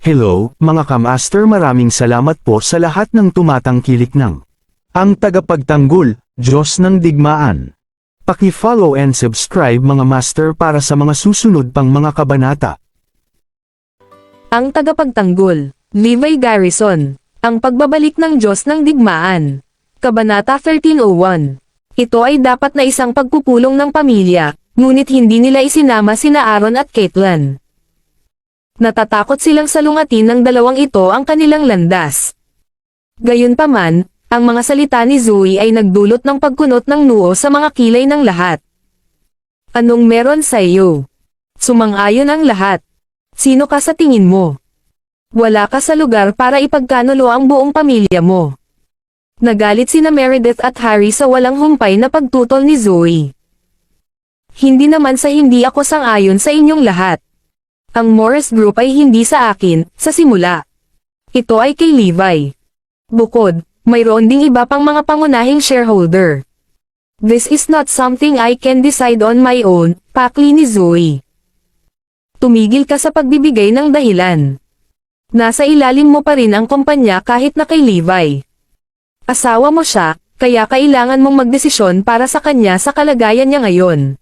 Hello, mga kamaster, maraming salamat po sa lahat ng tumatangkilik ng ang tagapagtanggol, Diyos ng Digmaan. Paki-follow and subscribe mga master para sa mga susunod pang mga kabanata. Ang tagapagtanggol, Levi Garrison. Ang pagbabalik ng Diyos ng Digmaan. Kabanata 1301. Ito ay dapat na isang pagpupulong ng pamilya, ngunit hindi nila isinama sina Aaron at Caitlyn. Natatakot silang salungatin ng dalawang ito ang kanilang landas. Gayunpaman, ang mga salita ni Zoe ay nagdulot ng pagkunot ng noo sa mga kilay ng lahat. Anong meron sa iyo? Sumang-ayon ang lahat. Sino ka sa tingin mo? Wala ka sa lugar para ipagkanulo ang buong pamilya mo. Nagalit sina Meredith at Harry sa walang humpay na pagtutol ni Zoe. Hindi naman sa hindi ako sang-ayon sa inyong lahat. Ang Morris Group ay hindi sa akin, sa simula. Ito ay kay Levi. Bukod, mayroon ding iba pang mga pangunahing shareholder. This is not something I can decide on my own, pakli ni Zoe. Tumigil ka sa pagbibigay ng dahilan. Nasa ilalim mo pa rin ang kumpanya kahit na kay Levi. Asawa mo siya, kaya kailangan mong magdesisyon para sa kanya sa kalagayan niya ngayon.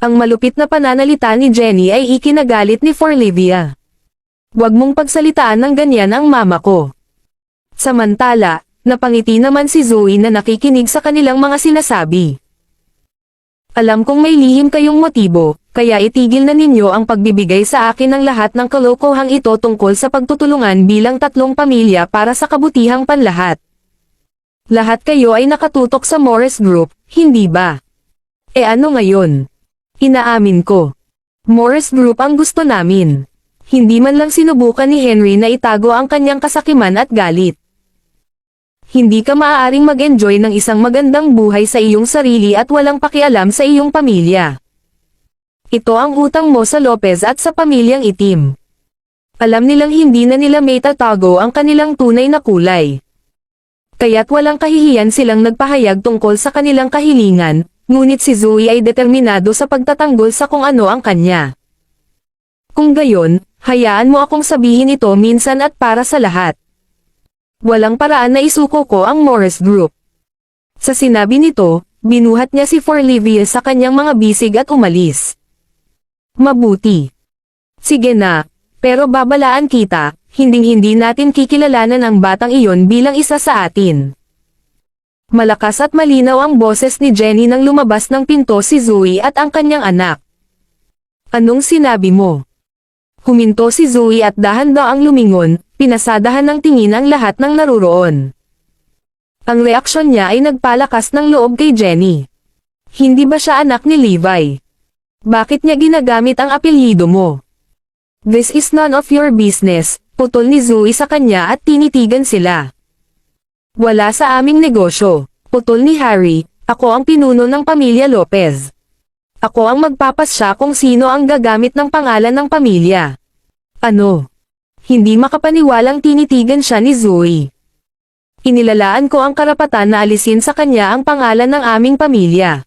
Ang malupit na pananalita ni Jenny ay ikinagalit ni Forlivia. Huwag mong pagsalitaan ng ganyan ang mama ko. Samantala, napangiti naman si Zoe na nakikinig sa kanilang mga sinasabi. Alam kong may lihim kayong motibo, kaya itigil na ninyo ang pagbibigay sa akin ng lahat ng kalokohang ito tungkol sa pagtutulungan bilang tatlong pamilya para sa kabutihang panlahat. Lahat kayo ay nakatutok sa Morris Group, hindi ba? Ano ngayon? Inaamin ko. Morris Group ang gusto namin. Hindi man lang sinubukan ni Henry na itago ang kanyang kasakiman at galit. Hindi ka maaaring mag-enjoy ng isang magandang buhay sa iyong sarili at walang pakialam sa iyong pamilya. Ito ang utang mo sa Lopez at sa pamilyang itim. Alam nilang hindi na nila may tatago ang kanilang tunay na kulay. Kaya't walang kahihiyan silang nagpahayag tungkol sa kanilang kahilingan, ngunit si Zoe ay determinado sa pagtatanggol sa kung ano ang kanya. Kung gayon, hayaan mo akong sabihin ito minsan at para sa lahat. Walang paraan na isuko ko ang Morris Group. Sa sinabi nito, binuhat niya si Forlivia sa kanyang mga bisig at umalis. Mabuti. Sige na, pero babalaan kita, hinding-hindi natin kikilalanan ang batang iyon bilang isa sa atin. Malakas at malinaw ang boses ni Jenny nang lumabas ng pinto si Zoe at ang kanyang anak. Anong sinabi mo? Huminto si Zoe at dahan-daang lumingon, pinasadahan ng tingin ang lahat ng naruroon. Ang reaksyon niya ay nagpalakas ng loob kay Jenny. Hindi ba siya anak ni Levi? Bakit niya ginagamit ang apelyido mo? This is none of your business, putol ni Zoe sa kanya at tinitigan sila. Wala sa aming negosyo, putol ni Harry, ako ang pinuno ng pamilya Lopez. Ako ang magpapasya kung sino ang gagamit ng pangalan ng pamilya. Ano? Hindi makapaniwalang tinitigan siya ni Zoe. Inilalaan ko ang karapatan na alisin sa kanya ang pangalan ng aming pamilya.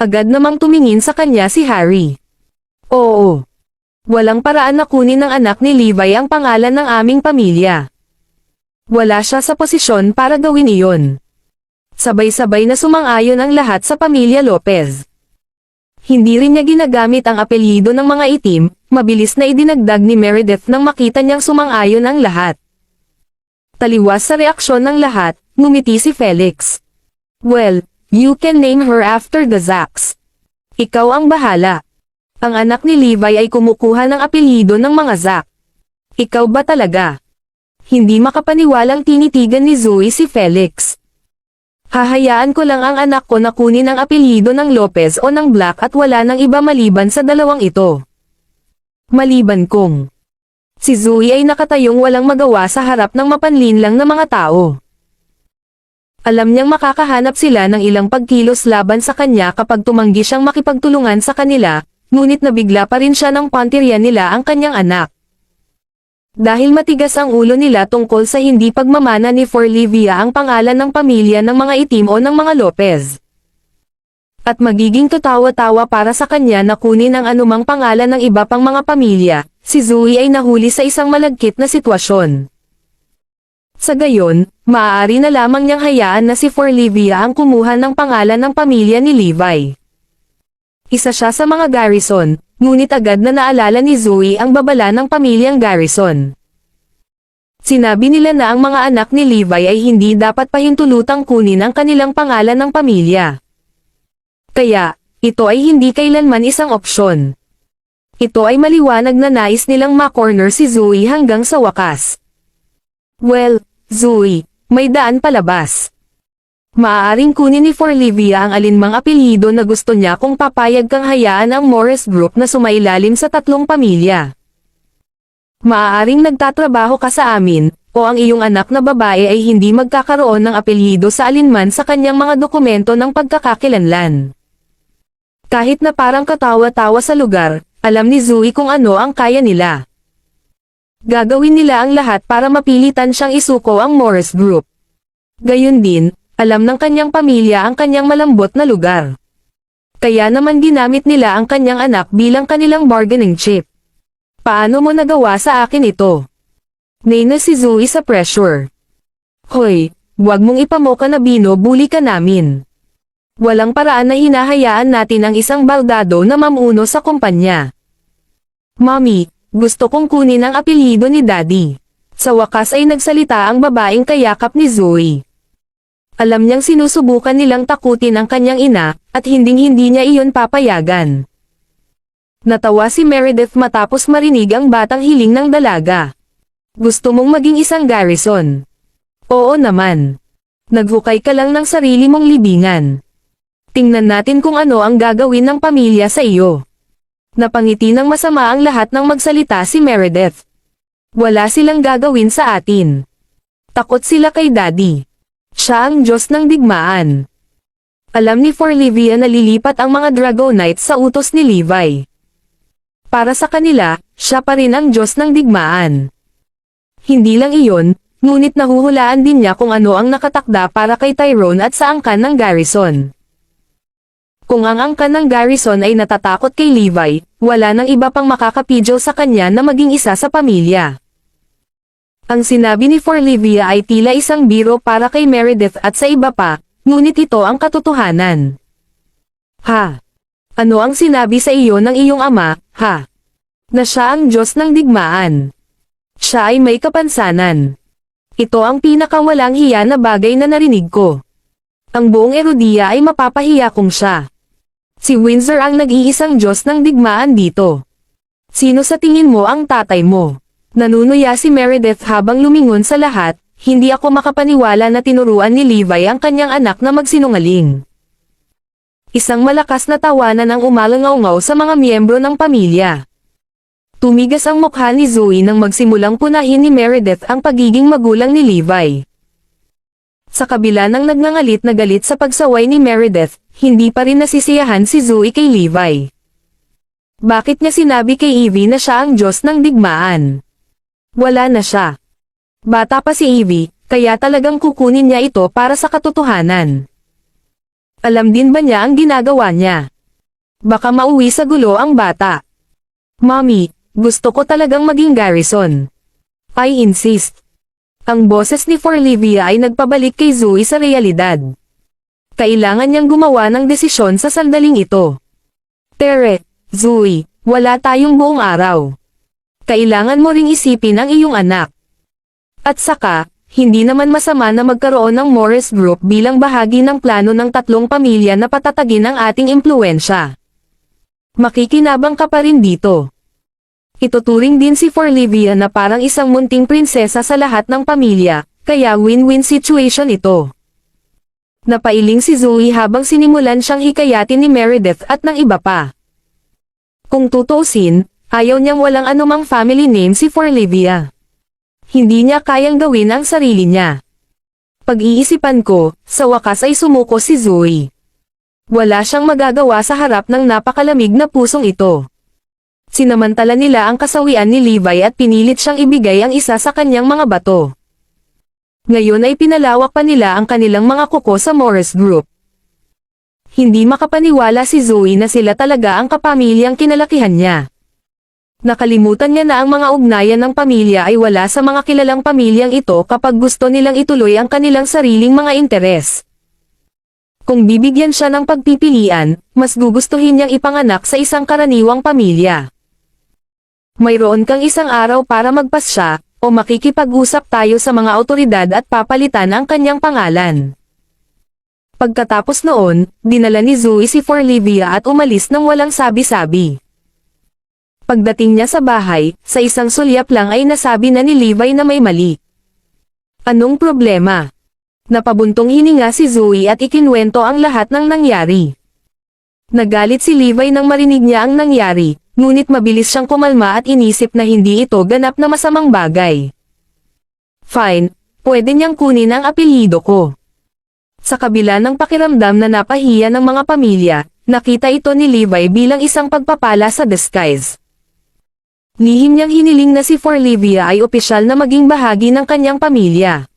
Agad namang tumingin sa kanya si Harry. Oo. Walang paraan na kunin ng anak ni Levi ang pangalan ng aming pamilya. Wala siya sa posisyon para gawin iyon. Sabay-sabay na sumang-ayon ang lahat sa pamilya Lopez. Hindi rin niya ginagamit ang apelyido ng mga itim, mabilis na idinagdag ni Meredith nang makita niyang sumang-ayon ang lahat. Taliwas sa reaksyon ng lahat, ngumiti si Felix. Well, you can name her after the Zacks. Ikaw ang bahala. Ang anak ni Levi ay kumukuha ng apelyido ng mga Zack. Ikaw ba talaga? Hindi makapaniwalang tinitigan ni Zoe si Felix. Hahayaan ko lang ang anak ko na kunin ang apelyido ng Lopez o ng Black at wala nang iba maliban sa dalawang ito. Maliban kung si Zoe ay nakatayong walang magawa sa harap ng mapanlinlang na mga tao. Alam niyang makakahanap sila ng ilang pagkilos laban sa kanya kapag tumanggi siyang makipagtulungan sa kanila, ngunit nabigla pa rin siya ng pantirya nila ang kanyang anak. Dahil matigas ang ulo nila tungkol sa hindi pagmamana ni Forlivia ang pangalan ng pamilya ng mga itim o ng mga Lopez. At magiging tutawa-tawa para sa kanya na kunin ang anumang pangalan ng iba pang mga pamilya, si Zoe ay nahuli sa isang malagkit na sitwasyon. Sa gayon, maaari na lamang niyang hayaan na si Forlivia ang kumuha ng pangalan ng pamilya ni Levi. Isa siya sa mga Garrison, ngunit agad na naalala ni Zoe ang babala ng pamilyang Garrison. Sinabi nila na ang mga anak ni Levi ay hindi dapat pahintulutang kunin ang kanilang pangalan ng pamilya. Kaya, ito ay hindi kailanman isang opsyon. Ito ay maliwanag na nais nilang ma-corner si Zoe hanggang sa wakas. Well, Zoe, may daan palabas. Maaaring kunin ni Forlivia ang alinmang apelyido na gusto niya kung papayag kang hayaan ang Morris Group na sumailalim sa tatlong pamilya. Maaaring nagtatrabaho ka sa amin, o ang iyong anak na babae ay hindi magkakaroon ng apelyido sa alinman sa kanyang mga dokumento ng pagkakakilanlan. Kahit na parang katawa-tawa sa lugar, alam ni Zoe kung ano ang kaya nila. Gagawin nila ang lahat para mapilitan siyang isuko ang Morris Group. Gayun din, alam ng kanyang pamilya ang kanyang malambot na lugar. Kaya naman ginamit nila ang kanyang anak bilang kanilang bargaining chip. Paano mo nagawa sa akin ito? Nena si Zoe sa pressure. Hoy, huwag mong ipamoka na binubuli ka namin. Walang paraan na hinahayaan natin ang isang baldado na mamuno sa kumpanya. Mommy, gusto kong kunin ang apelyido ni Daddy. Sa wakas ay nagsalita ang babaeng kayakap ni Zoe. Alam niyang sinusubukan nilang takutin ang kanyang ina, at hinding-hindi niya iyon papayagan. Natawa si Meredith matapos marinig ang batang hiling ng dalaga. Gusto mong maging isang Garrison? Oo naman. Naghukay ka lang ng sarili mong libingan. Tingnan natin kung ano ang gagawin ng pamilya sa iyo. Napangiti ng masama ang lahat ng magsalita si Meredith. Wala silang gagawin sa atin. Takot sila kay Daddy. Siya ang Diyos ng digmaan. Alam ni Forlivia na lilipat ang mga Dragonites sa utos ni Levi. Para sa kanila, siya pa rin ang Diyos ng digmaan. Hindi lang iyon, ngunit nahuhulaan din niya kung ano ang nakatakda para kay Tyrone at sa angkan ng Garrison. Kung ang angkan ng Garrison ay natatakot kay Levi, wala nang iba pang makakapidyo sa kanya na maging isa sa pamilya. Ang sinabi ni Forlivia ay tila isang biro para kay Meredith at sa iba pa, ngunit ito ang katotohanan. Ha? Ano ang sinabi sa iyo ng iyong ama, ha? Na siya ang Diyos ng digmaan. Siya ay may kapansanan. Ito ang pinakawalang hiya na bagay na narinig ko. Ang buong Erudia ay mapapahiya kung siya. Si Windsor ang nag-iisang Diyos ng digmaan dito. Sino sa tingin mo ang tatay mo? Nanunuya si Meredith habang lumingon sa lahat, hindi ako makapaniwala na tinuruan ni Levi ang kanyang anak na magsinungaling. Isang malakas na tawanan ang umalangaw-ngaw sa mga miyembro ng pamilya. Tumigas ang mukha ni Zoe nang magsimulang punahin ni Meredith ang pagiging magulang ni Levi. Sa kabila ng nagngangalit na galit sa pagsaway ni Meredith, hindi pa rin nasisiyahan si Zoe kay Levi. Bakit niya sinabi kay Evie na siya ang Diyos ng digmaan? Wala na siya. Bata pa si Evie, kaya talagang kukunin niya ito para sa katotohanan. Alam din ba niya ang ginagawa niya? Baka mauwi sa gulo ang bata. Mommy, gusto ko talagang maging Garrison. I insist. Ang boses ni Forlivia ay nagpabalik kay Zoe sa realidad. Kailangan niyang gumawa ng desisyon sa sandaling ito. Tere, Zoe, wala tayong buong araw. Kailangan mo ring isipin ang iyong anak. At saka, hindi naman masama na magkaroon ng Morris Group bilang bahagi ng plano ng tatlong pamilya na patatagin ang ating impluensya. Makikinabang ka pa rin dito. Ituturing din si Forlivia na parang isang munting prinsesa sa lahat ng pamilya, kaya win-win situation ito. Napailing si Zoe habang sinimulan siyang hikayatin ni Meredith at ng iba pa. Kung tutuusin, ayaw niyang walang anumang family name si Forlivia. Hindi niya kayang gawin ang sarili niya. Pag-iisipan ko, sa wakas ay sumuko si Zoe. Wala siyang magagawa sa harap ng napakalamig na pusong ito. Sinamantala nila ang kasawian ni Levi at pinilit siyang ibigay ang isa sa kanyang mga bato. Ngayon ay pinalawak pa nila ang kanilang mga kuko sa Morris Group. Hindi makapaniwala si Zoe na sila talaga ang kapamilyang kinalakihan niya. Nakalimutan niya na ang mga ugnayan ng pamilya ay wala sa mga kilalang pamilyang ito kapag gusto nilang ituloy ang kanilang sariling mga interes. Kung bibigyan siya ng pagpipilian, mas gugustuhin niyang ipanganak sa isang karaniwang pamilya. Mayroon kang isang araw para magpasya, o makikipag-usap tayo sa mga awtoridad at papalitan ang kanyang pangalan. Pagkatapos noon, dinala ni Zoe si Forlivia at umalis nang walang sabi-sabi. Pagdating niya sa bahay, sa isang sulyap lang ay nasabi na ni Levi na may mali. Anong problema? Napabuntong hininga si Zoe at ikinwento ang lahat ng nangyari. Nagalit si Levi nang marinig niya ang nangyari, ngunit mabilis siyang kumalma at inisip na hindi ito ganap na masamang bagay. Fine, pwede niyang kunin ang apelyido ko. Sa kabila ng pakiramdam na napahiya ng mga pamilya, nakita ito ni Levi bilang isang pagpapala sa disguise. Lihim niyang hiniling na si Forlivia ay opisyal na maging bahagi ng kanyang pamilya.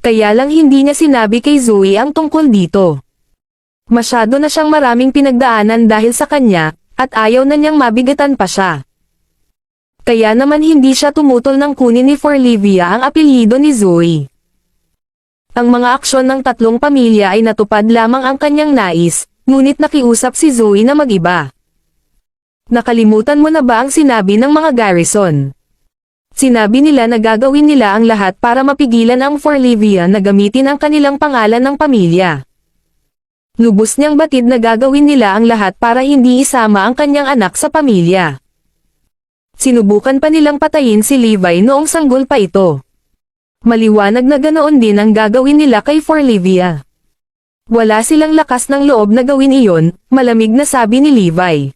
Kaya lang hindi niya sinabi kay Zoe ang tungkol dito. Masyado na siyang maraming pinagdaanan dahil sa kanya, at ayaw na niyang mabigatan pa siya. Kaya naman hindi siya tumutol ng kunin ni Forlivia ang apelyido ni Zoe. Ang mga aksyon ng tatlong pamilya ay natupad lamang ang kanyang nais, ngunit nakiusap si Zoe na mag-iba. Nakalimutan mo na ba ang sinabi ng mga garrison? Sinabi nila na gagawin nila ang lahat para mapigilan ang Forlivia na gamitin ang kanilang pangalan ng pamilya. Lubos niyang batid na gagawin nila ang lahat para hindi isama ang kanyang anak sa pamilya. Sinubukan pa nilang patayin si Levi noong sanggol pa ito. Maliwanag na ganoon din ang gagawin nila kay Forlivia. Wala silang lakas ng loob na gawin iyon, malamig na sabi ni Levi.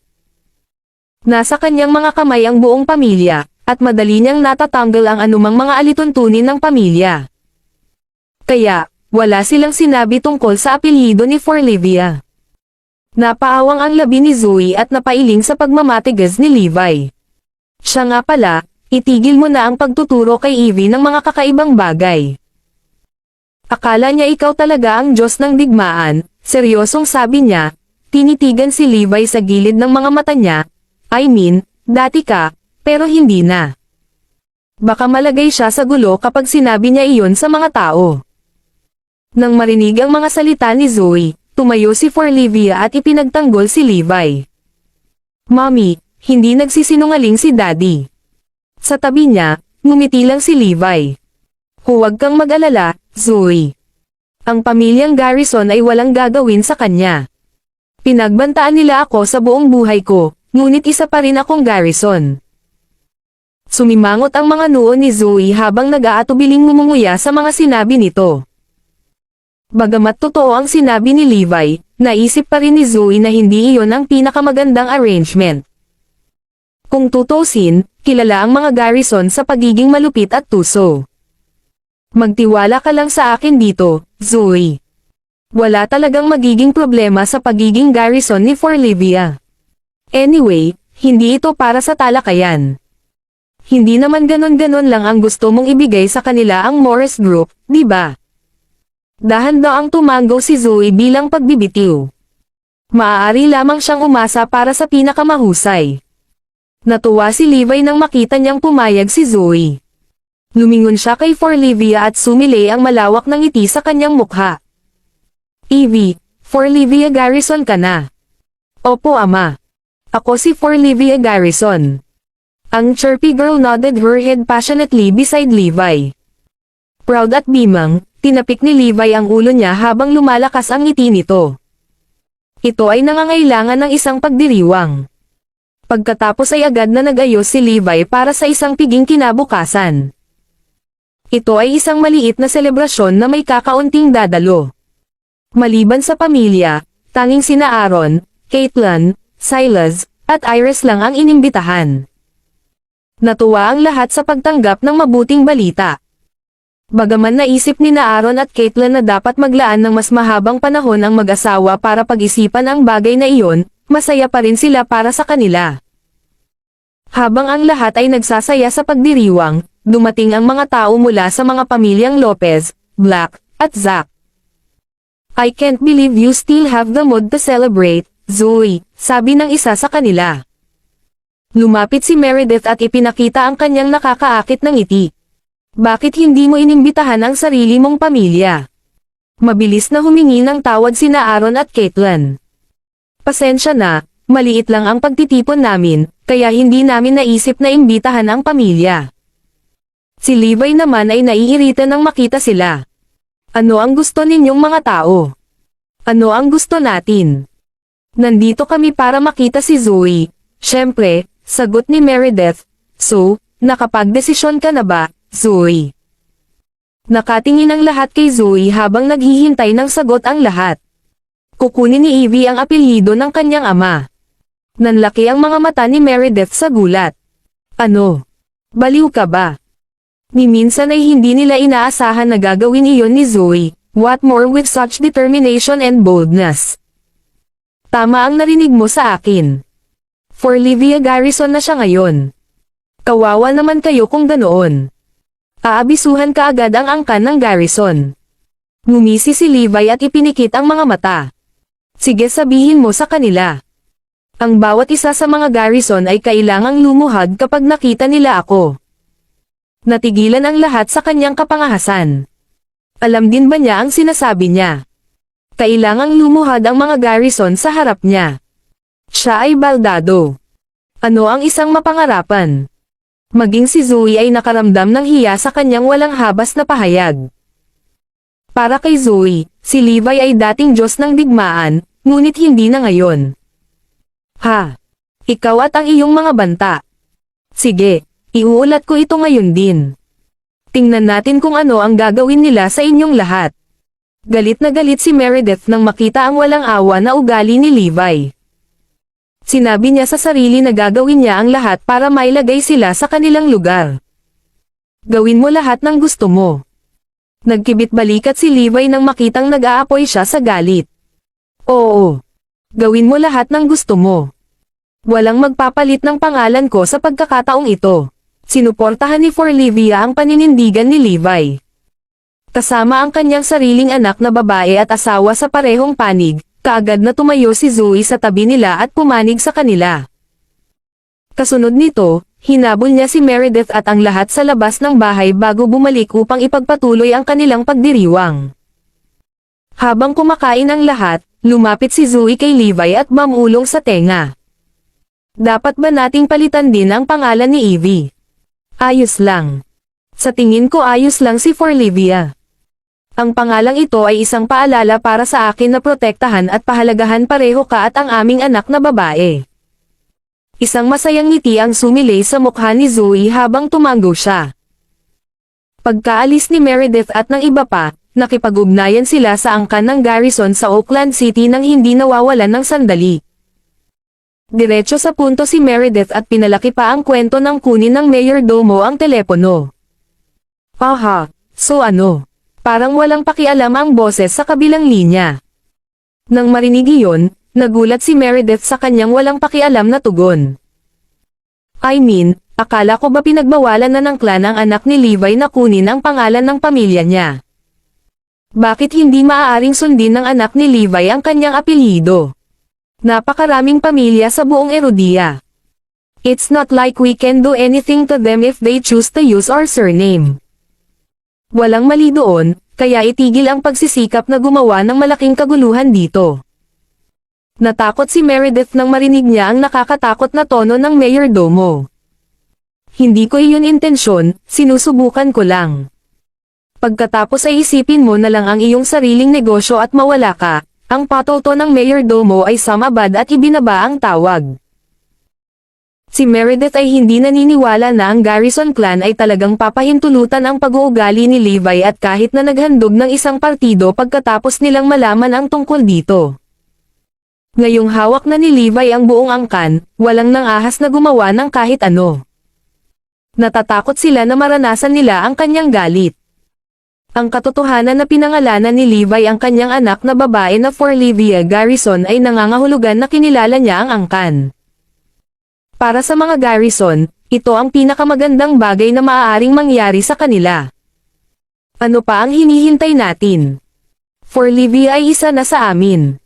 Nasa kanyang mga kamay ang buong pamilya, at madali niyang natatanggal ang anumang mga alituntunin ng pamilya. Kaya, wala silang sinabi tungkol sa apelyido ni Forlivia. Napaawang ang labi ni Zoe at napailing sa pagmamatigas ni Levi. Siya nga pala, itigil mo na ang pagtuturo kay Evie ng mga kakaibang bagay. Akala niya ikaw talaga ang Diyos ng digmaan, seryosong sabi niya, tinitigan si Levi sa gilid ng mga mata niya, I mean, dati ka, pero hindi na. Baka malagay siya sa gulo kapag sinabi niya iyon sa mga tao. Nang marinig ang mga salita ni Zoe, tumayo si Forlivia at ipinagtanggol si Levi. Mommy, hindi nagsisinungaling si Daddy. Sa tabi niya, ngumiti lang si Levi. Huwag kang mag-alala, Zoe. Ang pamilyang Garrison ay walang gagawin sa kanya. Pinagbantaan nila ako sa buong buhay ko, ngunit isa pa rin akong Garrison. Sumimangot ang mga noo ni Zoe habang nag-aatubiling ngumunguya sa mga sinabi nito. Bagamat totoo ang sinabi ni Levi, naisip pa rin ni Zoe na hindi iyon ang pinakamagandang arrangement. Kung tutusin, kilala ang mga Garrison sa pagiging malupit at tuso. Magtiwala ka lang sa akin dito, Zoe. Wala talagang magiging problema sa pagiging Garrison ni Forlivia. Anyway, hindi ito para sa talakayan. Hindi naman ganon-ganon lang ang gusto mong ibigay sa kanila ang Morris Group, di ba? Dahan-daang tumango si Zoe bilang pagbibitiw. Maaari lamang siyang umasa para sa pinakamahusay. Natuwa si Levi nang makita niyang pumayag si Zoe. Lumingon siya kay Forlivia at sumilay ang malawak ng ngiti sa kanyang mukha. Evie, Forlivia Garrison ka na. Opo ama. Ako si Forlivia Garrison. Ang chirpy girl nodded her head passionately beside Levi. Proud at bimang, tinapik ni Levi ang ulo niya habang lumalakas ang ngiti nito. Ito ay nangangailangan ng isang pagdiriwang. Pagkatapos ay agad na nag-ayos si Levi para sa isang piging kinabukasan. Ito ay isang maliit na selebrasyon na may kakaunting dadalo. Maliban sa pamilya, tanging sina Aaron, Caitlin, Silas, at Iris lang ang inimbitahan. Natuwa ang lahat sa pagtanggap ng mabuting balita. Bagaman naisip ni Aaron at Caitlin na dapat maglaan ng mas mahabang panahon ang mag-asawa para pag-isipan ang bagay na iyon, masaya pa rin sila para sa kanila. Habang ang lahat ay nagsasaya sa pagdiriwang, dumating ang mga tao mula sa mga pamilyang Lopez, Black, at Zack. I can't believe you still have the mood to celebrate, Zoe, sabi ng isa sa kanila. Lumapit si Meredith at ipinakita ang kanyang nakakaakit na ngiti. Bakit hindi mo inimbitahan ang sarili mong pamilya? Mabilis na humingi ng tawad sina Aaron at Caitlin. Pasensya na, maliit lang ang pagtitipon namin, kaya hindi namin naisip na imbitahan ang pamilya. Si Levi naman ay naiirita nang makita sila. Ano ang gusto ninyong mga tao? Ano ang gusto natin? Nandito kami para makita si Zoe. Siyempre, sagot ni Meredith. So, nakapagdesisyon ka na ba, Zoe? Nakatingin ang lahat kay Zoe habang naghihintay ng sagot ang lahat. Kukunin ni Evie ang apelyido ng kanyang ama. Nanlaki ang mga mata ni Meredith sa gulat. Ano? Baliw ka ba? Ni minsan ay hindi nila inaasahan na gagawin iyon ni Zoe, what more with such determination and boldness. Tama ang narinig mo sa akin. For Livia Garrison na siya ngayon. Kawawa naman kayo kung ganoon. Aabisuhan ka agad ang angkan ng Garrison. Ngumisi si Levi at ipinikit ang mga mata. Sige, sabihin mo sa kanila. Ang bawat isa sa mga Garrison ay kailangang lumuhad kapag nakita nila ako. Natigilan ang lahat sa kanyang kapangahasan. Alam din ba niya ang sinasabi niya? Kailangang lumuhad ang mga Garrison sa harap niya. Siya ay baldado. Ano ang isang mapangarapan? Maging si Zoe ay nakaramdam ng hiya sa kanyang walang habas na pahayag. Para kay Zoe, si Levi ay dating Diyos ng digmaan, ngunit hindi na ngayon. Ha? Ikaw at ang iyong mga banta. Sige, iuulat ko ito ngayon din. Tingnan natin kung ano ang gagawin nila sa inyong lahat. Galit na galit si Meredith nang makita ang walang awa na ugali ni Levi. Sinabi niya sa sarili na gagawin niya ang lahat para mailagay sila sa kanilang lugar. Gawin mo lahat ng gusto mo. Nagkibit balikat si Levi nang makitang nag-aapoy siya sa galit. Oo. Gawin mo lahat ng gusto mo. Walang magpapalit ng pangalan ko sa pagkakataong ito. Sinuportahan ni Forlivia ang paninindigan ni Levi. Kasama ang kanyang sariling anak na babae at asawa sa parehong panig, kaagad na tumayo si Zoe sa tabi nila at pumanig sa kanila. Kasunod nito, hinabol niya si Meredith at ang lahat sa labas ng bahay bago bumalik upang ipagpatuloy ang kanilang pagdiriwang. Habang kumakain ang lahat, lumapit si Zoe kay Levi at mamulong sa tenga. Dapat ba nating palitan din ang pangalan ni Evie? Ayos lang. Sa tingin ko ayos lang si Forlivia. Ang pangalang ito ay isang paalala para sa akin na protektahan at pahalagahan pareho ka at ang aming anak na babae. Isang masayang ngiti ang sumilay sa mukha ni Zoe habang tumango siya. Pagkaalis ni Meredith at ng iba pa, nakipag-ugnayan sila sa angkan ng Garrison sa Oakland City nang hindi nawawalan ng sandali. Diretso sa punto si Meredith at pinalaki pa ang kwento ng kunin ng mayordomo ang telepono. Aha, so ano? Parang walang pakialam ang boses sa kabilang linya. Nang marinig iyon, nagulat si Meredith sa kanyang walang pakialam na tugon. I mean, akala ko ba pinagbawalan na ng clan ang anak ni Levi na kunin ang pangalan ng pamilya niya? Bakit hindi maaaring sundin ng anak ni Levi ang kanyang apelyido? Napakaraming pamilya sa buong Erodia. It's not like we can do anything to them if they choose to use our surname. Walang mali doon, kaya itigil ang pagsisikap na gumawa ng malaking kaguluhan dito. Natakot si Meredith nang marinig niya ang nakakatakot na tono ng mayordomo. Hindi ko iyon intensyon, sinusubukan ko lang. Pagkatapos ay isipin mo na lang ang iyong sariling negosyo at mawala ka. Ang patoto ng mayordomo ay sumabad at ibinaba ang tawag. Si Meredith ay hindi naniniwala na ang Garrison clan ay talagang papahintulutan ang pag-uugali ni Levi at kahit na naghandog ng isang partido pagkatapos nilang malaman ang tungkol dito. Ngayong hawak na ni Levi ang buong angkan, walang nangahas na gumawa ng kahit ano. Natatakot sila na maranasan nila ang kanyang galit. Ang katotohanan na pinangalanan ni Levi ang kanyang anak na babae na Forlivia Garrison ay nangangahulugan na kinilala niya ang angkan. Para sa mga Garrison, ito ang pinakamagandang bagay na maaaring mangyari sa kanila. Ano pa ang hinihintay natin? Forlivia ay isa na sa amin.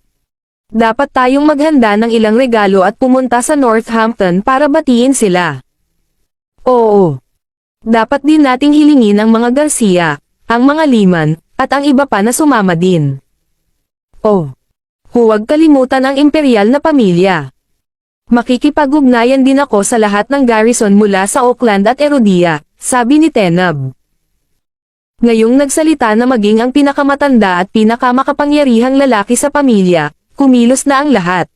Dapat tayong maghanda ng ilang regalo at pumunta sa Northampton para batiin sila. Oo. Dapat din nating hilingin ang mga Garcia, ang mga Liman, at ang iba pa na sumama din. Oh. Huwag kalimutan ang imperial na pamilya. Makikipag-ugnayan din ako sa lahat ng garrison mula sa Auckland at Erodia, sabi ni Tenab. Ngayong nagsalita na maging ang pinakamatanda at pinakamakapangyarihang lalaki sa pamilya, kumilos na ang lahat.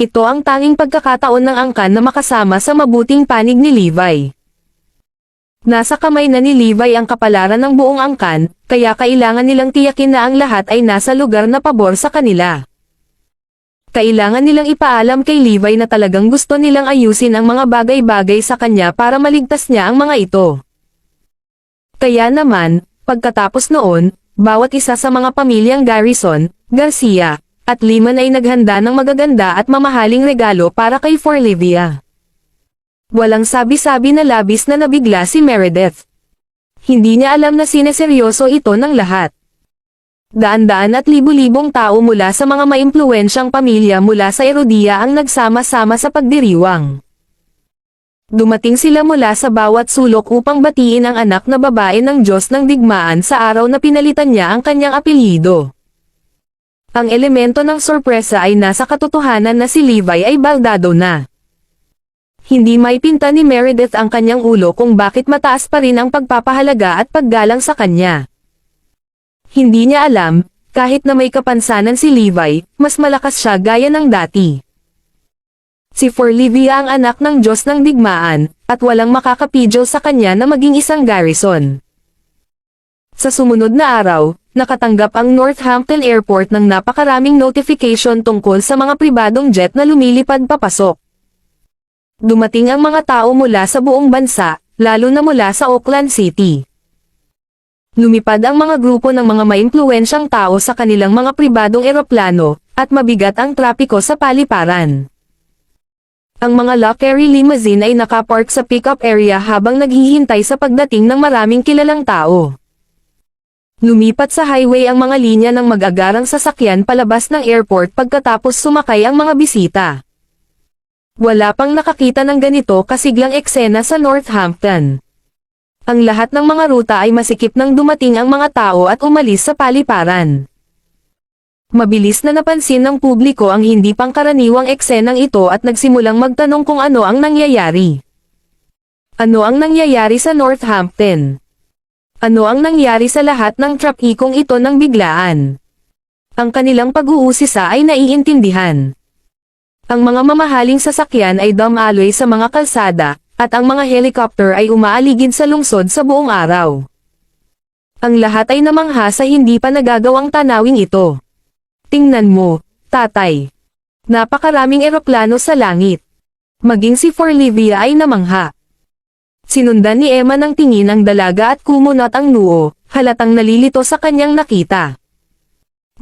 Ito ang tanging pagkakataon ng angkan na makasama sa mabuting panig ni Levi. Nasa kamay na ni Levi ang kapalaran ng buong angkan, kaya kailangan nilang tiyakin na ang lahat ay nasa lugar na pabor sa kanila. Kailangan nilang ipaalam kay Levi na talagang gusto nilang ayusin ang mga bagay-bagay sa kanya para maligtas niya ang mga ito. Kaya naman, pagkatapos noon, bawat isa sa mga pamilyang Garrison, Garcia, at Liman ay naghanda ng magaganda at mamahaling regalo para kay Forlivia. Walang sabi-sabi na labis na nabigla si Meredith. Hindi niya alam na sineseryoso ito ng lahat. Daan-daan at libu-libong tao mula sa mga maimpluwensyang pamilya mula sa Erodia ang nagsama-sama sa pagdiriwang. Dumating sila mula sa bawat sulok upang batiin ang anak na babae ng Diyos ng Digmaan sa araw na pinalitan niya ang kanyang apelyido. Ang elemento ng sorpresa ay nasa katotohanan na si Levi ay baldado na. Hindi may pinta ni Meredith ang kanyang ulo kung bakit mataas pa rin ang pagpapahalaga at paggalang sa kanya. Hindi niya alam, kahit na may kapansanan si Levi, mas malakas siya gaya ng dati. Si Forlivia ang anak ng Diyos ng Digmaan, at walang makakapidyo sa kanya na maging isang garrison. Sa sumunod na araw, nakatanggap ang Northampton Airport ng napakaraming notification tungkol sa mga pribadong jet na lumilipad papasok. Dumating ang mga tao mula sa buong bansa, lalo na mula sa Auckland City. Lumipad ang mga grupo ng mga maimpluwensyang tao sa kanilang mga pribadong eroplano, at mabigat ang trapiko sa paliparan. Ang mga luxury limousine ay nakapark sa pick-up area habang naghihintay sa pagdating ng maraming kilalang tao. Lumipat sa highway ang mga linya ng mag-agarang sasakyan palabas ng airport pagkatapos sumakay ang mga bisita. Wala pang nakakita ng ganito kasiglang eksena sa Northampton. Ang lahat ng mga ruta ay masikip nang dumating ang mga tao at umalis sa paliparan. Mabilis na napansin ng publiko ang hindi pangkaraniwang eksenang ito at nagsimulang magtanong kung ano ang nangyayari. Ano ang nangyayari sa Northampton? Ano ang nangyari sa lahat ng trapikong ito ng biglaan? Ang kanilang pag-uusisa ay naiintindihan. Ang mga mamahaling sasakyan ay dumaloy sa mga kalsada, at ang mga helicopter ay umaaligid sa lungsod sa buong araw. Ang lahat ay namangha sa hindi pa nagagawang tanawing ito. Tingnan mo, tatay. Napakaraming eroplano sa langit. Maging si Forlivia ay namangha. Sinundan ni Emma ng tingin ang dalaga at kumunot ang noo, halatang nalilito sa kanyang nakita.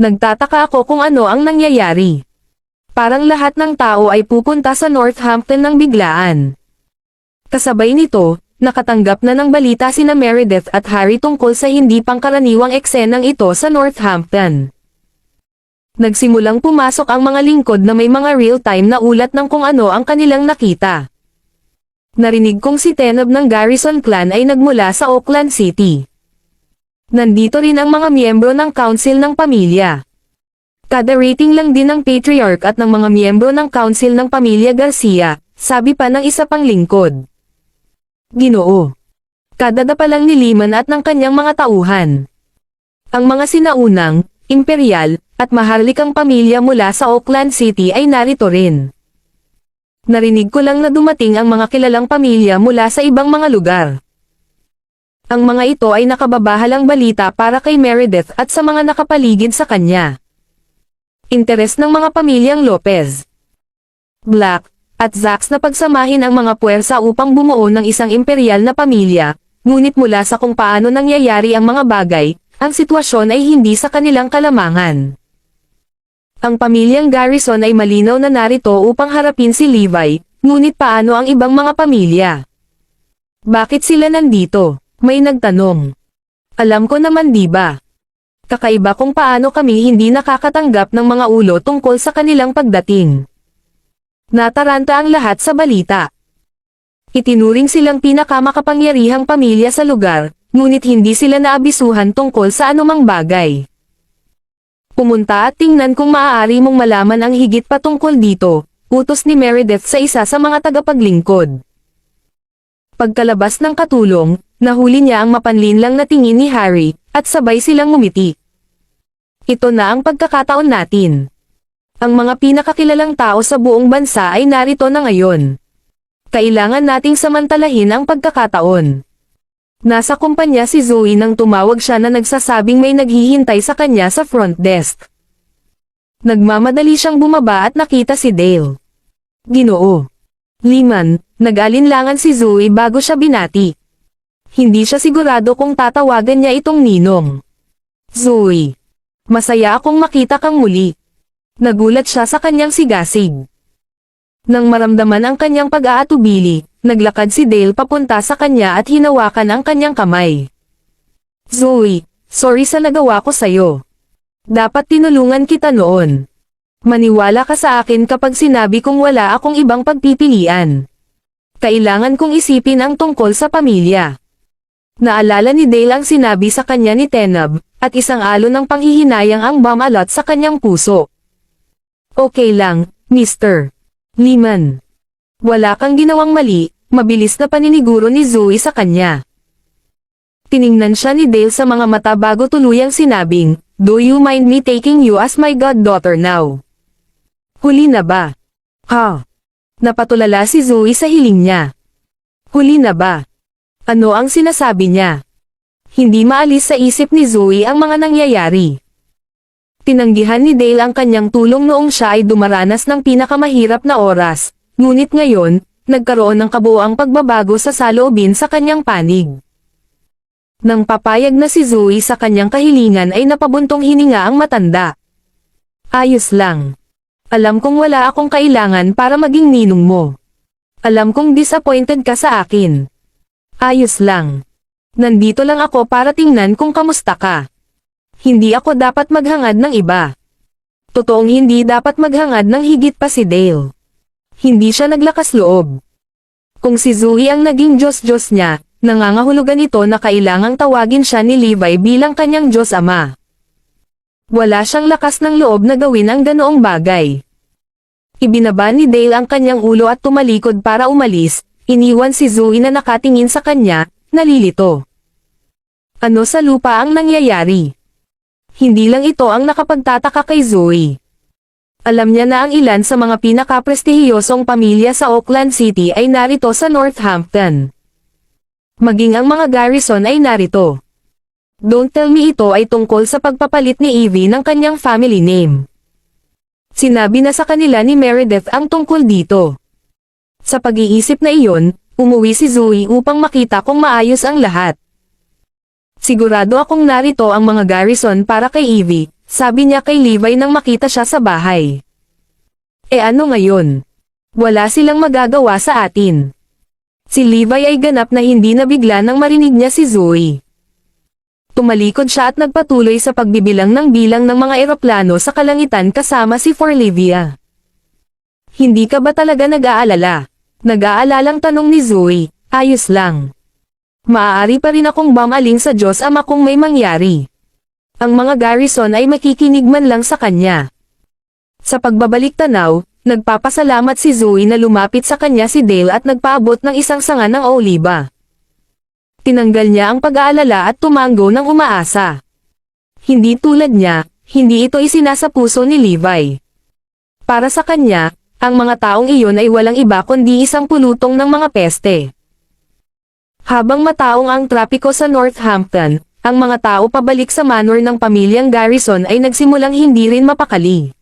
Nagtataka ako kung ano ang nangyayari. Parang lahat ng tao ay pupunta sa Northampton ng biglaan. Kasabay nito, nakatanggap na ng balita sina Meredith at Harry tungkol sa hindi pangkaraniwang eksenang ito sa Northampton. Nagsimulang pumasok ang mga lingkod na may mga real-time na ulat ng kung ano ang kanilang nakita. Narinig kong si Tenab ng Garrison Clan ay nagmula sa Auckland City. Nandito rin ang mga miyembro ng Council ng Pamilya. Kada rating lang din ng Patriarch at ng mga miyembro ng Council ng Pamilya Garcia, sabi pa ng isa pang lingkod. Ginoo. Kadada pa lang ni Liman at ng kanyang mga tauhan. Ang mga sinaunang, imperial, at maharlikang pamilya mula sa Auckland City ay narito rin. Narinig ko lang na dumating ang mga kilalang pamilya mula sa ibang mga lugar. Ang mga ito ay nakababahalang balita para kay Meredith at sa mga nakapaligid sa kanya. Interes ng mga pamilyang Lopez, Black, at Zax na pagsamahin ang mga puwersa upang bumuo ng isang imperial na pamilya, ngunit mula sa kung paano nangyayari ang mga bagay, ang sitwasyon ay hindi sa kanilang kalamangan. Ang pamilyang Garrison ay malinaw na narito upang harapin si Levi, ngunit paano ang ibang mga pamilya? Bakit sila nandito? May nagtanong. Alam ko naman, di ba? Kakaiba kung paano kami hindi nakakatanggap ng mga ulo tungkol sa kanilang pagdating. Nataranta ang lahat sa balita. Itinuring silang pinakamakapangyarihang pamilya sa lugar, ngunit hindi sila naabisuhan tungkol sa anumang bagay. Pumunta at tingnan kung maaari mong malaman ang higit pa tungkol dito, utos ni Meredith sa isa sa mga tagapaglingkod. Pagkalabas ng katulong, nahuli niya ang mapanlinlang na tingin ni Harry, at sabay silang ngumiti. Ito na ang pagkakataon natin. Ang mga pinakakilalang tao sa buong bansa ay narito na ngayon. Kailangan nating samantalahin ang pagkakataon. Nasa kumpanya si Zoe nang tumawag siya na nagsasabing may naghihintay sa kanya sa front desk. Nagmamadali siyang bumaba at nakita si Dale. Ginoo. Liman, nag-alinlangan si Zoe bago siya binati. Hindi siya sigurado kung tatawagan niya itong ninong. Zoe. Masaya akong makita kang muli. Nagulat siya sa kanyang sigasig. Nang maramdaman ang kanyang pag-aatubili, naglakad si Dale papunta sa kanya at hinawakan ang kanyang kamay. Zoe, sorry sa nagawa ko sa'yo. Dapat tinulungan kita noon. Maniwala ka sa akin kapag sinabi kong wala akong ibang pagpipilian. Kailangan kong isipin ang tungkol sa pamilya. Naalala ni Dale ang sinabi sa kanya ni Tenab, at isang alon ng panghihinayang ang bumalot sa kanyang puso. Okay lang, Mr. Liman. Wala kang ginawang mali, mabilis na paniniguro ni Zoe sa kanya. Tiningnan siya ni Dale sa mga mata bago tuluyang sinabing, "Do you mind me taking you as my goddaughter now?" Huli na ba? Ha? Napatulala si Zoe sa hiling niya. Huli na ba? Ano ang sinasabi niya? Hindi maalis sa isip ni Zoe ang mga nangyayari. Tinanggihan ni Dale ang kanyang tulong noong siya ay dumaranas ng pinakamahirap na oras, ngunit ngayon, nagkaroon ng kabuoang pagbabago sa saloobin sa kanyang panig. Nang papayag na si Zoe sa kanyang kahilingan ay napabuntong hininga ang matanda. Ayos lang. Alam kong wala akong kailangan para maging ninong mo. Alam kong disappointed ka sa akin. Ayos lang. Nandito lang ako para tingnan kung kamusta ka. Hindi ako dapat maghangad ng iba. Totoong hindi dapat maghangad ng higit pa si Dale. Hindi siya naglakas loob. Kung si Zoe ang naging Diyos-Diyos niya, nangangahulugan ito na kailangang tawagin siya ni Levi bilang kanyang Diyos Ama. Wala siyang lakas ng loob na gawin ang ganoong bagay. Ibinaba ni Dale ang kanyang ulo at tumalikod para umalis, iniwan si Zoe na nakatingin sa kanya, nalilito. Ano sa lupa ang nangyayari? Hindi lang ito ang nakapagtataka kay Zoe. Alam niya na ang ilan sa mga pinakaprestihiyosong pamilya sa Auckland City ay narito sa Northampton. Maging ang mga garrison ay narito. Don't tell me ito ay tungkol sa pagpapalit ni Evie ng kanyang family name. Sinabi na sa kanila ni Meredith ang tungkol dito. Sa pag-iisip na iyon, umuwi si Zoe upang makita kung maayos ang lahat. Sigurado akong narito ang mga garrison para kay Evie, sabi niya kay Levi nang makita siya sa bahay. Ano ngayon? Wala silang magagawa sa atin. Si Levi ay ganap na hindi nabigla nang marinig niya si Zoe. Tumalikod siya at nagpatuloy sa pagbibilang ng bilang ng mga eroplano sa kalangitan kasama si Forlivia. Hindi ka ba talaga nag-aalala? Nag-aalalang tanong ni Zoe, ayos lang. Maaari pa rin akong bumaling sa Diyos Ama kung may mangyari. Ang mga garrison ay makikinig man lang sa kanya. Sa pagbabalik tanaw, nagpapasalamat si Zoe na lumapit sa kanya si Dale at nagpaabot ng isang sanga ng oliba. Tinanggal niya ang pag-aalala at tumango ng umaasa. Hindi tulad niya, hindi ito isinasapuso ni Levi. Para sa kanya, ang mga taong iyon ay walang iba kundi isang pulutong ng mga peste. Habang mataong ang trapiko sa Northampton, ang mga tao pabalik sa manor ng pamilyang Garrison ay nagsimulang hindi rin mapakali.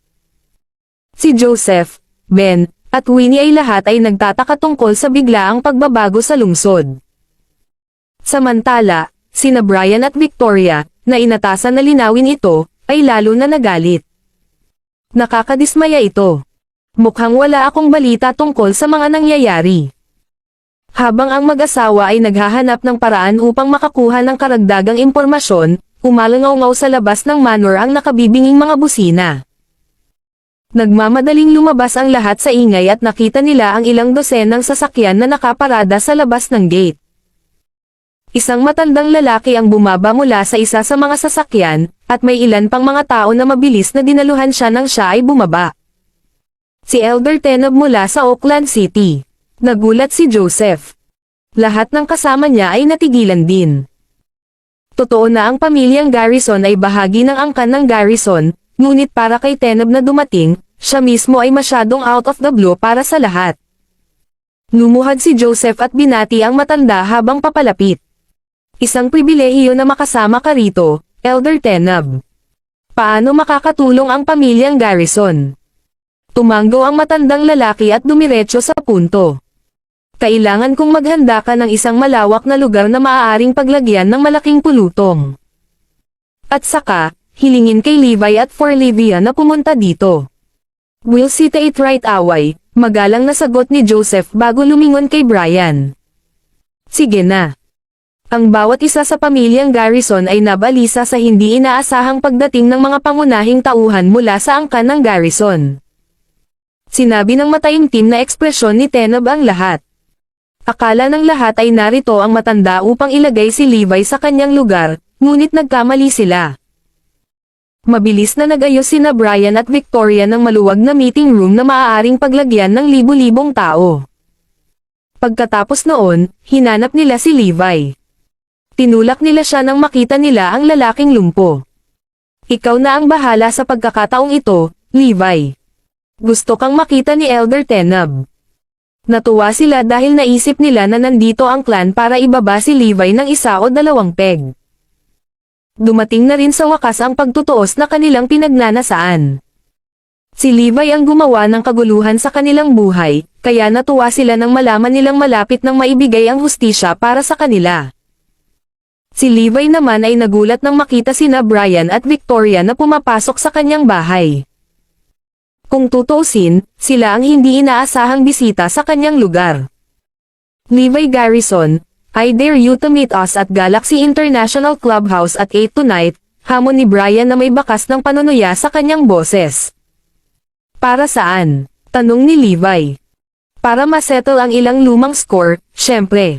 Si Joseph, Ben, at Winnie ay lahat ay nagtataka tungkol sa biglaang pagbabago sa lungsod. Samantala, sina Brian at Victoria, na inatasan na linawin ito, ay lalo na nagalit. Nakakadismaya ito. Mukhang wala akong balita tungkol sa mga nangyayari. Habang ang mag-asawa ay naghahanap ng paraan upang makakuha ng karagdagang impormasyon, umalangaw-ngaw sa labas ng manor ang nakabibinging mga busina. Nagmamadaling lumabas ang lahat sa ingay at nakita nila ang ilang dosenang sasakyan na nakaparada sa labas ng gate. Isang matandang lalaki ang bumaba mula sa isa sa mga sasakyan, at may ilan pang mga tao na mabilis na dinaluhan siya nang siya ay bumaba. Si Elder Tenob mula sa Oakland City. Nagulat si Joseph. Lahat ng kasama niya ay natigilan din. Totoo na ang pamilyang Garrison ay bahagi ng angkan ng Garrison, ngunit para kay Tenob na dumating, siya mismo ay masyadong out of the blue para sa lahat. Lumuhad si Joseph at binati ang matanda habang papalapit. Isang pribilehiyo na makasama ka rito, Elder Tenob. Paano makakatulong ang pamilyang Garrison? Tumanggo ang matandang lalaki at dumiretso sa punto. Kailangan kong maghanda ka ng isang malawak na lugar na maaaring paglagyan ng malaking pulutong. At saka, hilingin kay Levi at for Livia na pumunta dito. We'll sit it right away, magalang na sagot ni Joseph bago lumingon kay Brian. Sige na. Ang bawat isa sa pamilyang Garrison ay nabalisa sa hindi inaasahang pagdating ng mga pangunahing tauhan mula sa angkan ng Garrison. Sinabi ng mataimtim na ekspresyon ni Tenob ang lahat. Akala ng lahat ay narito ang matanda upang ilagay si Levi sa kanyang lugar, ngunit nagkamali sila. Mabilis na nag-ayos sina Brian at Victoria ng maluwag na meeting room na maaaring paglagyan ng libu-libong tao. Pagkatapos noon, hinanap nila si Levi. Tinulak nila siya nang makita nila ang lalaking lumpo. Ikaw na ang bahala sa pagkakataong ito, Levi. Gusto kang makita ni Elder Tenob. Natuwa sila dahil naisip nila na nandito ang clan para ibaba si Levi ng isa o dalawang peg. Dumating na rin sa wakas ang pagtutuos na kanilang pinagnanasaan. Si Levi ang gumawa ng kaguluhan sa kanilang buhay, kaya natuwa sila nang malaman nilang malapit nang maibigay ang hustisya para sa kanila. Si Levi naman ay nagulat nang makita sina Brian at Victoria na pumapasok sa kanyang bahay. Kung tutuusin, sila ang hindi inaasahang bisita sa kanyang lugar. Levi Garrison, I dare you to meet us at Galaxy International Clubhouse at 8 tonight, hamon ni Brian na may bakas ng panunuya sa kanyang boses. Para saan? Tanong ni Levi. Para masettle ang ilang lumang score, syempre.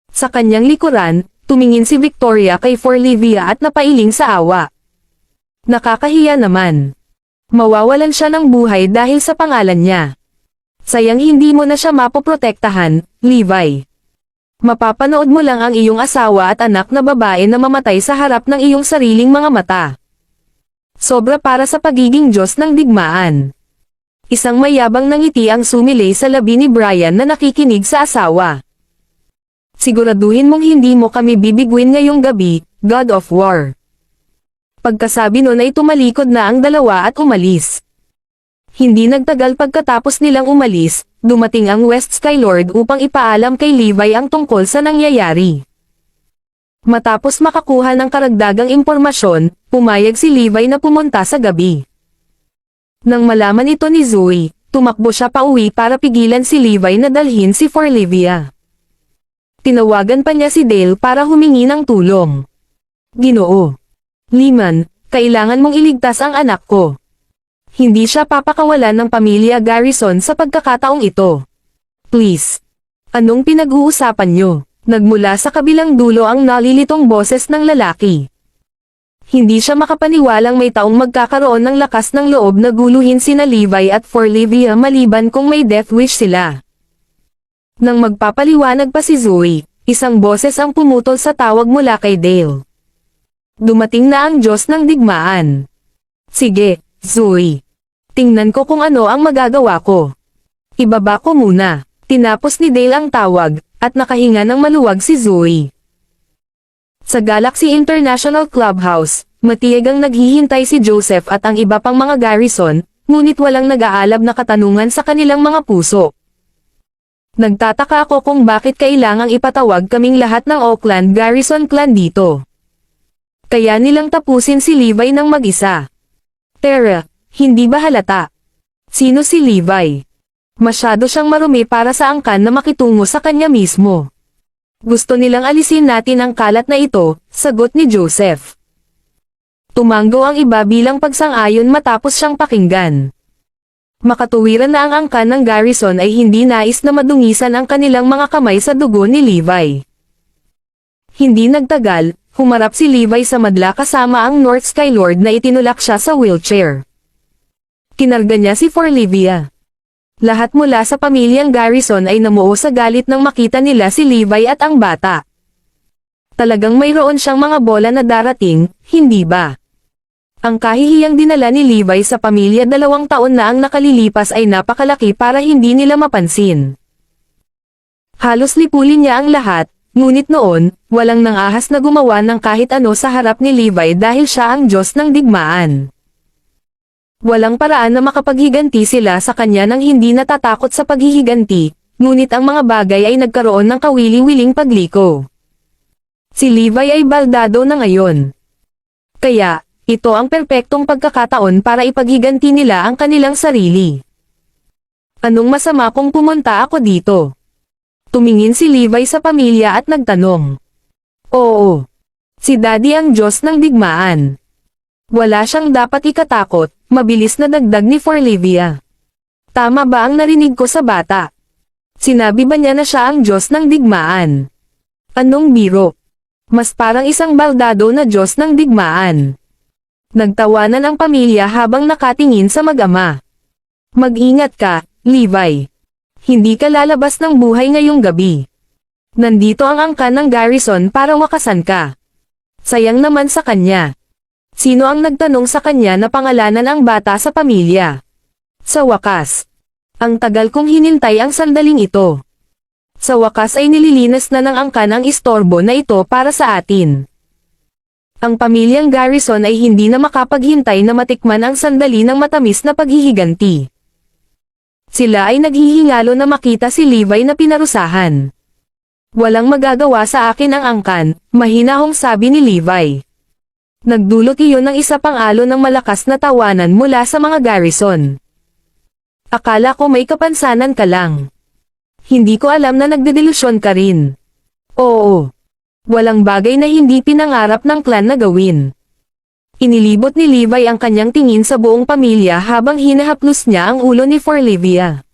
Sa kanyang likuran, tumingin si Victoria kay For Livia at napailing sa awa. Nakakahiya naman. Mawawalan siya ng buhay dahil sa pangalan niya. Sayang hindi mo na siya mapoprotektahan, Levi. Mapapanood mo lang ang iyong asawa at anak na babae na mamatay sa harap ng iyong sariling mga mata. Sobra para sa pagiging Diyos ng digmaan. Isang mayabang na ngiti ang sumilay sa labi ni Brian na nakikinig sa asawa. Siguraduhin mong hindi mo kami bibiguin ngayong gabi, God of War. Pagkasabi nun ay tumalikod na ang dalawa at umalis. Hindi nagtagal pagkatapos nilang umalis, dumating ang West Skylord upang ipaalam kay Levi ang tungkol sa nangyayari. Matapos makakuha ng karagdagang impormasyon, pumayag si Levi na pumunta sa gabi. Nang malaman ito ni Zoe, tumakbo siya pauwi para pigilan si Levi na dalhin si For Livia. Tinawagan pa niya si Dale para humingi ng tulong. Ginoo. Lyman, kailangan mong iligtas ang anak ko. Hindi siya papakawalan ng pamilya Garrison sa pagkakataong ito. Please. Anong pinag-uusapan niyo? Nagmula sa kabilang dulo ang nalilitong boses ng lalaki. Hindi siya makapaniwalang may taong magkakaroon ng lakas ng loob na guluhin sina Levi at For Livia maliban kung may death wish sila. Nang magpapaliwanag pa si Zoe, isang boses ang pumutol sa tawag mula kay Dale. Dumating na ang Diyos ng digmaan. Sige, Zoe. Tingnan ko kung ano ang magagawa ko. Ibaba ko muna. Tinapos ni Dale ang tawag, at nakahinga ng maluwag si Zoe. Sa Galaxy International Clubhouse, matiyag ang naghihintay si Joseph at ang iba pang mga Garrison, ngunit walang nag-aalab na katanungan sa kanilang mga puso. Nagtataka ako kung bakit kailangang ipatawag kaming lahat ng Oakland Garrison clan dito. Kaya nilang tapusin si Levi ng mag-isa. Tara, hindi ba halata? Sino si Levi? Masyado siyang marumi para sa angkan na makitungo sa kanya mismo. Gusto nilang alisin natin ang kalat na ito, sagot ni Joseph. Tumanggo ang iba bilang pagsang-ayon matapos siyang pakinggan. Makatuwiran na ang angkan ng Garrison ay hindi nais na madungisan ang kanilang mga kamay sa dugo ni Levi. Hindi nagtagal, humarap si Levi sa madla kasama ang North Sky Lord na itinulak siya sa wheelchair. Kinarga niya si Forlivia. Lahat mula sa pamilyang Garrison ay namuo sa galit nang makita nila si Levi at ang bata. Talagang mayroon siyang mga bola na darating, hindi ba? Ang kahihiyang dinala ni Levi sa pamilya 2 taon na ang nakalilipas ay napakalaki para hindi nila mapansin. Halos lipulin niya ang lahat, ngunit noon, walang nangahas na gumawa ng kahit ano sa harap ni Levi dahil siya ang Diyos ng digmaan. Walang paraan na makapaghiganti sila sa kanya nang hindi natatakot sa paghihiganti, ngunit ang mga bagay ay nagkaroon ng kawili-wiling pagliko. Si Levi ay baldado na ngayon. Kaya, ito ang perpektong pagkakataon para ipaghiganti nila ang kanilang sarili. Anong masama kung pumunta ako dito? Tumingin si Levi sa pamilya at nagtanong. Oo. Si Daddy ang Diyos ng digmaan. Wala siyang dapat ikatakot, mabilis na dagdag ni Forlivia. Tama ba ang narinig ko sa bata? Sinabi ba niya na siya ang Diyos ng digmaan? Anong biro? Mas parang isang baldado na Diyos ng digmaan. Nagtawanan ang pamilya habang nakatingin sa mag-ama. Mag-ingat ka, Levi. Hindi ka lalabas ng buhay ngayong gabi. Nandito ang angkan ng Garrison para wakasan ka. Sayang naman sa kanya. Sino ang nagtanong sa kanya na pangalanan ang bata sa pamilya? Sa wakas. Ang tagal kong hinintay ang sandaling ito. Sa wakas ay nililinas na ng angkan ang istorbo na ito para sa atin. Ang pamilyang Garrison ay hindi na makapaghintay na matikman ang sandali ng matamis na paghihiganti. Sila ay naghihingalo na makita si Levi na pinarusahan. Walang magagawa sa akin ang angkan, mahinahong sabi ni Levi. Nagdulot iyon ng isa pang alon ng malakas na tawanan mula sa mga Garrison. Akala ko may kapansanan ka lang. Hindi ko alam na nagdedelusyon ka rin. Oo. Walang bagay na hindi pinangarap ng clan na gawin. Inilibot ni Levi ang kanyang tingin sa buong pamilya habang hinahaplos niya ang ulo ni Forlivia.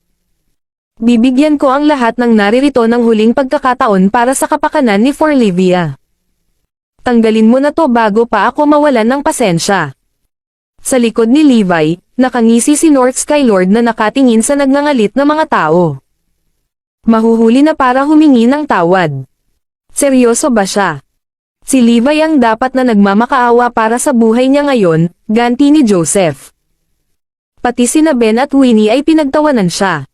Bibigyan ko ang lahat ng naririto ng huling pagkakataon para sa kapakanan ni Forlivia. Tanggalin mo na to bago pa ako mawalan ng pasensya. Sa likod ni Levi, nakangisi si North Sky Lord na nakatingin sa nagngangalit na mga tao. Mahuhuli na para humingi ng tawad. Seryoso ba siya? Si Levi ang dapat na nagmamakaawa para sa buhay niya ngayon, ganti ni Joseph. Pati sina Ben at Winnie ay pinagtawanan siya.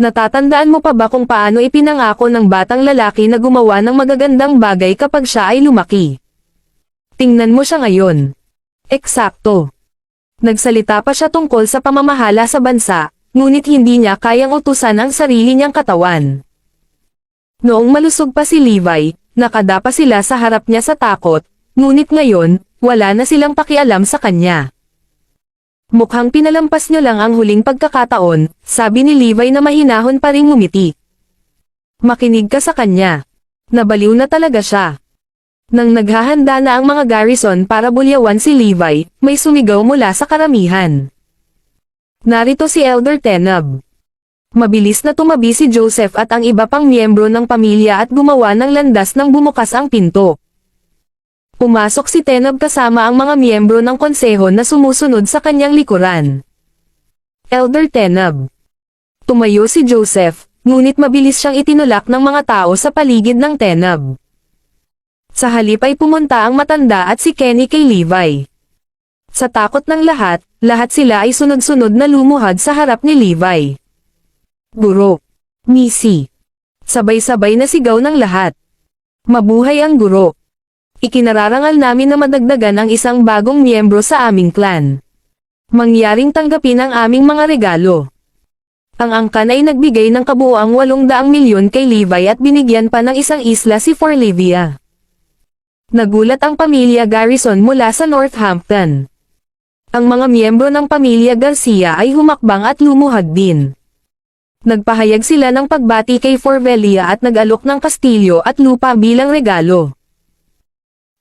Natatandaan mo pa ba kung paano ipinangako ng batang lalaki na gumawa ng magagandang bagay kapag siya ay lumaki? Tingnan mo siya ngayon. Eksakto. Nagsalita pa siya tungkol sa pamamahala sa bansa, ngunit hindi niya kayang utusan ang sarili niyang katawan. Noong malusog pa si Levi, nakadapa sila sa harap niya sa takot, ngunit ngayon, wala na silang pakialam sa kanya. Mukhang pinalampas niyo lang ang huling pagkakataon, sabi ni Levi na mahinahon pa ring ngumiti. Makinig ka sa kanya. Nabaliw na talaga siya. Nang naghahanda na ang mga Garrison para bulyawan si Levi, may sumigaw mula sa karamihan. Narito si Elder Tenab. Mabilis na tumabi si Joseph at ang iba pang miyembro ng pamilya at gumawa ng landas nang bumukas ang pinto. Pumasok si Tenab kasama ang mga miyembro ng konseho na sumusunod sa kanyang likuran. Elder Tenab. Tumayo si Joseph, ngunit mabilis siyang itinulak ng mga tao sa paligid ng Tenab. Sa halip ay pumunta ang matanda at si Kenny kay Levi. Sa takot ng lahat sila ay sunod-sunod na lumuhad sa harap ni Levi. Guro. Missy. Sabay-sabay na sigaw ng lahat. Mabuhay ang guro. Ikinararangal namin na madagdagan ang isang bagong miyembro sa aming clan. Mangyaring tanggapin ang aming mga regalo. Ang angkan ay nagbigay ng kabuuang 800 milyon kay Levi at binigyan pa ng isang isla si Forlivia. Nagulat ang pamilya Garrison mula sa Northampton. Ang mga miyembro ng pamilya Garcia ay humakbang at lumuhad din. Nagpahayag sila ng pagbati kay Forvelia at nag-alok ng kastilyo at lupa bilang regalo.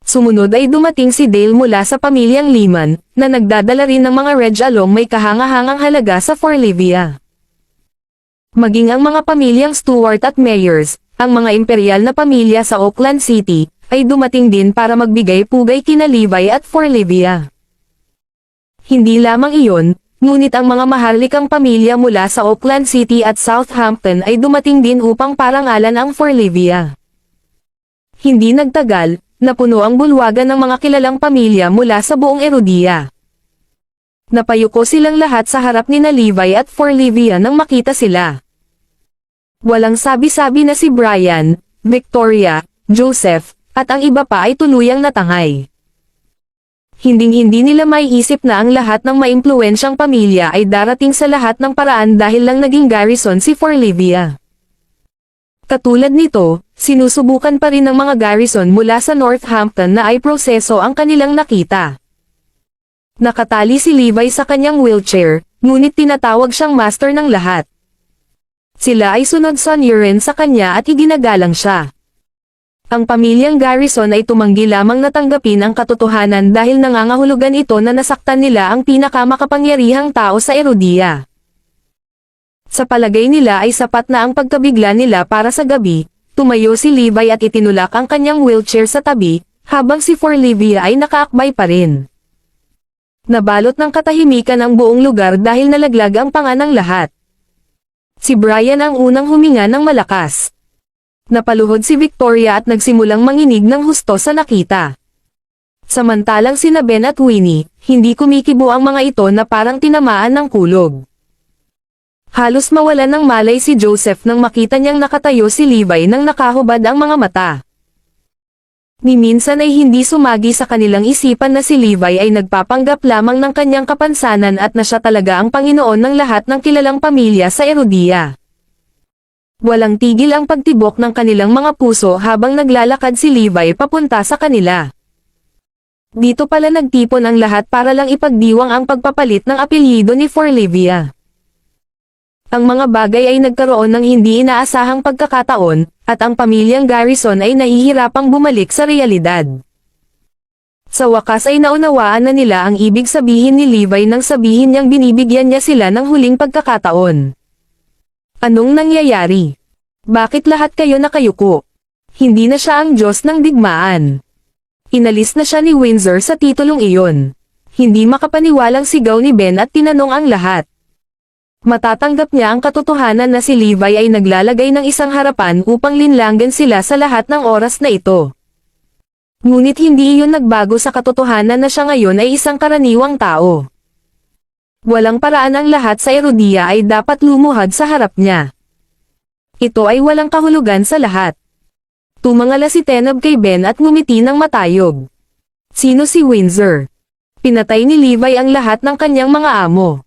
Sumunod ay dumating si Dale mula sa pamilyang Lehman, na nagdadala rin ng mga Reg along may kahangahangang halaga sa Forlivia. Maging ang mga pamilyang Stewart at Meyers, ang mga imperial na pamilya sa Oakland City, ay dumating din para magbigay pugay kina Levi at Forlivia. Hindi lamang iyon, ngunit ang mga maharlikang pamilya mula sa Oakland City at Southampton ay dumating din upang parangalan ang Forlivia. Hindi nagtagal, napuno ang bulwagan ng mga kilalang pamilya mula sa buong Erudia. Napayuko silang lahat sa harap ni Levi at Forlivia nang makita sila. Walang sabi-sabi na si Brian, Victoria, Joseph, at ang iba pa ay tuluyang natangay. Hinding-hindi nila maiisip na ang lahat ng maimpluwensyang pamilya ay darating sa lahat ng paraan dahil lang naging garrison si Forlivia. Katulad nito, sinusubukan pa rin ng mga garrison mula sa Northampton na ay proseso ang kanilang nakita. Nakatali si Levi sa kanyang wheelchair, ngunit tinatawag siyang master ng lahat. Sila ay sunod-sunurin sa kanya at iginagalang siya. Ang pamilyang Garrison ay tumanggi lamang na tanggapin ang katotohanan dahil nangangahulugan ito na nasaktan nila ang pinakamakapangyarihang tao sa Erudia. Sa palagay nila ay sapat na ang pagkabigla nila para sa gabi, tumayo si Levi at itinulak ang kanyang wheelchair sa tabi, habang si Forlivia ay nakaakbay pa rin. Nabalot ng katahimikan ang buong lugar dahil nalaglag ang panga ng lahat. Si Brian ang unang huminga ng malakas. Napaluhod si Victoria at nagsimulang manginig ng husto sa nakita. Samantalang sina Ben at Winnie, hindi kumikibo ang mga ito na parang tinamaan ng kulog. Halos mawalan ng malay si Joseph nang makita niyang nakatayo si Levi nang nakahubad ang mga mata. Ni minsan ay hindi sumagi sa kanilang isipan na si Levi ay nagpapanggap lamang ng kanyang kapansanan at na siya talaga ang Panginoon ng lahat ng kilalang pamilya sa Erudia. Walang tigil ang pagtibok ng kanilang mga puso habang naglalakad si Levi papunta sa kanila. Dito pala nagtipon ang lahat para lang ipagdiwang ang pagpapalit ng apelyido ni Forlivia. Ang mga bagay ay nagkaroon ng hindi inaasahang pagkakataon, at ang pamilyang Garrison ay nahihirapang bumalik sa realidad. Sa wakas ay naunawaan na nila ang ibig sabihin ni Levi nang sabihin niyang binibigyan niya sila ng huling pagkakataon. Anong nangyayari? Bakit lahat kayo nakayuko? Hindi na siya ang Diyos ng digmaan. Inalis na siya ni Windsor sa titulong iyon. Hindi makapaniwalang sigaw ni Ben at tinanong ang lahat. Matatanggap niya ang katotohanan na si Levi ay naglalagay ng isang harapan upang linlangan sila sa lahat ng oras na ito. Ngunit hindi iyon nagbago sa katotohanan na siya ngayon ay isang karaniwang tao. Walang paraan ang lahat sa Erudia ay dapat lumuhad sa harap niya. Ito ay walang kahulugan sa lahat. Tumangala si Tenob kay Ben at ngumiti ng matayog. Sino si Windsor? Pinatay ni Levi ang lahat ng kanyang mga amo.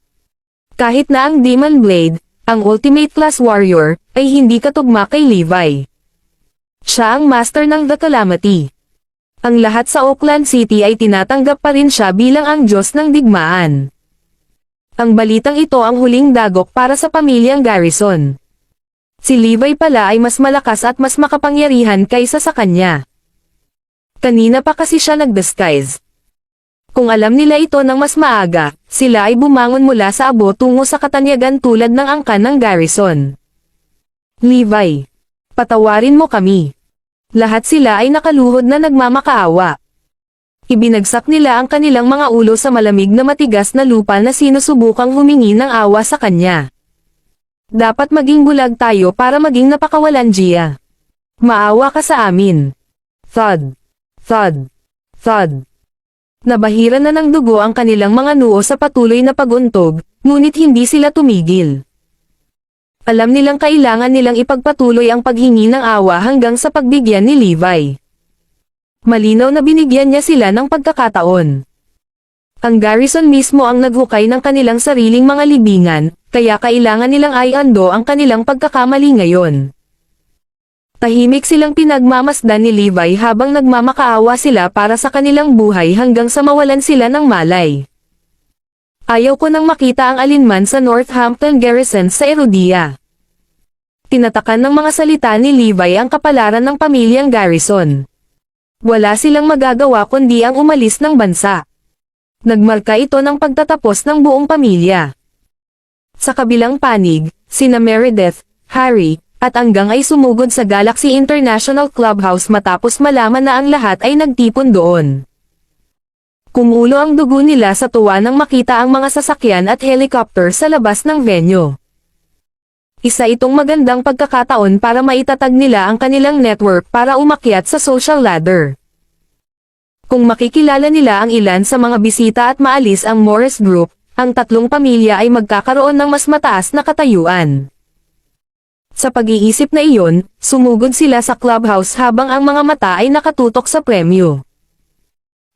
Kahit na ang Demon Blade, ang ultimate class warrior, ay hindi katugma kay Levi. Siya ang master ng The Calamity. Ang lahat sa Oakland City ay tinatanggap pa rin siya bilang ang Diyos ng digmaan. Ang balitang ito ang huling dagok para sa pamilyang Garrison. Si Levi pala ay mas malakas at mas makapangyarihan kaysa sa kanya. Kanina pa kasi siya nag-disguise. Kung alam nila ito ng mas maaga, sila ay bumangon mula sa abo tungo sa katanyagan tulad ng angkan ng Garrison. Levi, patawarin mo kami. Lahat sila ay nakaluhod na nagmamakaawa. Ibinagsak nila ang kanilang mga ulo sa malamig na matigas na lupa na sinusubukang humingi ng awa sa kanya. Dapat maging bulag tayo para maging napakawalanjiya. Maawa ka sa amin. Thud. Thud. Thud. Nabahiran na ng dugo ang kanilang mga noo sa patuloy na paguntog, ngunit hindi sila tumigil. Alam nilang kailangan nilang ipagpatuloy ang paghingi ng awa hanggang sa pagbigyan ni Levi. Malinaw na binigyan niya sila ng pagkakataon. Ang Garrison mismo ang naghukay ng kanilang sariling mga libingan, kaya kailangan nilang i-undo ang kanilang pagkakamali ngayon. Tahimik silang pinagmamasdan ni Levi habang nagmamakaawa sila para sa kanilang buhay hanggang sa mawalan sila ng malay. Ayaw ko nang makita ang alinman sa Northampton Garrison sa Erudia. Tinatakan ng mga salita ni Levi ang kapalaran ng pamilyang Garrison. Wala silang magagawa kundi ang umalis ng bansa. Nagmarka ito ng pagtatapos ng buong pamilya. Sa kabilang panig, sina Meredith, Harry, at Anggang ay sumugod sa Galaxy International Clubhouse matapos malaman na ang lahat ay nagtipon doon. Kumulo ang dugo nila sa tuwa nang makita ang mga sasakyan at helicopter sa labas ng venue. Isa itong magandang pagkakataon para maitatag nila ang kanilang network para umakyat sa social ladder. Kung makikilala nila ang ilan sa mga bisita at maalis ang Morris Group, ang tatlong pamilya ay magkakaroon ng mas mataas na katayuan. Sa pag-iisip na iyon, sumugod sila sa clubhouse habang ang mga mata ay nakatutok sa premyo.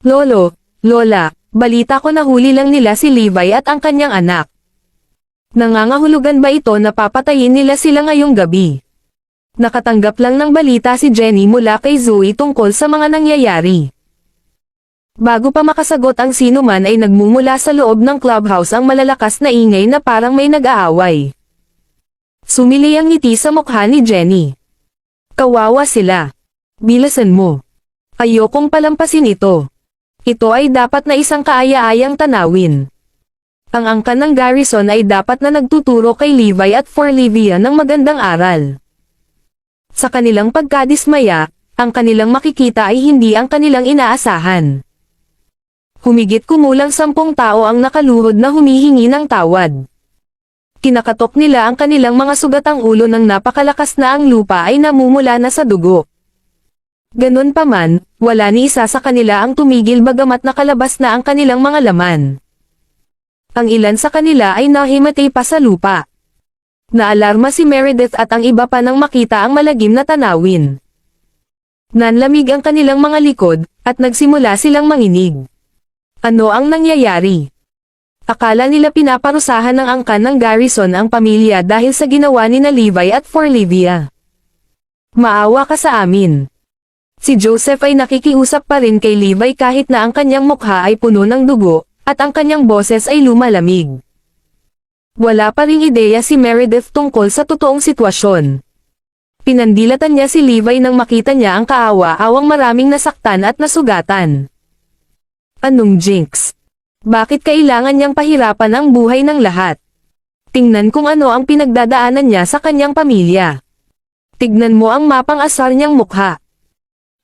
Lolo, Lola, balita ko na huli lang nila si Levi at ang kanyang anak. Nangangahulugan ba ito na papatayin nila sila ngayong gabi? Nakatanggap lang ng balita si Jenny mula kay Zoe tungkol sa mga nangyayari. Bago pa makasagot ang sinuman ay nagmumula sa loob ng clubhouse ang malalakas na ingay na parang may nag-aaway. Sumili ang ngiti sa mukha ni Jenny. Kawawa sila. Bilasan mo. Ayokong palampasin ito. Ito ay dapat na isang kaaya-ayang tanawin. Ang angkan ng Garrison ay dapat na nagtuturo kay Levi at for Livia ng magandang aral. Sa kanilang pagkadismaya, ang kanilang makikita ay hindi ang kanilang inaasahan. Humigit kumulang 10 tao ang nakaluhod na humihingi ng tawad. Kinakatok nila ang kanilang mga sugatang ulo ng napakalakas na ang lupa ay namumula na sa dugo. Ganun pa man, wala ni isa sa kanila ang tumigil bagamat nakalabas na ang kanilang mga laman. Ang ilan sa kanila ay nahimatay pa sa lupa. Naalarma si Meredith at ang iba pa nang makita ang malagim na tanawin. Nanlamig ang kanilang mga likod, at nagsimula silang manginig. Ano ang nangyayari? Akala nila pinaparusahan ng angkan ng Garrison ang pamilya dahil sa ginawa ni na Levi at for Livia. Maawa ka sa amin. Si Joseph ay nakikiusap pa rin kay Levi kahit na ang kanyang mukha ay puno ng dugo, at ang kanyang boses ay lumalamig. Wala pa ring ideya si Meredith tungkol sa totoong sitwasyon. Pinandilatan niya si Levi nang makita niya ang kaawa-awang maraming nasaktan at nasugatan. Anong jinx? Bakit kailangan niyang pahirapan ang buhay ng lahat? Tingnan kung ano ang pinagdadaanan niya sa kanyang pamilya. Tignan mo ang mapang asar niyang mukha.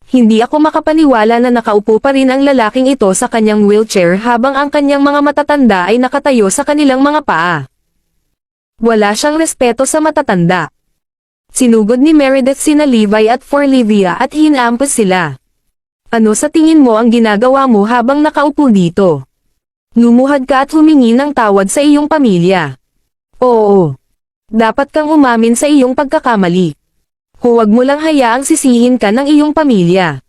Hindi ako makapaniwala na nakaupo pa rin ang lalaking ito sa kanyang wheelchair habang ang kanyang mga matatanda ay nakatayo sa kanilang mga paa. Wala siyang respeto sa matatanda. Sinugod ni Meredith sina Levi at for Livia at hinampas sila. Ano sa tingin mo ang ginagawa mo habang nakaupo dito? Lumuhad ka at humingi ng tawad sa iyong pamilya. Oo. Dapat kang umamin sa iyong pagkakamali. Huwag mo lang hayaang sisihin ka ng iyong pamilya.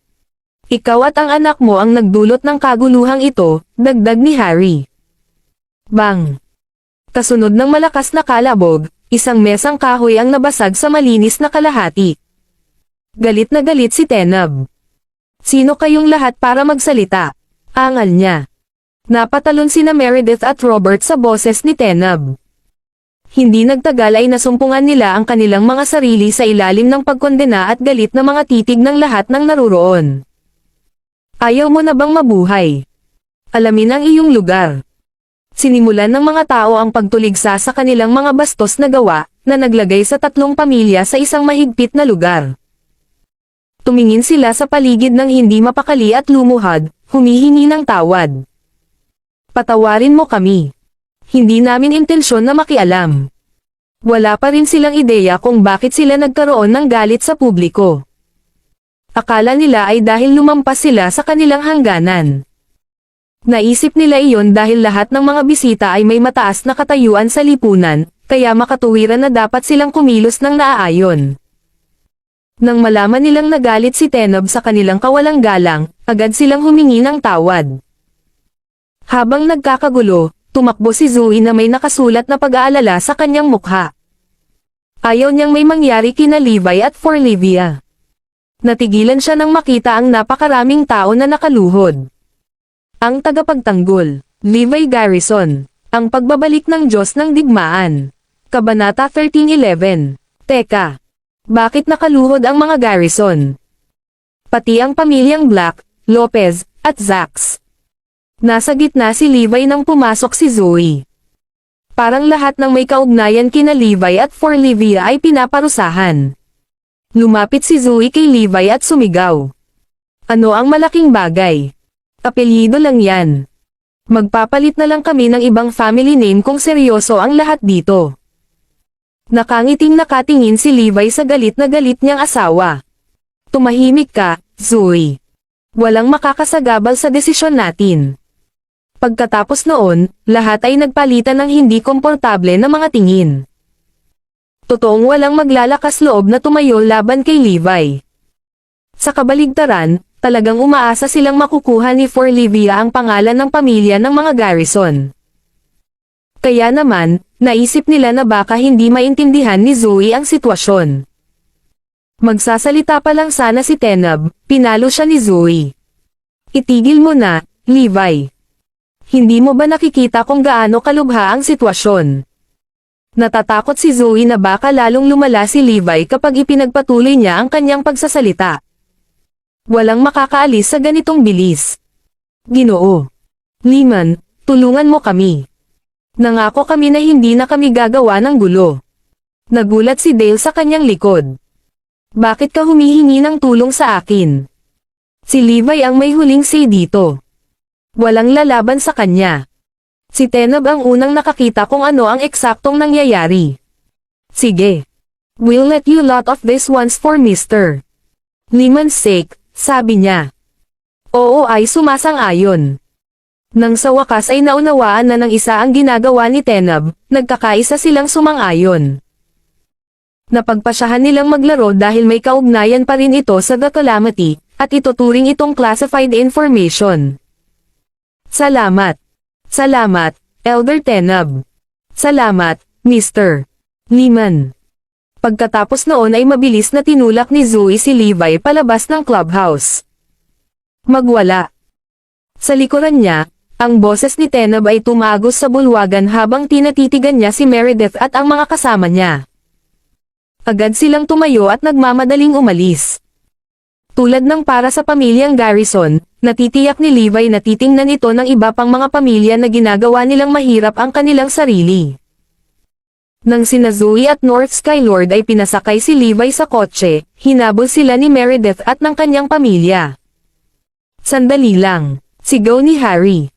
Ikaw at ang anak mo ang nagdulot ng kaguluhang ito, dagdag ni Harry. Bang! Kasunod ng malakas na kalabog, isang mesang kahoy ang nabasag sa malinis na kalahati. Galit na galit si Tenab. Sino kayong lahat para magsalita? Angal niya. Napatalon sina Meredith at Robert sa boses ni Tenab. Hindi nagtagal ay nasumpungan nila ang kanilang mga sarili sa ilalim ng pagkondena at galit na mga titig ng lahat ng naruroon. Ayaw mo na bang mabuhay? Alamin ang iyong lugar. Sinimulan ng mga tao ang pagtuligsa sa kanilang mga bastos na gawa, na naglagay sa 3 pamilya sa isang mahigpit na lugar. Tumingin sila sa paligid ng hindi mapakali at lumuhad, humihingi ng tawad. Patawarin mo kami. Hindi namin intensyon na makialam. Wala pa rin silang ideya kung bakit sila nagkaroon ng galit sa publiko. Akala nila ay dahil lumampas sila sa kanilang hangganan. Naisip nila iyon dahil lahat ng mga bisita ay may mataas na katayuan sa lipunan, kaya makatuwiran na dapat silang kumilos ng naaayon. Nang malaman nilang nagalit si Tenab sa kanilang kawalang galang, agad silang humingi ng tawad. Habang nagkakagulo, tumakbo si Zoe na may nakasulat na pag-aalala sa kanyang mukha. Ayaw niyang may mangyari kina Levi at for Livia. Natigilan siya nang makita ang napakaraming tao na nakaluhod. Ang tagapagtanggol, Levi Garrison, ang pagbabalik ng Diyos ng Digmaan. Kabanata 13:11. Teka, bakit nakaluhod ang mga Garrison? Pati ang pamilyang Black, Lopez, at Zax. Nasa gitna si Levi nang pumasok si Zoe. Parang lahat ng may kaugnayan kina Levi at for Livia ay pinaparusahan. Lumapit si Zoe kay Levi at sumigaw. Ano ang malaking bagay? Apelyido lang yan. Magpapalit na lang kami ng ibang family name kung seryoso ang lahat dito. Nakangiting nakatingin si Levi sa galit na galit niyang asawa. Tumahimik ka, Zoe. Walang makakasagabal sa desisyon natin. Pagkatapos noon, lahat ay nagpalitan ng hindi komportable na mga tingin. Totoong walang maglalakas loob na tumayo laban kay Levi. Sa kabaligtaran, talagang umaasa silang makukuha ni For Livia ang pangalan ng pamilya ng mga Garrison. Kaya naman, naisip nila na baka hindi maintindihan ni Zoe ang sitwasyon. Magsasalita pa lang sana si Tenab, pinalo siya ni Zoe. Itigil mo na, Levi. Hindi mo ba nakikita kung gaano kalubha ang sitwasyon? Natatakot si Zoe na baka lalong lumala si Levi kapag ipinagpatuloy niya ang kanyang pagsasalita. Walang makakaalis sa ganitong bilis. Ginoo. Liman, tulungan mo kami. Nangako kami na hindi na kami gagawa ng gulo. Nagulat si Dale sa kanyang likod. Bakit ka humihingi ng tulong sa akin? Si Levi ang may huling say dito. Walang lalaban sa kanya. Si Tenab ang unang nakakita kung ano ang eksaktong nangyayari. Sige. We'll let you lot of this once for Mr. Liman's sake, sabi niya. Oo ay sumasang-ayon. Nang sa wakas ay naunawaan na ng isa ang ginagawa ni Tenab, nagkakaisa silang sumang-ayon. Napagpasyahan nilang maglaro dahil may kaugnayan pa rin ito sa The Calamity, at ituturing itong classified information. Salamat. Salamat, Elder Tenab. Salamat, Mr. Liman. Pagkatapos noon ay mabilis na tinulak ni Zoe si Levi palabas ng clubhouse. Magwala. Sa likuran niya, ang boses ni Tenab ay tumagos sa bulwagan habang tinatitigan niya si Meredith at ang mga kasama niya. Agad silang tumayo at nagmamadaling umalis. Tulad ng para sa pamilyang Garrison, natitiyak ni Levi na titingnan ito ng iba pang mga pamilya na ginagawa nilang mahirap ang kanilang sarili. Nang sina Zoe at North Skylord ay pinasakay si Levi sa kotse, hinabol sila ni Meredith at ng kanyang pamilya. Sandali lang, sigaw ni Harry.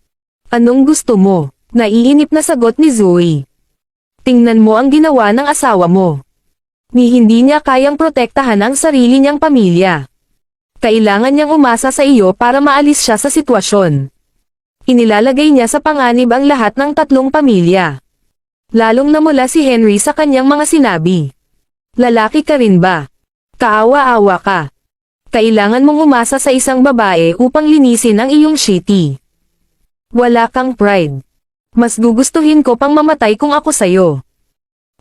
Anong gusto mo? Naiinip na sagot ni Zoe. Tingnan mo ang ginawa ng asawa mo. Ni hindi niya kayang protektahan ang sarili niyang pamilya. Kailangan niyang umasa sa iyo para maalis siya sa sitwasyon. Inilalagay niya sa panganib ang lahat ng tatlong pamilya. Lalong namula si Henry sa kanyang mga sinabi. Lalaki ka rin ba? Kaawa-awa ka. Kailangan mong umasa sa isang babae upang linisin ang iyong shitty. Wala kang pride. Mas gugustuhin ko pang mamatay kung ako sayo.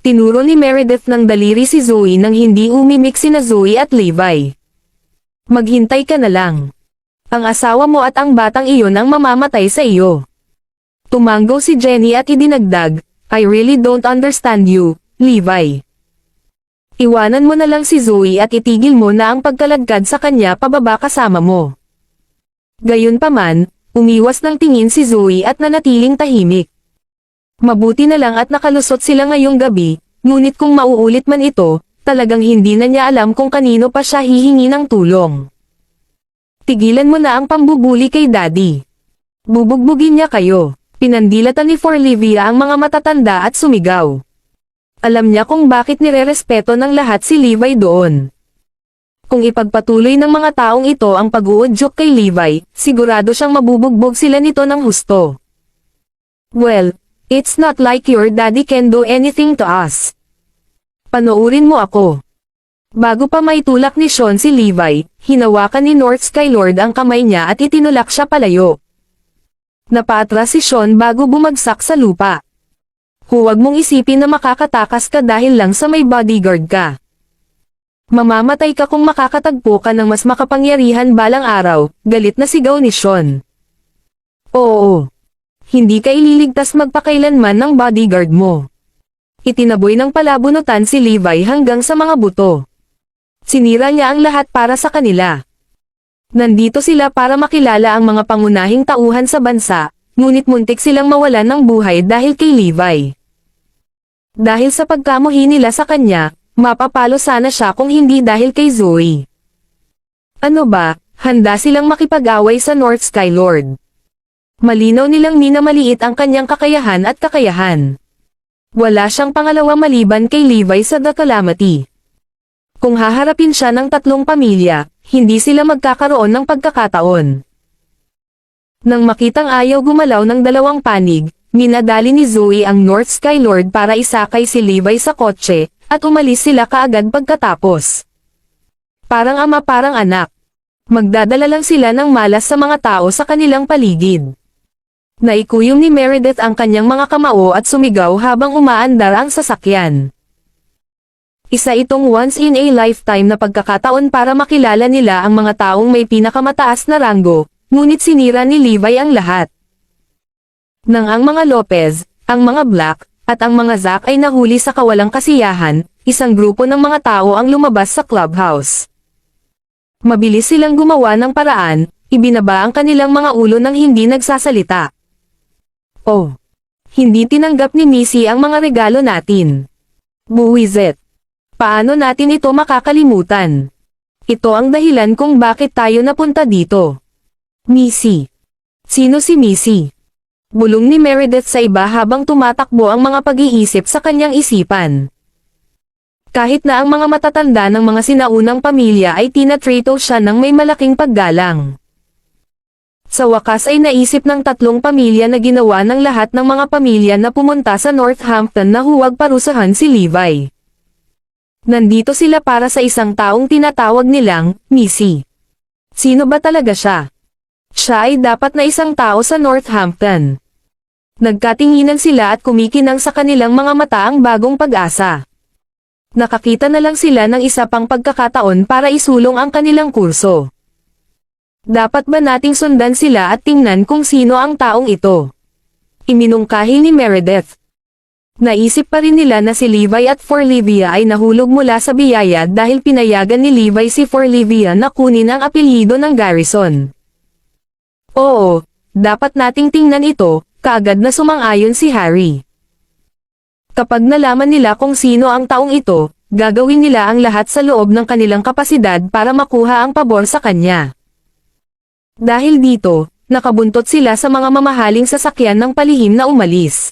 Tinuro ni Meredith ng daliri si Zoe nang hindi umimik sina Zoe at Levi. Maghintay ka na lang. Ang asawa mo at ang batang iyon ang mamamatay sa iyo. Tumanggaw si Jenny at idinagdag, I really don't understand you, Levi. Iwanan mo na lang si Zoe at itigil mo na ang pagkalagkad sa kanya pababa kasama mo. Gayunpaman, umiwas ng tingin si Zoe at nanatiling tahimik. Mabuti na lang at nakalusot sila ngayong gabi, ngunit kung mauulit man ito, talagang hindi na niya alam kung kanino pa siya hihingi ng tulong. Tigilan mo na ang pambubuli kay Daddy. Bubugbugin niya kayo. Pinandilatan ni For Livia ang mga matatanda at sumigaw. Alam niya kung bakit nirerespeto ng lahat si Levi doon. Kung ipagpatuloy ng mga taong ito ang pag-uudyok kay Levi, sigurado siyang mabubugbog sila nito ng husto. Well, it's not like your daddy can do anything to us. Panoorin mo ako. Bago pa maitulak ni Sean si Levi, hinawakan ni North Skylord ang kamay niya at itinulak siya palayo. Napatras si Sean bago bumagsak sa lupa. Huwag mong isipin na makakatakas ka dahil lang sa may bodyguard ka. Mamamatay ka kung makakatagpo ka ng mas makapangyarihan balang araw, galit na sigaw ni Sean. Oo. Hindi ka ililigtas magpakailanman ng bodyguard mo. Itinaboy ng palabunutan si Levi hanggang sa mga buto. Sinira niya ang lahat para sa kanila. Nandito sila para makilala ang mga pangunahing tauhan sa bansa, ngunit muntik silang mawalan ng buhay dahil kay Levi. Dahil sa pagkamuhi nila sa kanya, mapapalo sana siya kung hindi dahil kay Zoe. Ano ba, handa silang makipag-away sa North Sky Lord. Malinaw nilang minamaliit ang kanyang kakayahan at kakayahan. Wala siyang pangalawa maliban kay Levi sa The Calamity. Kung haharapin siya ng tatlong pamilya, hindi sila magkakaroon ng pagkakataon. Nang makitang ayaw gumalaw ng dalawang panig, minadali ni Zoe ang North Sky Lord para isakay si Levi sa kotse, at umalis sila kaagad pagkatapos. Parang ama parang anak. Magdadala lang sila ng malas sa mga tao sa kanilang paligid. Naikuyom ni Meredith ang kanyang mga kamao at sumigaw habang umaandar ang sasakyan. Isa itong once-in-a-lifetime na pagkakataon para makilala nila ang mga taong may pinakamataas na ranggo, ngunit sinira ni Levi ang lahat. Nang ang mga Lopez, ang mga Black, at ang mga Zack ay nahuli sa kawalang kasiyahan, isang grupo ng mga tao ang lumabas sa clubhouse. Mabilis silang gumawa ng paraan, ibinaba ang kanilang mga ulo nang hindi nagsasalita. Oh! Hindi tinanggap ni Missy ang mga regalo natin. Buwisit! Paano natin ito makakalimutan? Ito ang dahilan kung bakit tayo napunta dito. Missy. Sino si Missy? Bulong ni Meredith sa iba habang tumatakbo ang mga pag-iisip sa kanyang isipan. Kahit na ang mga matatanda ng mga sinaunang pamilya ay tinatrato siya ng may malaking paggalang. Sa wakas ay naisip ng tatlong pamilya na ginawa ng lahat ng mga pamilya na pumunta sa Northampton na huwag parusahan si Levi. Nandito sila para sa isang taong tinatawag nilang Missy. Sino ba talaga siya? Siya ay dapat na isang tao sa Northampton. Nagkatinginan sila at kumikinang sa kanilang mga mata ang bagong pag-asa. Nakakita na lang sila ng isa pang pagkakataon para isulong ang kanilang kurso. Dapat ba nating sundan sila at tingnan kung sino ang taong ito? Iminungkahi ni Meredith. Naisip pa rin nila na si Levi at Forlivia ay nahulog mula sa biyaya dahil pinayagan ni Levi si Forlivia na kunin ang apelyido ng Garrison. Oo, dapat nating tingnan ito, kaagad na sumang-ayon si Harry. Kapag nalaman nila kung sino ang taong ito, gagawin nila ang lahat sa loob ng kanilang kapasidad para makuha ang pabor sa kanya. Dahil dito, nakabuntot sila sa mga mamahaling sasakyan ng palihim na umalis.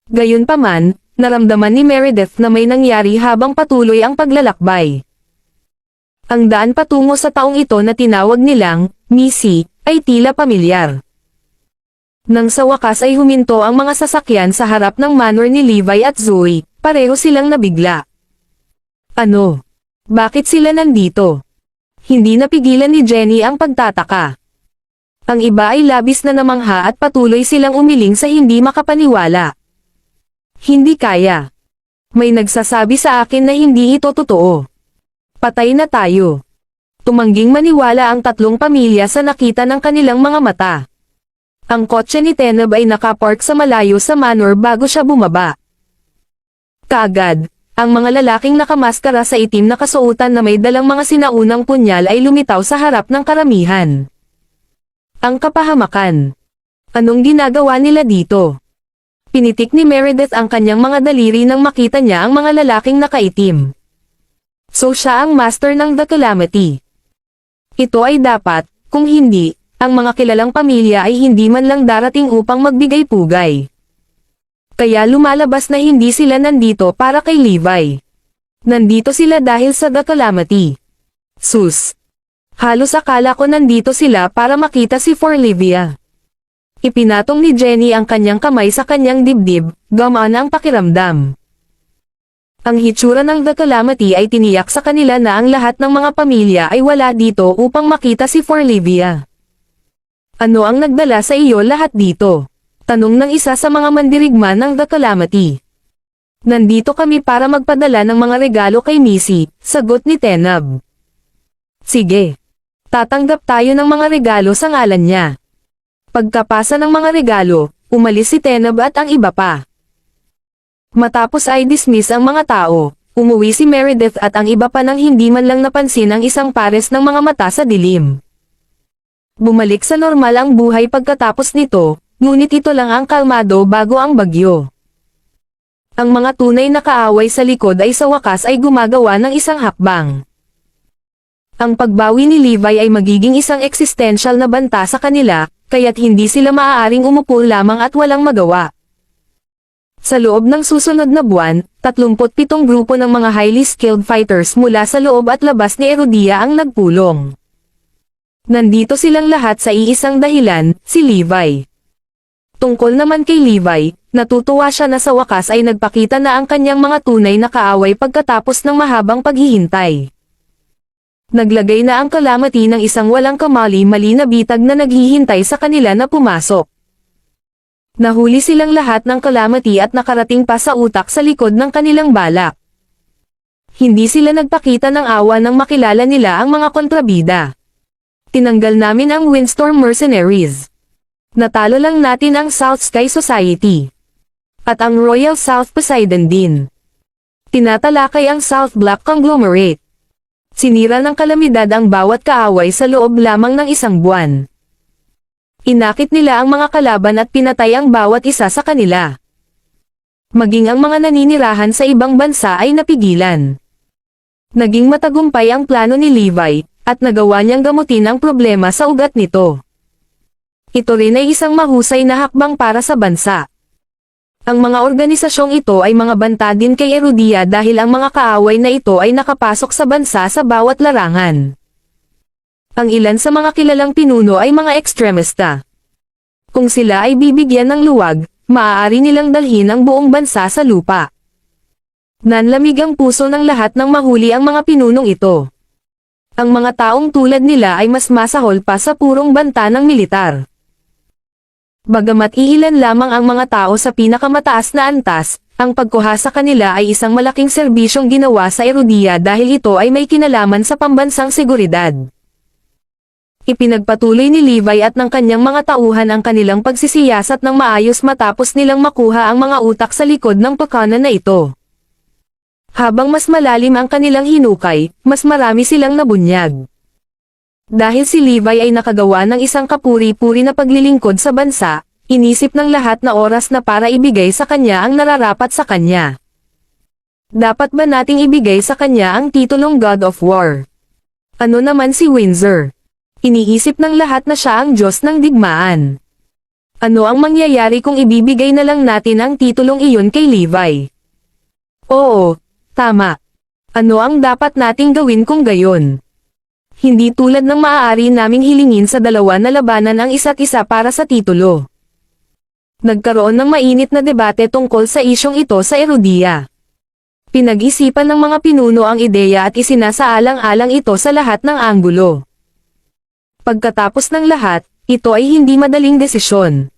Gayunpaman, naramdaman ni Meredith na may nangyari habang patuloy ang paglalakbay. Ang daan patungo sa taong ito na tinawag nilang Missy ay tila pamilyar. Nang sa wakas ay huminto ang mga sasakyan sa harap ng manor ni Levi at Zoe, pareho silang nabigla. Ano? Bakit sila nandito? Hindi napigilan ni Jenny ang pagtataka. Ang iba ay labis na namangha at patuloy silang umiling sa hindi makapaniwala. Hindi kaya. May nagsasabi sa akin na hindi ito totoo. Patay na tayo. Tumangging maniwala ang tatlong pamilya sa nakita ng kanilang mga mata. Ang kotse ni Teneb ay nakapark sa malayo sa manor bago siya bumaba. Kaagad, ang mga lalaking nakamaskara sa itim na kasuotan na may dalang mga sinaunang punyal ay lumitaw sa harap ng karamihan. Ang kapahamakan. Anong ginagawa nila dito? Pinitik ni Meredith ang kanyang mga daliri nang makita niya ang mga lalaking nakaitim. So siya ang master ng The Calamity. Ito ay dapat, kung hindi, ang mga kilalang pamilya ay hindi man lang darating upang magbigay pugay. Kaya lumalabas na hindi sila nandito para kay Levi. Nandito sila dahil sa The Calamity. Sus! Halos akala ko nandito sila para makita si Forlivia. Ipinatong ni Jenny ang kanyang kamay sa kanyang dibdib, gumaan ang pakiramdam. Ang hitsura ng The Calamity ay tiniyak sa kanila na ang lahat ng mga pamilya ay wala dito upang makita si Forlivia. Ano ang nagdala sa iyo lahat dito? Tanong ng isa sa mga mandirigma ng The Calamity. Nandito kami para magpadala ng mga regalo kay Missy, sagot ni Teneb. Sige. Tatanggap tayo ng mga regalo sa ngalan niya. Pagkapasa ng mga regalo, umalis si Teneb at ang iba pa. Matapos ay dismiss ang mga tao, Umuwi si Meredith at ang iba pa nang hindi man lang napansin ang isang pares ng mga mata sa dilim. Bumalik sa normal ang buhay pagkatapos nito, ngunit ito lang ang kalmado bago ang bagyo. Ang mga tunay na kaaway sa likod ay sa wakas ay gumagawa ng isang hakbang. Ang pagbawi ni Levi ay magiging isang existential na banta sa kanila, kaya't hindi sila maaaring umupo lamang at walang magawa. Sa loob ng susunod na buwan, 37 grupo ng mga highly skilled fighters mula sa loob at labas ni Erudia ang nagpulong. Nandito silang lahat sa iisang dahilan, si Levi. Tungkol naman kay Levi, natutuwa siya na sa wakas ay nagpakita na ang kanyang mga tunay na kaaway pagkatapos ng mahabang paghihintay. Naglagay na ang Calamity ng isang walang kamali-mali na bitag na naghihintay sa kanila na pumasok. Nahuli silang lahat ng Calamity at nakarating pa sa utak sa likod ng kanilang balak. Hindi sila nagpakita ng awa nang makilala nila ang mga kontrabida. Tinanggal namin ang Windstorm Mercenaries. Natalo lang natin ang South Sky Society. At ang Royal South Poseidon din. Tinatalakay ang South Black Conglomerate. Sinira ng kalamidad ang bawat kaaway sa loob lamang ng isang buwan. Inakit nila ang mga kalaban at pinatay ang bawat isa sa kanila. Maging ang mga naninirahan sa ibang bansa ay napigilan. Naging matagumpay ang plano ni Levi, at nagawa niyang gamutin ang problema sa ugat nito. Ito rin ay isang mahusay na hakbang para sa bansa. Ang mga organisasyong ito ay mga banta din kay Erudia dahil ang mga kaaway na ito ay nakapasok sa bansa sa bawat larangan. Ang ilan sa mga kilalang pinuno ay mga ekstremista. Kung sila ay bibigyan ng luwag, maaari nilang dalhin ang buong bansa sa lupa. Nanlamig ang puso ng lahat nang mahuli ang mga pinunong ito. Ang mga taong tulad nila ay mas masahol pa sa purong banta ng militar. Bagamat iilan lamang ang mga tao sa pinakamataas na antas, ang pagkuha sa kanila ay isang malaking serbisyong ginawa sa Erudia dahil ito ay may kinalaman sa pambansang seguridad. Ipinagpatuloy ni Levi at ng kanyang mga tauhan ang kanilang pagsisiyasat ng maayos matapos nilang makuha ang mga utak sa likod ng pakanan na ito. Habang mas malalim ang kanilang hinukay, mas marami silang nabunyag. Dahil si Levi ay nakagawa ng isang kapuri-puri na paglilingkod sa bansa, inisip ng lahat na oras na para ibigay sa kanya ang nararapat sa kanya. Dapat ba nating ibigay sa kanya ang titulong God of War? Ano naman si Windsor? Iniisip ng lahat na siya ang Diyos ng digmaan. Ano ang mangyayari kung ibibigay na lang natin ang titulong iyon kay Levi? Oo, tama. Ano ang dapat nating gawin kung gayon? Hindi tulad ng maaari naming hilingin sa dalawa na labanan ang isa't isa para sa titulo. Nagkaroon ng mainit na debate tungkol sa isyong ito sa Erudia. Pinag-isipan ng mga pinuno ang ideya at isinasaalang-alang ito sa lahat ng anggulo. Pagkatapos ng lahat, ito ay hindi madaling desisyon.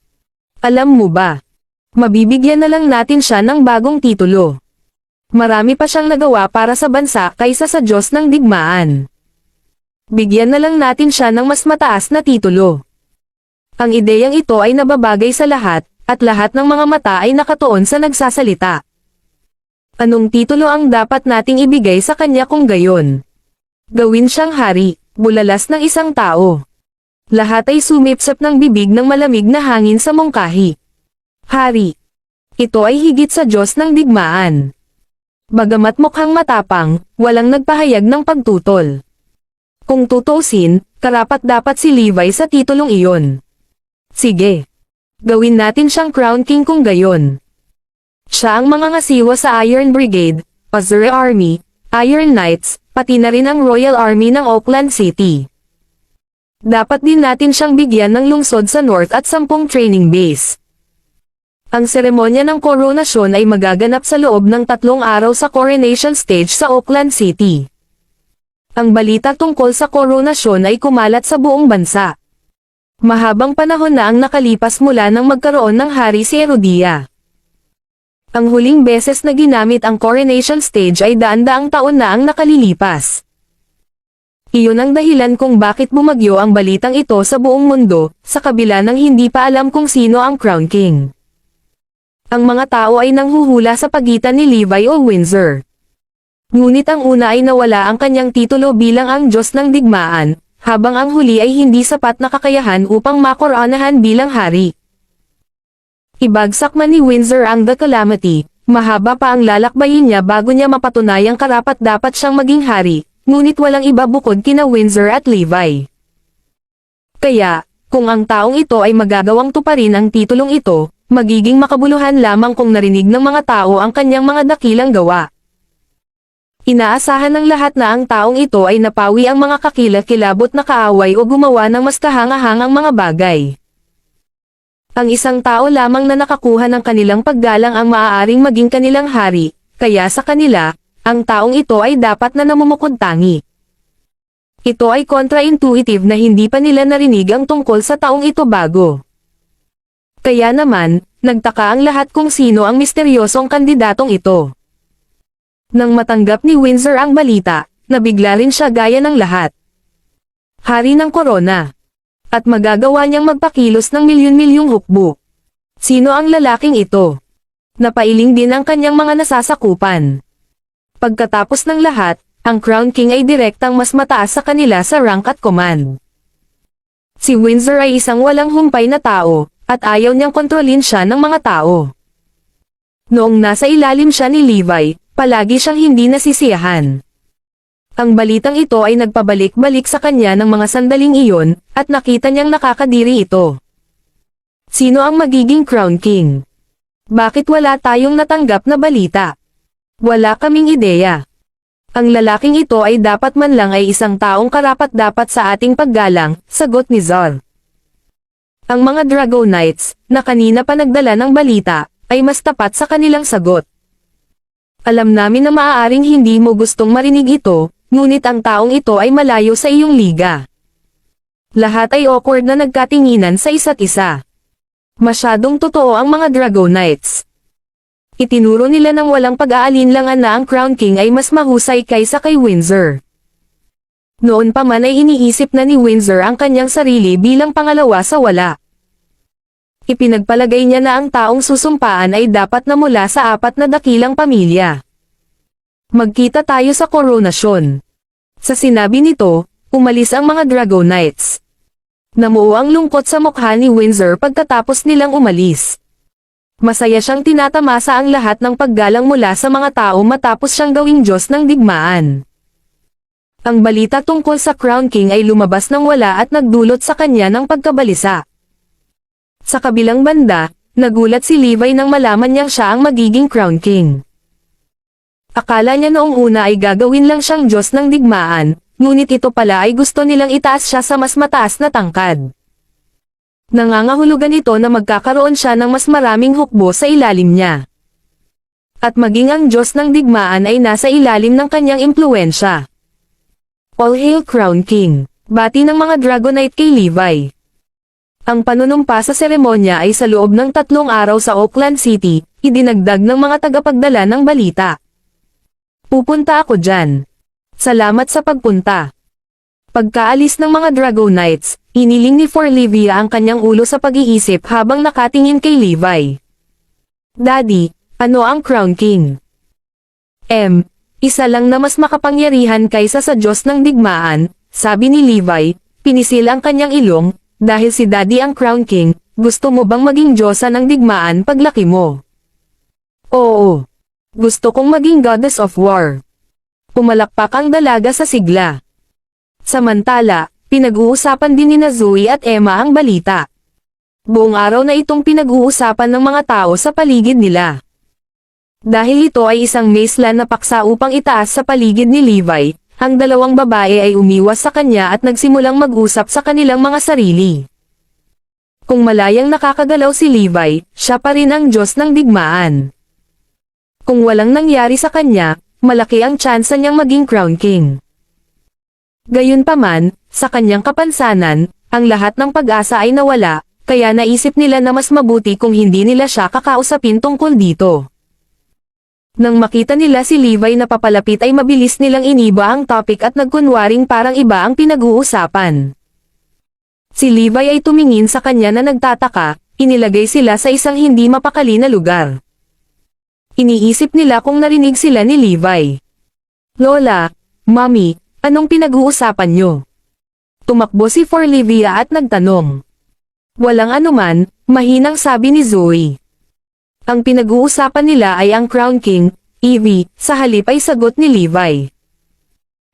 Alam mo ba? Mabibigyan na lang natin siya ng bagong titulo. Marami pa siyang nagawa para sa bansa kaysa sa Diyos ng digmaan. Bigyan na lang natin siya ng mas mataas na titulo. Ang ideyang ito ay nababagay sa lahat, at lahat ng mga mata ay nakatuon sa nagsasalita. Anong titulo ang dapat nating ibigay sa kanya kung gayon? Gawin siyang hari, bulalas ng isang tao. Lahat ay sumipsap ng bibig ng malamig na hangin sa mungkahi. Hari. Ito ay higit sa Diyos ng digmaan. Bagamat mukhang matapang, walang nagpahayag ng pagtutol. Kung tutusin, karapat-dapat si Levi sa titulong iyon. Sige. Gawin natin siyang Crown King kung gayon. Siya ang mga ngasiwa sa Iron Brigade, Azure Army, Iron Knights, pati na rin ang Royal Army ng Oakland City. Dapat din natin siyang bigyan ng lungsod sa North at 10 training base. Ang seremonya ng koronasyon ay magaganap sa loob ng 3 araw sa coronation stage sa Oakland City. Ang balita tungkol sa koronasyon ay kumalat sa buong bansa. Mahabang panahon na ang nakalipas mula nang magkaroon ng hari si Erudia. Ang huling beses na ginamit ang coronation stage ay daan-daang taon na ang nakalilipas. Iyon ang dahilan kung bakit bumagyo ang balitang ito sa buong mundo, sa kabila ng hindi pa alam kung sino ang Crown King. Ang mga tao ay nanghuhula sa pagitan ni Levi o Windsor. Ngunit ang una ay nawala ang kanyang titulo bilang ang Diyos ng Digmaan, habang ang huli ay hindi sapat na kakayahan upang makoronahan bilang hari. Ibagsak man ni Windsor ang The Calamity, mahaba pa ang lalakbayin niya bago niya mapatunayang karapat-dapat siyang maging hari, ngunit walang iba bukod kina Windsor at Levi. Kaya, kung ang taong ito ay magagawang tuparin ang titulong ito, magiging makabuluhan lamang kung narinig ng mga tao ang kanyang mga dakilang gawa. Inaasahan ng lahat na ang taong ito ay napawi ang mga kakilakilabot na kaaway o gumawa ng mas kahanga-hangang mga bagay. Ang isang tao lamang na nakakuha ng kanilang paggalang ang maaaring maging kanilang hari, kaya sa kanila, ang taong ito ay dapat na namumukod-tangi. Ito ay kontra-intuitive na hindi pa nila narinig ang tungkol sa taong ito bago. Kaya naman, nagtaka ang lahat kung sino ang misteryosong kandidatong ito. Nang matanggap ni Windsor ang balita, nabigla rin siya gaya ng lahat. Hari ng korona. At magagawa niyang magpakilos ng milyon-milyong hukbo. Sino ang lalaking ito? Napailing din ang kanyang mga nasasakupan. Pagkatapos ng lahat, ang Crown King ay direktang mas mataas sa kanila sa rank at command. Si Windsor ay isang walang humpay na tao, at ayaw niyang kontrolin siya ng mga tao. Noong nasa ilalim siya ni Levi, palagi siyang hindi nasisiyahan. Ang balitang ito ay nagpabalik-balik sa kanya ng mga sandaling iyon, at nakita niyang nakakadiri ito. Sino ang magiging Crown King? Bakit wala tayong natanggap na balita? Wala kaming ideya. Ang lalaking ito ay dapat man lang ay isang taong karapat-dapat sa ating paggalang, sagot ni Zor. Ang mga Drago Knights, na kanina pa nagdala ng balita, ay mas tapat sa kanilang sagot. Alam namin na maaaring hindi mo gustong marinig ito, ngunit ang taong ito ay malayo sa iyong liga. Lahat ay awkward na nagkatinginan sa isa't isa. Masyadong totoo ang mga Drago Knights. Itinuro nila ng walang pag-aalinlangan na ang Crown King ay mas mahusay kaysa kay Windsor. Noon pa man ay iniisip na ni Windsor ang kanyang sarili bilang pangalawa sa wala. Ipinagpalagay niya na ang taong susumpaan ay dapat na mula sa apat na dakilang pamilya. Magkita tayo sa koronasyon. Sa sinabi nito, umalis ang mga Drago Knights. Namuo ang lungkot sa mukha ni Windsor pagkatapos nilang umalis. Masaya siyang tinatamasa ang lahat ng paggalang mula sa mga tao matapos siyang gawing Diyos ng Digmaan. Ang balita tungkol sa Crown King ay lumabas ng wala at nagdulot sa kanya ng pagkabalisa. Sa kabilang banda, nagulat si Levi nang malaman niyang siya ang magiging Crown King. Akala niya noong una ay gagawin lang siyang Diyos ng Digmaan, ngunit ito pala ay gusto nilang itaas siya sa mas mataas na tangkad. Nangangahulugan ito na magkakaroon siya ng mas maraming hukbo sa ilalim niya. At maging ang Diyos ng Digmaan ay nasa ilalim ng kanyang impluwensya. All hail Crown King! Bati ng mga Dragonite kay Levi. Ang panunumpa sa seremonya ay sa loob ng 3 araw sa Oakland City, idinagdag ng mga tagapagdala ng balita. Pupunta ako dyan. Salamat sa pagpunta. Pagkaalis ng mga Drago Knights, iniling ni Forlivia ang kanyang ulo sa pag-iisip habang nakatingin kay Levi. Daddy, ano ang Crown King? Isa lang na mas makapangyarihan kaysa sa Diyos ng Digmaan, sabi ni Levi, pinisil ang kanyang ilong. Dahil si Daddy ang Crown King, gusto mo bang maging Diyosa ng Digmaan paglaki mo? Oo. Gusto kong maging Goddess of War. Pumalakpak ang dalaga sa sigla. Samantala, pinag-uusapan din ni Zoe at Emma ang balita. Buong araw na itong pinag-uusapan ng mga tao sa paligid nila. Dahil ito ay isang mazeland na paksa upang itaas sa paligid ni Levi, ang dalawang babae ay umiwas sa kanya at nagsimulang mag-usap sa kanilang mga sarili. Kung malayang nakakagalaw si Levi, siya pa rin ang Diyos ng Digmaan. Kung walang nangyari sa kanya, malaki ang tsansa niyang maging Crown King. Gayunpaman, sa kanyang kapansanan, ang lahat ng pag-asa ay nawala, kaya naisip nila na mas mabuti kung hindi nila siya kakausapin tungkol dito. Nang makita nila si Levi na papalapit ay mabilis nilang iniba ang topic at nagkunwaring parang iba ang pinag-uusapan. Si Levi ay tumingin sa kanya na nagtataka, inilagay sila sa isang hindi mapakali na lugar. Iniisip nila kung narinig sila ni Levi. Lola, Mommy, anong pinag-uusapan nyo? Tumakbo si Forlivia at nagtanong. Walang anuman, mahinang sabi ni Zoe. Ang pinag-uusapan nila ay ang Crown King, Evie, sa halip ay sagot ni Levi.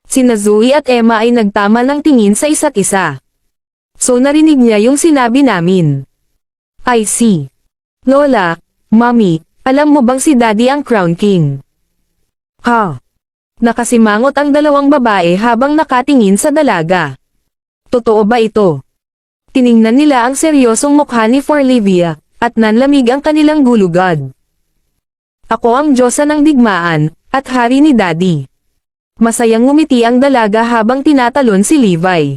Sina Zoe at Emma ay nagtama ng tingin sa isa't isa. So narinig niya yung sinabi namin. I see. Lola, Mommy, alam mo bang si Daddy ang Crown King? Ha? Nakasimangot ang dalawang babae habang nakatingin sa dalaga. Totoo ba ito? Tiningnan nila ang seryosong mukha ni Forlivia, at nanlamig ang kanilang gulugad. Ako ang Diyosa ng digmaan, at hari ni Daddy. Masayang ngumiti ang dalaga habang tinatalon si Levi.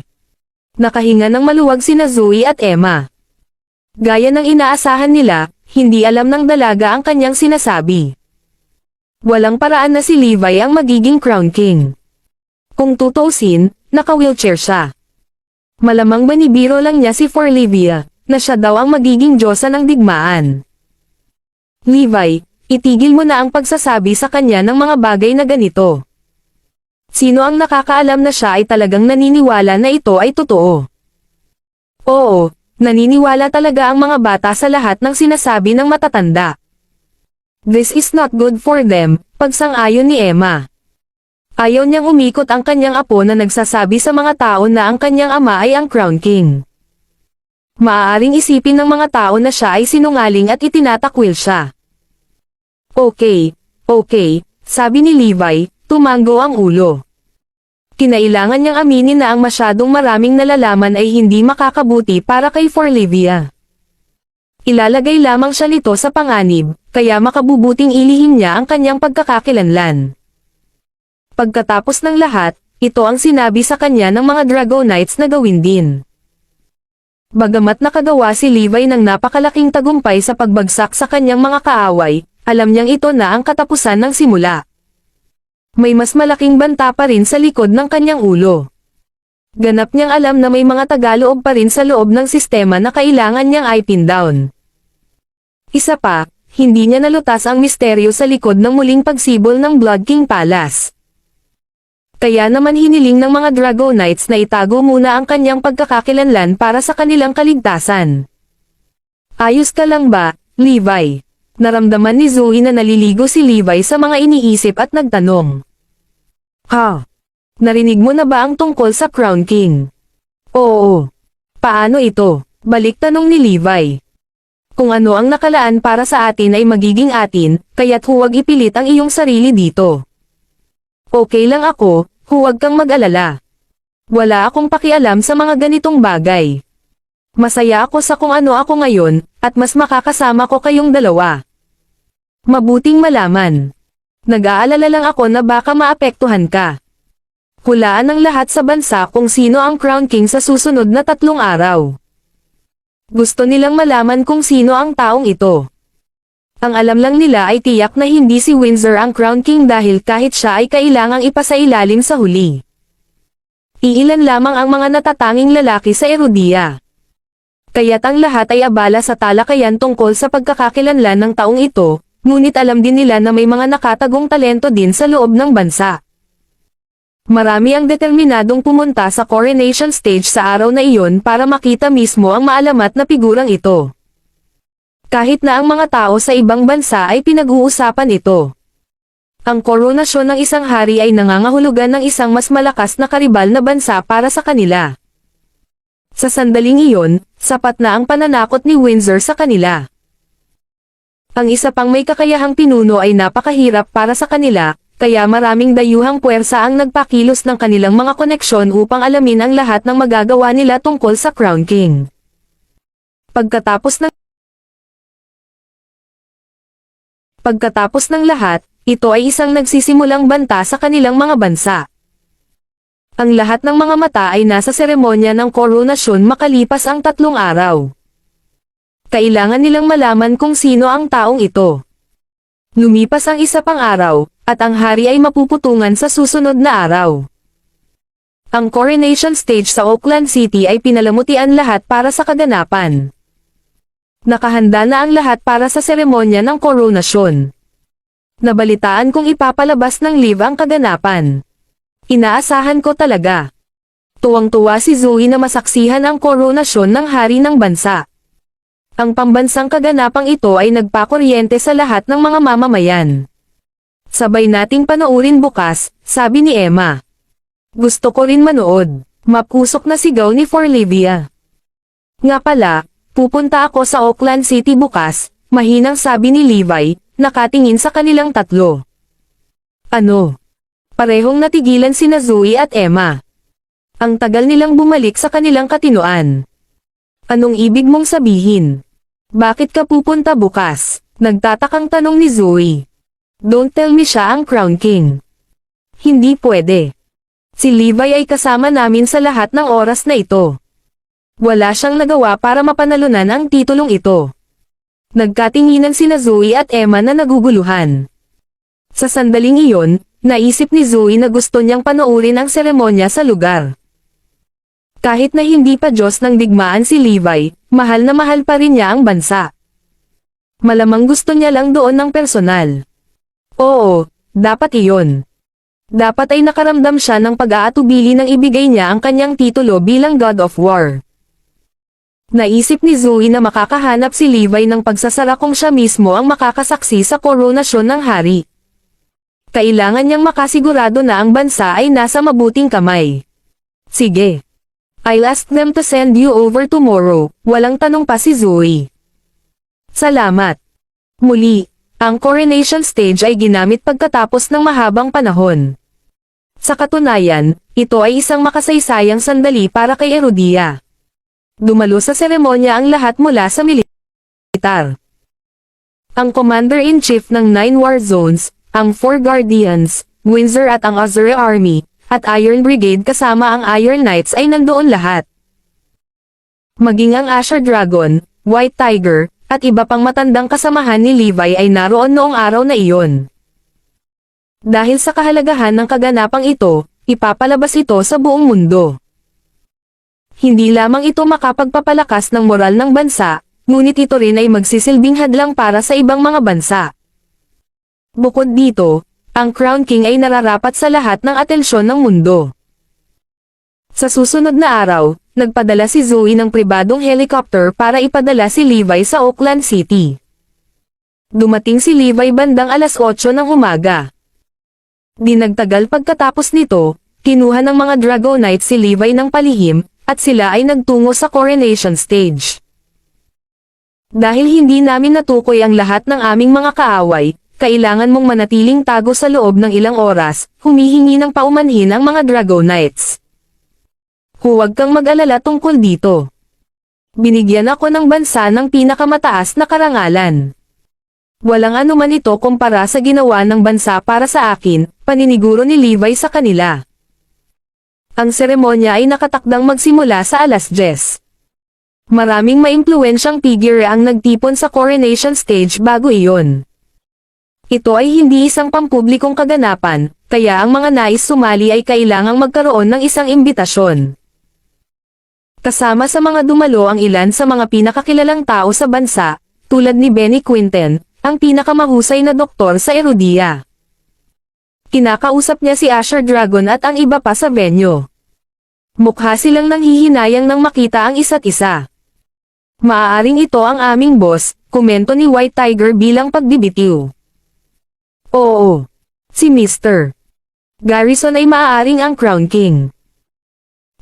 Nakahinga ng maluwag sina Zoe at Emma. Gaya ng inaasahan nila, hindi alam ng dalaga ang kanyang sinasabi. Walang paraan na si Levi ang magiging Crown King. Kung tutuusin, naka-wheelchair siya. Malamang banibiro lang niya si Forlivia, na siya daw ang magiging Diyosa ng digmaan. Levi, itigil mo na ang pagsasabi sa kanya ng mga bagay na ganito. Sino ang nakakaalam na siya ay talagang naniniwala na ito ay totoo? Oo, naniniwala talaga ang mga bata sa lahat ng sinasabi ng matatanda. This is not good for them, pagsang-ayon ni Emma. Ayaw niyang umikot ang kanyang apo na nagsasabi sa mga tao na ang kanyang ama ay ang Crown King. Maaaring isipin ng mga tao na siya ay sinungaling at itinatakwil siya. Okay, sabi ni Levi, tumanggo ang ulo. Kinailangan niyang aminin na ang masyadong maraming nalalaman ay hindi makakabuti para kay Forlivia. Ilalagay lamang siya nito sa panganib, kaya makabubuting ilihim niya ang kanyang pagkakakilanlan. Pagkatapos ng lahat, ito ang sinabi sa kanya ng mga Dragonites na gawin din. Bagamat nakagawa si Levi ng napakalaking tagumpay sa pagbagsak sa kanyang mga kaaway, alam niyang ito na ang katapusan ng simula. May mas malaking banta pa rin sa likod ng kanyang ulo. Ganap niyang alam na may mga tagaloob pa rin sa loob ng sistema na kailangan niyang i-pin down. Isa pa, hindi niya nalutas ang misteryo sa likod ng muling pagsibol ng Blood King Palace. Kaya naman hiniling ng mga Dragonites na itago muna ang kanyang pagkakakilanlan para sa kanilang kaligtasan. Ayos ka lang ba, Levi? Naramdaman ni Zoe na naliligo si Levi sa mga iniisip at nagtanong. Ha? Narinig mo na ba ang tungkol sa Crown King? Oo. Paano ito? Balik tanong ni Levi. Kung ano ang nakalaan para sa atin ay magiging atin, kaya't huwag ipilit ang iyong sarili dito. Okay lang ako, huwag kang mag-alala. Wala akong pakialam sa mga ganitong bagay. Masaya ako sa kung ano ako ngayon, at mas makakasama ko kayong dalawa. Mabuting malaman. Nag-aalala lang ako na baka maapektuhan ka. Hulaan ng lahat sa bansa kung sino ang Crown King sa susunod na 3 araw. Gusto nilang malaman kung sino ang taong ito. Ang alam lang nila ay tiyak na hindi si Windsor ang Crown King dahil kahit siya ay kailangang ipasailalim sa huli. Iilan lamang ang mga natatanging lalaki sa Erudia. Kaya't ang lahat ay abala sa talakayan tungkol sa pagkakakilanlan ng taong ito, ngunit alam din nila na may mga nakatagong talento din sa loob ng bansa. Marami ang determinadong pumunta sa coronation stage sa araw na iyon para makita mismo ang maalamat na figurang ito. Kahit na ang mga tao sa ibang bansa ay pinag-uusapan ito. Ang koronasyon ng isang hari ay nangangahulugan ng isang mas malakas na karibal na bansa para sa kanila. Sa sandaling iyon, sapat na ang pananakot ni Windsor sa kanila. Ang isa pang may kakayahang pinuno ay napakahirap para sa kanila, kaya maraming dayuhang puwersa ang nagpakilos ng kanilang mga koneksyon upang alamin ang lahat ng magagawa nila tungkol sa Crown King. Pagkatapos ng lahat, ito ay isang nagsisimulang banta sa kanilang mga bansa. Ang lahat ng mga mata ay nasa seremonya ng koronasyon makalipas ang 3 araw. Kailangan nilang malaman kung sino ang taong ito. Lumipas ang isa pang araw, at ang hari ay mapuputungan sa susunod na araw. Ang coronation stage sa Oakland City ay pinalamutian lahat para sa kaganapan. Nakahanda na ang lahat para sa seremonya ng koronasyon. Nabalitaan kong ipapalabas ng Liv ang kaganapan. Inaasahan ko talaga. Tuwang-tuwa si Zoe na masaksihan ang koronasyon ng hari ng bansa. Ang pambansang kaganapang ito ay nagpakuryente sa lahat ng mga mamamayan. Sabay nating panoorin bukas, sabi ni Emma. Gusto ko rin manood. Mapusok na sigaw ni Forlivia. Nga pala, pupunta ako sa Auckland City bukas, mahinang sabi ni Levi, nakatingin sa kanilang tatlo. Ano? Parehong natigilan sina Zoe at Emma. Ang tagal nilang bumalik sa kanilang katinoan. Anong ibig mong sabihin? Bakit ka pupunta bukas? Nagtatakang tanong ni Zoe. Don't tell me siya ang Crown King. Hindi pwede. Si Levi ay kasama namin sa lahat ng oras na ito. Wala siyang nagawa para mapanalunan ang titulong ito. Nagkatinginan sina Zoe at Emma na naguguluhan. Sa sandaling iyon, naisip ni Zoe na gusto niyang panoorin ang seremonya sa lugar. Kahit na hindi pa Diyos ng digmaan si Levi, mahal na mahal pa rin niya ang bansa. Malamang gusto niya lang doon ng personal. Oo, dapat iyon. Dapat ay nakaramdam siya ng pag-aatubili nang ibigay niya ang kanyang titulo bilang God of War. Naisip ni Zoe na makakahanap si Levi ng pagsasara kung siya mismo ang makakasaksi sa koronasyon ng hari. Kailangan niyang makasigurado na ang bansa ay nasa mabuting kamay. Sige. I'll ask them to send you over tomorrow, walang tanong pa si Zoe. Salamat. Muli, ang coronation stage ay ginamit pagkatapos ng mahabang panahon. Sa katunayan, ito ay isang makasaysayang sandali para kay Erudia. Dumalo sa seremonya ang lahat mula sa militar. Ang Commander-in-Chief ng 9 War Zones, ang 4 Guardians, Windsor at ang Azure Army, at Iron Brigade kasama ang Iron Knights ay nandoon lahat. Maging ang Asher Dragon, White Tiger, at iba pang matandang kasamahan ni Levi ay naroon noong araw na iyon. Dahil sa kahalagahan ng kaganapang ito, ipapalabas ito sa buong mundo. Hindi lamang ito makapagpapalakas ng moral ng bansa, ngunit ito rin ay magsisilbing hadlang para sa ibang mga bansa. Bukod dito, ang Crown King ay nararapat sa lahat ng atensyon ng mundo. Sa susunod na araw, nagpadala si Zoe ng pribadong helicopter para ipadala si Levi sa Auckland City. Dumating si Levi bandang alas 8 ng umaga. Di nagtagal pagkatapos nito, kinuha ng mga Dragonite si Levi ng palihim, at sila ay nagtungo sa coronation stage. Dahil hindi namin natukoy ang lahat ng aming mga kaaway, kailangan mong manatiling tago sa loob ng ilang oras, humihingi ng paumanhin ang mga Dragonites. Huwag kang mag-alala tungkol dito. Binigyan ako ng bansa ng pinakamataas na karangalan. Walang anuman ito kumpara sa ginawa ng bansa para sa akin, paniniguro ni Levi sa kanila. Ang seremonya ay nakatakdang magsimula sa alas 10. Maraming maimpluwensyang figure ang nagtipon sa coronation stage bago iyon. Ito ay hindi isang pampublikong kaganapan, kaya ang mga nais sumali ay kailangang magkaroon ng isang imbitasyon. Kasama sa mga dumalo ang ilan sa mga pinakakilalang tao sa bansa, tulad ni Benny Quinten, ang pinakamahusay na doktor sa Erudia. Kinakausap niya si Asher Dragon at ang iba pa sa venue. Mukha silang nanghihinayang nang makita ang isa't isa. Maaaring ito ang aming boss, komento ni White Tiger bilang pagbibitiw. Oo. Si Mr. Garrison ay maaaring ang Crown King.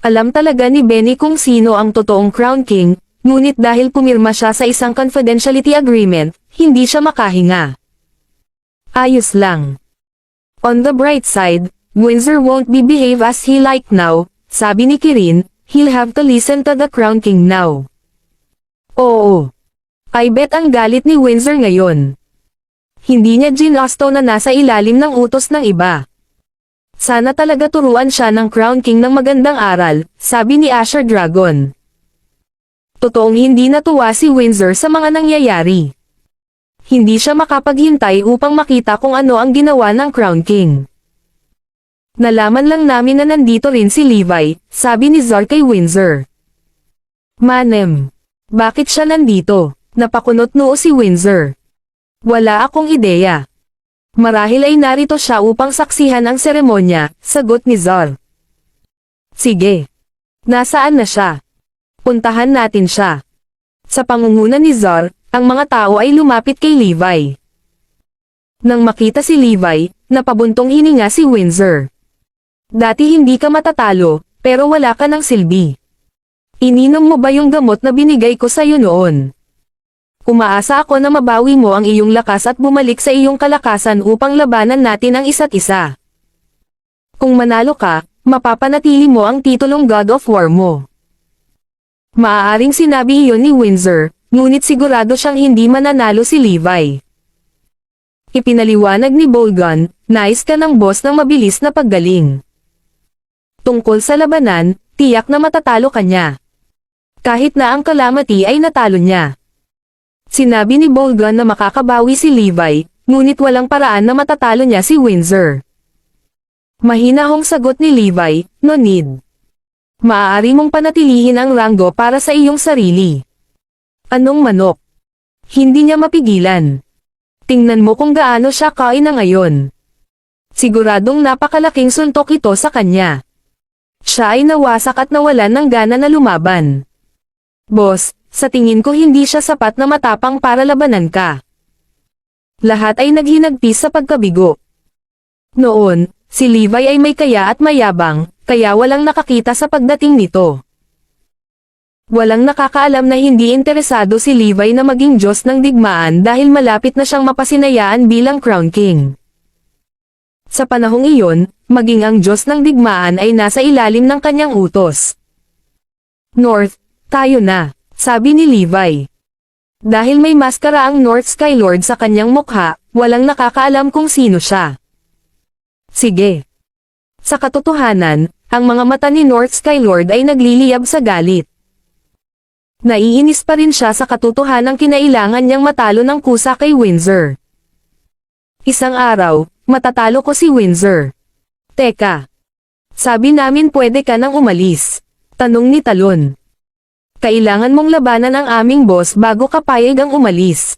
Alam talaga ni Benny kung sino ang totoong Crown King, ngunit dahil pumirma siya sa isang confidentiality agreement, hindi siya makahinga. Ayos lang. On the bright side, Windsor won't behave as he like now, sabi ni Kirin, he'll have to listen to the Crown King now. Oo. I bet ang galit ni Windsor ngayon. Hindi niya ginusto na nasa ilalim ng utos ng iba. Sana talaga turuan siya ng Crown King ng magandang aral, sabi ni Asher Dragon. Totoong hindi natuwa si Windsor sa mga nangyayari. Hindi siya makapaghintay upang makita kung ano ang ginawa ng Crown King. Nalaman lang namin na nandito rin si Levi, sabi ni Zar kay Windsor. Manem. Bakit siya nandito? Napakunot noo si Windsor. Wala akong ideya. Marahil ay narito siya upang saksihan ang seremonya, sagot ni Zar. Sige. Nasaan na siya? Puntahan natin siya. Sa pangunguna ni Zar, ang mga tao ay lumapit kay Levi. Nang makita si Levi, napabuntong hininga si Windsor. Dati hindi ka matatalo, pero wala ka ng silbi. Ininom mo ba yung gamot na binigay ko sa'yo noon? Umaasa ako na mabawi mo ang iyong lakas at bumalik sa iyong kalakasan upang labanan natin ang isa't isa. Kung manalo ka, mapapanatili mo ang titulong God of War mo. Maaaring sinabi iyon ni Windsor, ngunit sigurado siyang hindi mananalo si Levi. Ipinaliwanag ni Bolgan, nais ka ng boss ng mabilis na paggaling. Tungkol sa labanan, tiyak na matatalo ka niya. Kahit na ang Calamity ay natalo niya. Sinabi ni Bolgan na makakabawi si Levi, ngunit walang paraan na matatalo niya si Windsor. Mahinahong sagot ni Levi, no need. Maaari mong panatilihin ang ranggo para sa iyong sarili. Anong manok? Hindi niya mapigilan. Tingnan mo kung gaano siya kain na ngayon. Siguradong napakalaking suntok ito sa kanya. Siya ay nawasak at nawalan ng gana na lumaban. Boss, sa tingin ko hindi siya sapat na matapang para labanan ka. Lahat ay naghinagpis sa pagkabigo. Noon, si Levi ay may kaya at mayabang, kaya walang nakakita sa pagdating nito. Walang nakakaalam na hindi interesado si Levi na maging Diyos ng digmaan dahil malapit na siyang mapasinayaan bilang Crown King. Sa panahong iyon, maging ang Diyos ng digmaan ay nasa ilalim ng kanyang utos. North, tayo na, sabi ni Levi. Dahil may maskara ang North Skylord sa kanyang mukha, walang nakakaalam kung sino siya. Sige. Sa katotohanan, ang mga mata ni North Skylord ay nagliliyab sa galit. Naiinis pa rin siya sa katotohanang kinailangan niyang matalo ng kusa kay Windsor. Isang araw, matatalo ko si Windsor. Teka. Sabi namin pwede ka nang umalis. Tanong ni Talon. Kailangan mong labanan ang aming boss bago ka payag ang umalis.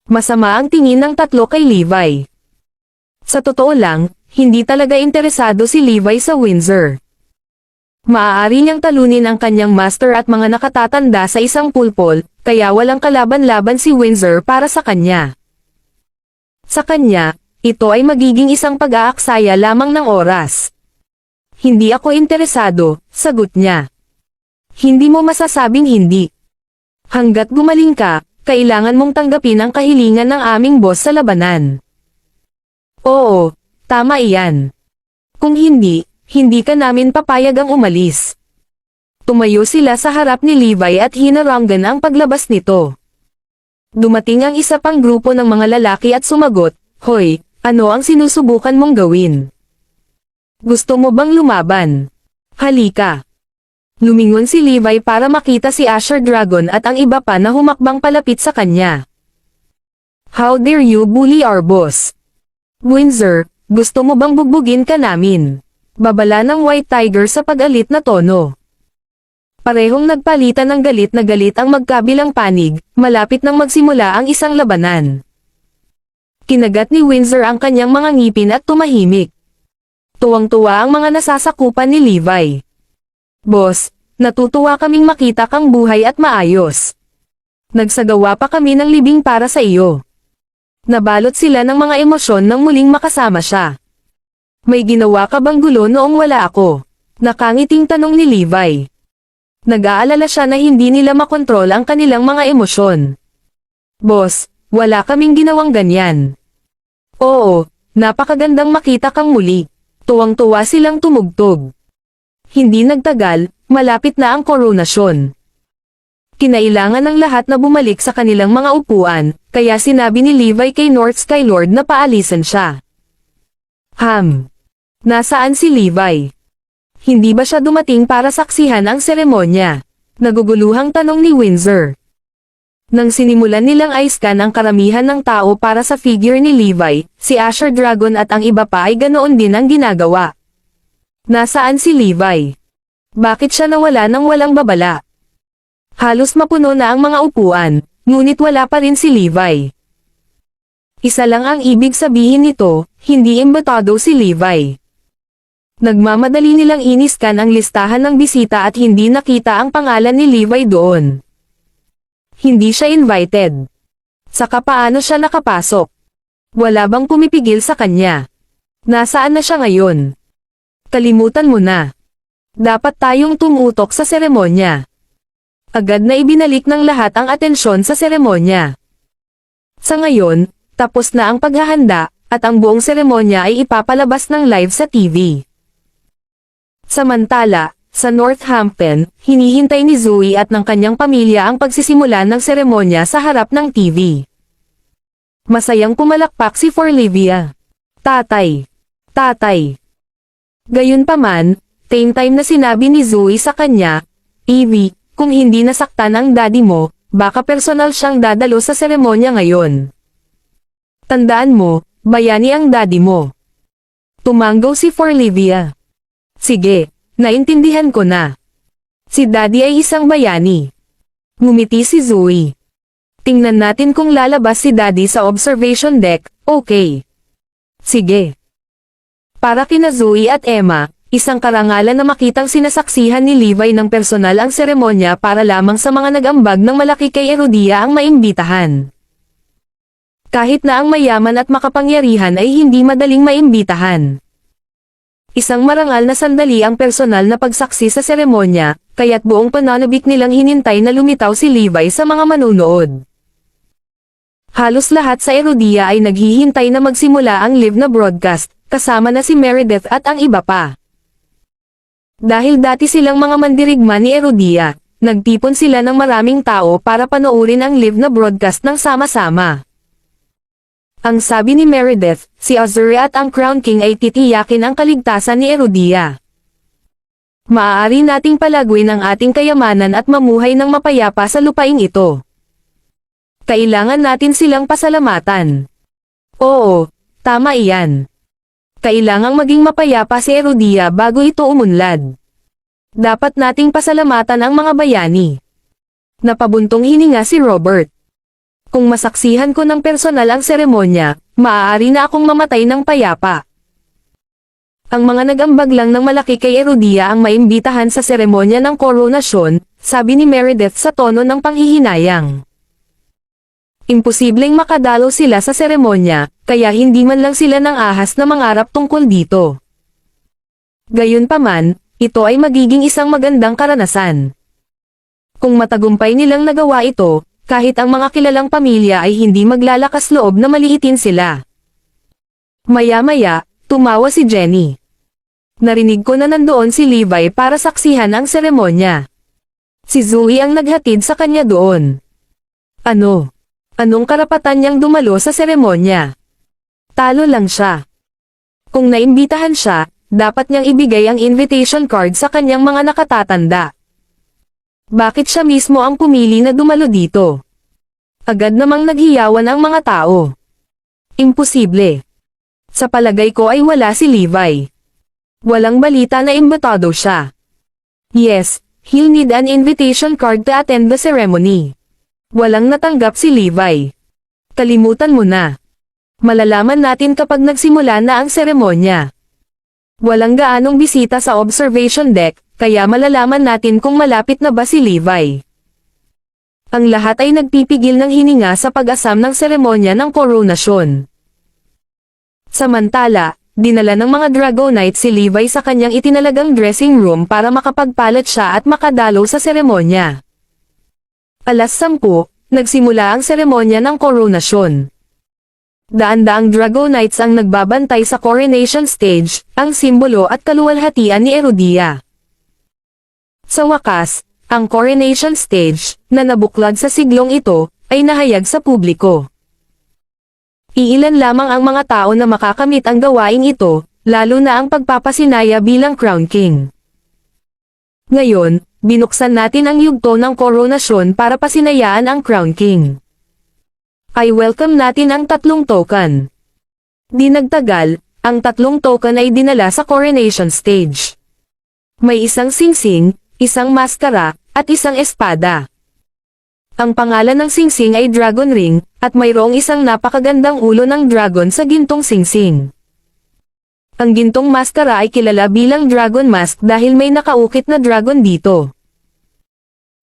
Masama ang tingin ng tatlo kay Levi. Sa totoo lang, hindi talaga interesado si Levi sa Windsor. Maaari niyang talunin ang kanyang master at mga nakatatanda sa isang pulpol, kaya walang kalaban-laban si Windsor para sa kanya. Sa kanya, ito ay magiging isang pag-aaksaya lamang ng oras. Hindi ako interesado, sagot niya. Hindi mo masasabing hindi. Hanggat gumaling ka, kailangan mong tanggapin ang kahilingan ng aming boss sa labanan. Oo, tama iyan. Kung hindi, hindi ka namin papayag ang umalis. Tumayo sila sa harap ni Levi at hinarangan ang paglabas nito. Dumating ang isa pang grupo ng mga lalaki at sumagot, Hoy, ano ang sinusubukan mong gawin? Gusto mo bang lumaban? Halika. Lumingon si Levi para makita si Asher Dragon at ang iba pa na humakbang palapit sa kanya. How dare you bully our boss? Windsor, gusto mo bang bugbugin ka namin? Babala ng White Tiger sa pag-alit na tono. Parehong nagpalitan ng galit na galit ang magkabilang panig, malapit nang magsimula ang isang labanan. Kinagat ni Windsor ang kanyang mga ngipin at tumahimik. Tuwang-tuwa ang mga nasasakupan ni Levi. Boss, natutuwa kaming makita kang buhay at maayos. Nagsagawa pa kami ng libing para sa iyo. Nabalot sila ng mga emosyon nang muling makasama siya. May ginawa ka bang gulo noong wala ako? Nakangiting tanong ni Levi. Nag-aalala siya na hindi nila makontrol ang kanilang mga emosyon. Boss, wala kaming ginawang ganyan. Oo, napakagandang makita kang muli. Tuwang-tuwa silang tumugtog. Hindi nagtagal, malapit na ang koronasyon. Kinailangan ng lahat na bumalik sa kanilang mga upuan, kaya sinabi ni Levi kay North Skylord na paalisan siya. Nasaan si Levi? Hindi ba siya dumating para saksihan ang seremonya? Naguguluhang tanong ni Windsor. Nang sinimulan nilang i-scan ang karamihan ng tao para sa figure ni Levi, si Asher Dragon at ang iba pa ay ganoon din ang ginagawa. Nasaan si Levi? Bakit siya nawala nang walang babala? Halos mapuno na ang mga upuan, ngunit wala pa rin si Levi. Isa lang ang ibig sabihin nito, hindi imbitado si Levi. Nagmamadali nilang iniskan ang listahan ng bisita at hindi nakita ang pangalan ni Levi doon. Hindi siya invited. Saka paano siya nakapasok? Wala bang pumipigil sa kanya? Nasaan na siya ngayon? Kalimutan mo na. Dapat tayong tumutok sa seremonya. Agad na ibinalik ng lahat ang atensyon sa seremonya. Sa ngayon, tapos na ang paghahanda, at ang buong seremonya ay ipapalabas ng live sa TV. Samantala, sa Northampton, hinihintay ni Zoe at ng kanyang pamilya ang pagsisimula ng seremonya sa harap ng TV. Masayang pumalakpak si Forlivia. Tatay. Tatay. Gayunpaman, same time na sinabi ni Zoe sa kanya, Evie, kung hindi nasaktan ang daddy mo, baka personal siyang dadalo sa seremonya ngayon. Tandaan mo, bayani ang daddy mo. Tumanggaw si Forlivia. Sige, naintindihan ko na. Si daddy ay isang bayani. Ngumiti si Zoe. Tingnan natin kung lalabas si daddy sa observation deck, okay? Sige. Para kina Zoe at Emma, isang karangalan na makitang sinasaksihan ni Levi ng personal ang seremonya para lamang sa mga nag-ambag ng malaki kay Herodia ang maimbitahan. Kahit na ang mayaman at makapangyarihan ay hindi madaling maimbitahan. Isang marangal na sandali ang personal na pagsaksi sa seremonya, kaya't buong pananabik nilang hinintay na lumitaw si Levi sa mga manunood. Halos lahat sa Herodia ay naghihintay na magsimula ang live na broadcast, kasama na si Meredith at ang iba pa. Dahil dati silang mga mandirigma ni Herodia, nagtipon sila ng maraming tao para panoorin ang live na broadcast ng sama-sama. Ang sabi ni Meredith, si Azuri at ang Crown King ay titiyakin ang kaligtasan ni Herodia. Maaari nating palaguin ang ating kayamanan at mamuhay ng mapayapa sa lupaing ito. Kailangan natin silang pasalamatan. Oo, tama iyan. Kailangang maging mapayapa si Herodia bago ito umunlad. Dapat nating pasalamatan ang mga bayani. Napabuntong hininga si Robert. Kung masaksihan ko ng personal ang seremonya, maaari na akong mamatay ng payapa. Ang mga nag-ambag lang ng malaki kay Herodia ang maimbitahan sa seremonya ng koronasyon, sabi ni Meredith sa tono ng panghihinayang. Imposibleng makadalo sila sa seremonya, kaya hindi man lang sila nang ahas na mangarap tungkol dito. Gayunpaman, ito ay magiging isang magandang karanasan. Kung matagumpay nilang nagawa ito, kahit ang mga kilalang pamilya ay hindi maglalakas loob na maliitin sila. Maya-maya, tumawa si Jenny. Narinig ko na nandoon si Levi para saksihan ang seremonya. Si Zoe ang naghatid sa kanya doon. Ano? Anong karapatan niyang dumalo sa seremonya? Talo lang siya. Kung naimbitahan siya, dapat niyang ibigay ang invitation card sa kanyang mga nakatatanda. Bakit siya mismo ang pumili na dumalo dito? Agad namang naghiyawan ang mga tao. Imposible. Sa palagay ko ay wala si Levi. Walang balita na imbitado siya. Yes, he'll need an invitation card to attend the ceremony. Walang natanggap si Levi. Kalimutan mo na. Malalaman natin kapag nagsimula na ang seremonya. Walang gaanong bisita sa observation deck, kaya malalaman natin kung malapit na ba si Levi. Ang lahat ay nagpipigil ng hininga sa pag-asam ng seremonya ng koronasyon. Samantala, dinala ng mga Dragonite si Levi sa kanyang itinalagang dressing room para makapagpalat siya at makadalo sa seremonya. 10:00, nagsimula ang seremonya ng koronasyon. Daan-daang Dragonites ang nagbabantay sa coronation stage, ang simbolo at kaluwalhatian ni Herodia. Sa wakas, ang coronation stage, na nabuklod sa siglong ito, ay nahayag sa publiko. Iilan lamang ang mga tao na makakamit ang gawaing ito, lalo na ang pagpapasinaya bilang Crown King. Ngayon, binuksan natin ang yugto ng koronasyon para pasinayaan ang Crown King. I welcome natin ang 3 token. Di nagtagal, ang 3 token ay dinala sa coronation stage. May isang singsing, isang maskara, at isang espada. Ang pangalan ng singsing ay Dragon Ring, at mayroong isang napakagandang ulo ng dragon sa gintong singsing. Ang gintong maskara ay kilala bilang Dragon Mask dahil may nakaukit na dragon dito.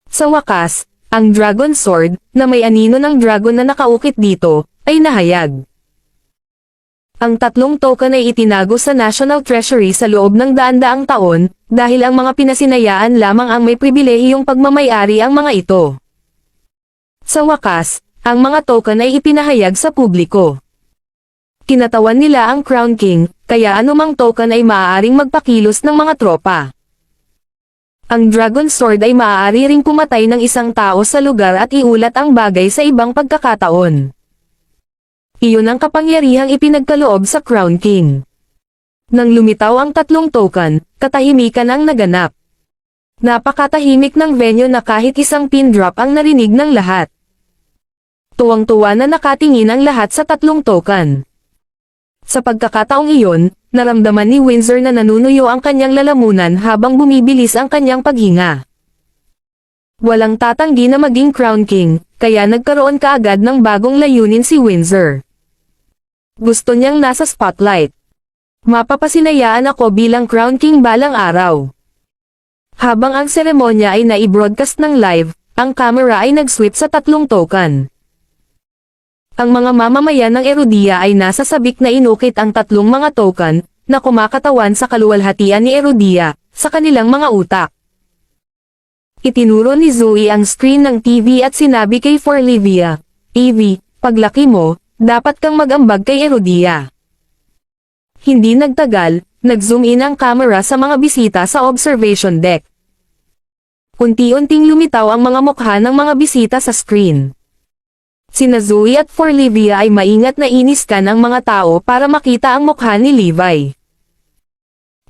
Sa wakas, ang Dragon Sword, na may anino ng dragon na nakaukit dito, ay nahayag. Ang tatlong token ay itinago sa National Treasury sa loob ng daan-daang taon, dahil ang mga pinasinayaan lamang ang may pribilehiyong pagmamayari ang mga ito. Sa wakas, ang mga token ay ipinahayag sa publiko. Kinatawan nila ang Crown King, kaya anumang token ay maaaring magpakilos ng mga tropa. Ang Dragon Sword ay maaari ring pumatay ng isang tao sa lugar at iulat ang bagay sa ibang pagkakataon. Iyon ang kapangyarihang ipinagkaloob sa Crown King. Nang lumitaw ang tatlong token, katahimikan ang naganap. Napakatahimik ng venue na kahit isang pin drop ang narinig ng lahat. Tuwang-tuwa na nakatingin ang lahat sa tatlong token. Sa pagkakataong iyon, naramdaman ni Windsor na nanunuyo ang kanyang lalamunan habang bumibilis ang kanyang paghinga. Walang tatanggi na maging Crown King, kaya nagkaroon kaagad ng bagong layunin si Windsor. Gusto niyang nasa spotlight. Mapapasinayaan ako bilang Crown King balang araw. Habang ang seremonya ay nai-broadcast ng live, ang camera ay nag-sweep sa tatlong token. Ang mga mamamayan ng Erudia ay nasa sabik na inukit ang tatlong mga token, na kumakatawan sa kaluwalhatian ni Erudia, sa kanilang mga utak. Itinuro ni Zoe ang screen ng TV at sinabi kay Forlivia, "Evie, paglaki mo, dapat kang mag-ambag kay Erudia." Hindi nagtagal, nag-zoom in ang camera sa mga bisita sa observation deck. Unti-unting lumitaw ang mga mukha ng mga bisita sa screen. Sina Zoe at Forlivia ay maingat na iniskan ang mga tao para makita ang mukha ni Levi.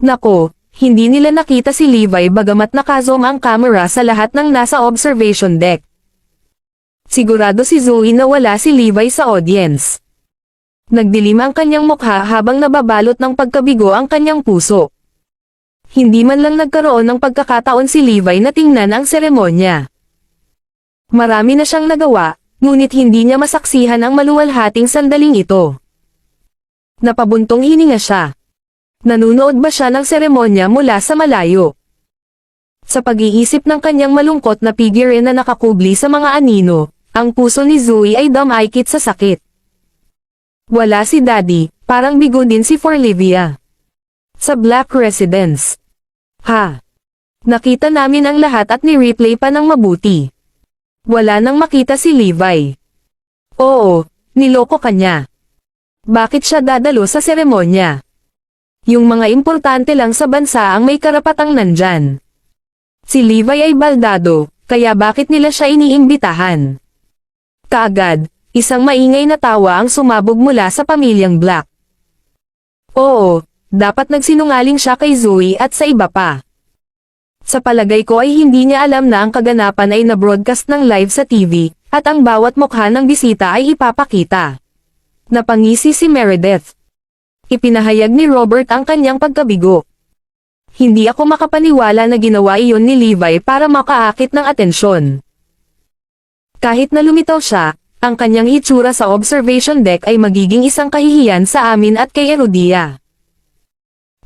Nako, hindi nila nakita si Levi bagamat nakazoom ang camera sa lahat ng nasa observation deck. Sigurado si Zoe na wala si Levi sa audience. Nagdilim ang kanyang mukha habang nababalot ng pagkabigo ang kanyang puso. Hindi man lang nagkaroon ng pagkakataon si Levi na tingnan ang seremonya. Marami na siyang nagawa, ngunit hindi niya masaksihan ang maluwalhating sandaling ito. Napabuntong hininga siya. Nanunood ba siya ng seremonya mula sa malayo? Sa pag-iisip ng kanyang malungkot na figure na nakakubli sa mga anino, ang puso ni Zoe ay damaykit sa sakit. Wala si Daddy, parang bigo din si Forlivia. Sa Black Residence. Ha! Nakita namin ang lahat at ni-replay pa ng mabuti. Wala nang makita si Levi. Oo, niloko kanya. Bakit siya dadalo sa seremonya? Yung mga importante lang sa bansa ang may karapatang nandyan. Si Levi ay baldado, kaya bakit nila siya iniimbitahan? Kaagad, isang maingay na tawa ang sumabog mula sa pamilyang Black. Oo, dapat nagsinungaling siya kay Zoe at sa iba pa. Sa palagay ko ay hindi niya alam na ang kaganapan ay na-broadcast ng live sa TV, at ang bawat mukha ng bisita ay ipapakita. Napangisi si Meredith. Ipinahayag ni Robert ang kanyang pagkabigo. Hindi ako makapaniwala na ginawa iyon ni Levi para makaakit ng atensyon. Kahit na lumitaw siya, ang kanyang hitsura sa observation deck ay magiging isang kahihiyan sa amin at kay Erudia.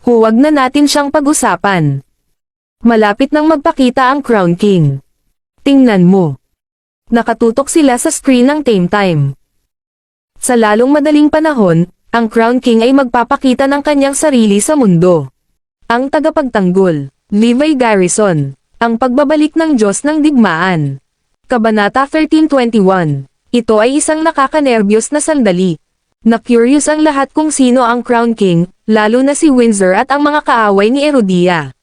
Huwag na natin siyang pag-usapan. Malapit nang magpakita ang Crown King. Tingnan mo. Nakatutok sila sa screen ng Tame Time. Sa lalong madaling panahon, ang Crown King ay magpapakita ng kanyang sarili sa mundo. Ang tagapagtanggol, Levi Garrison. Ang pagbabalik ng Diyos ng Digmaan. Kabanata 13:21. Ito ay isang nakakanerbiyos na sandali. Na-curious ang lahat kung sino ang Crown King, lalo na si Windsor at ang mga kaaway ni Erudia.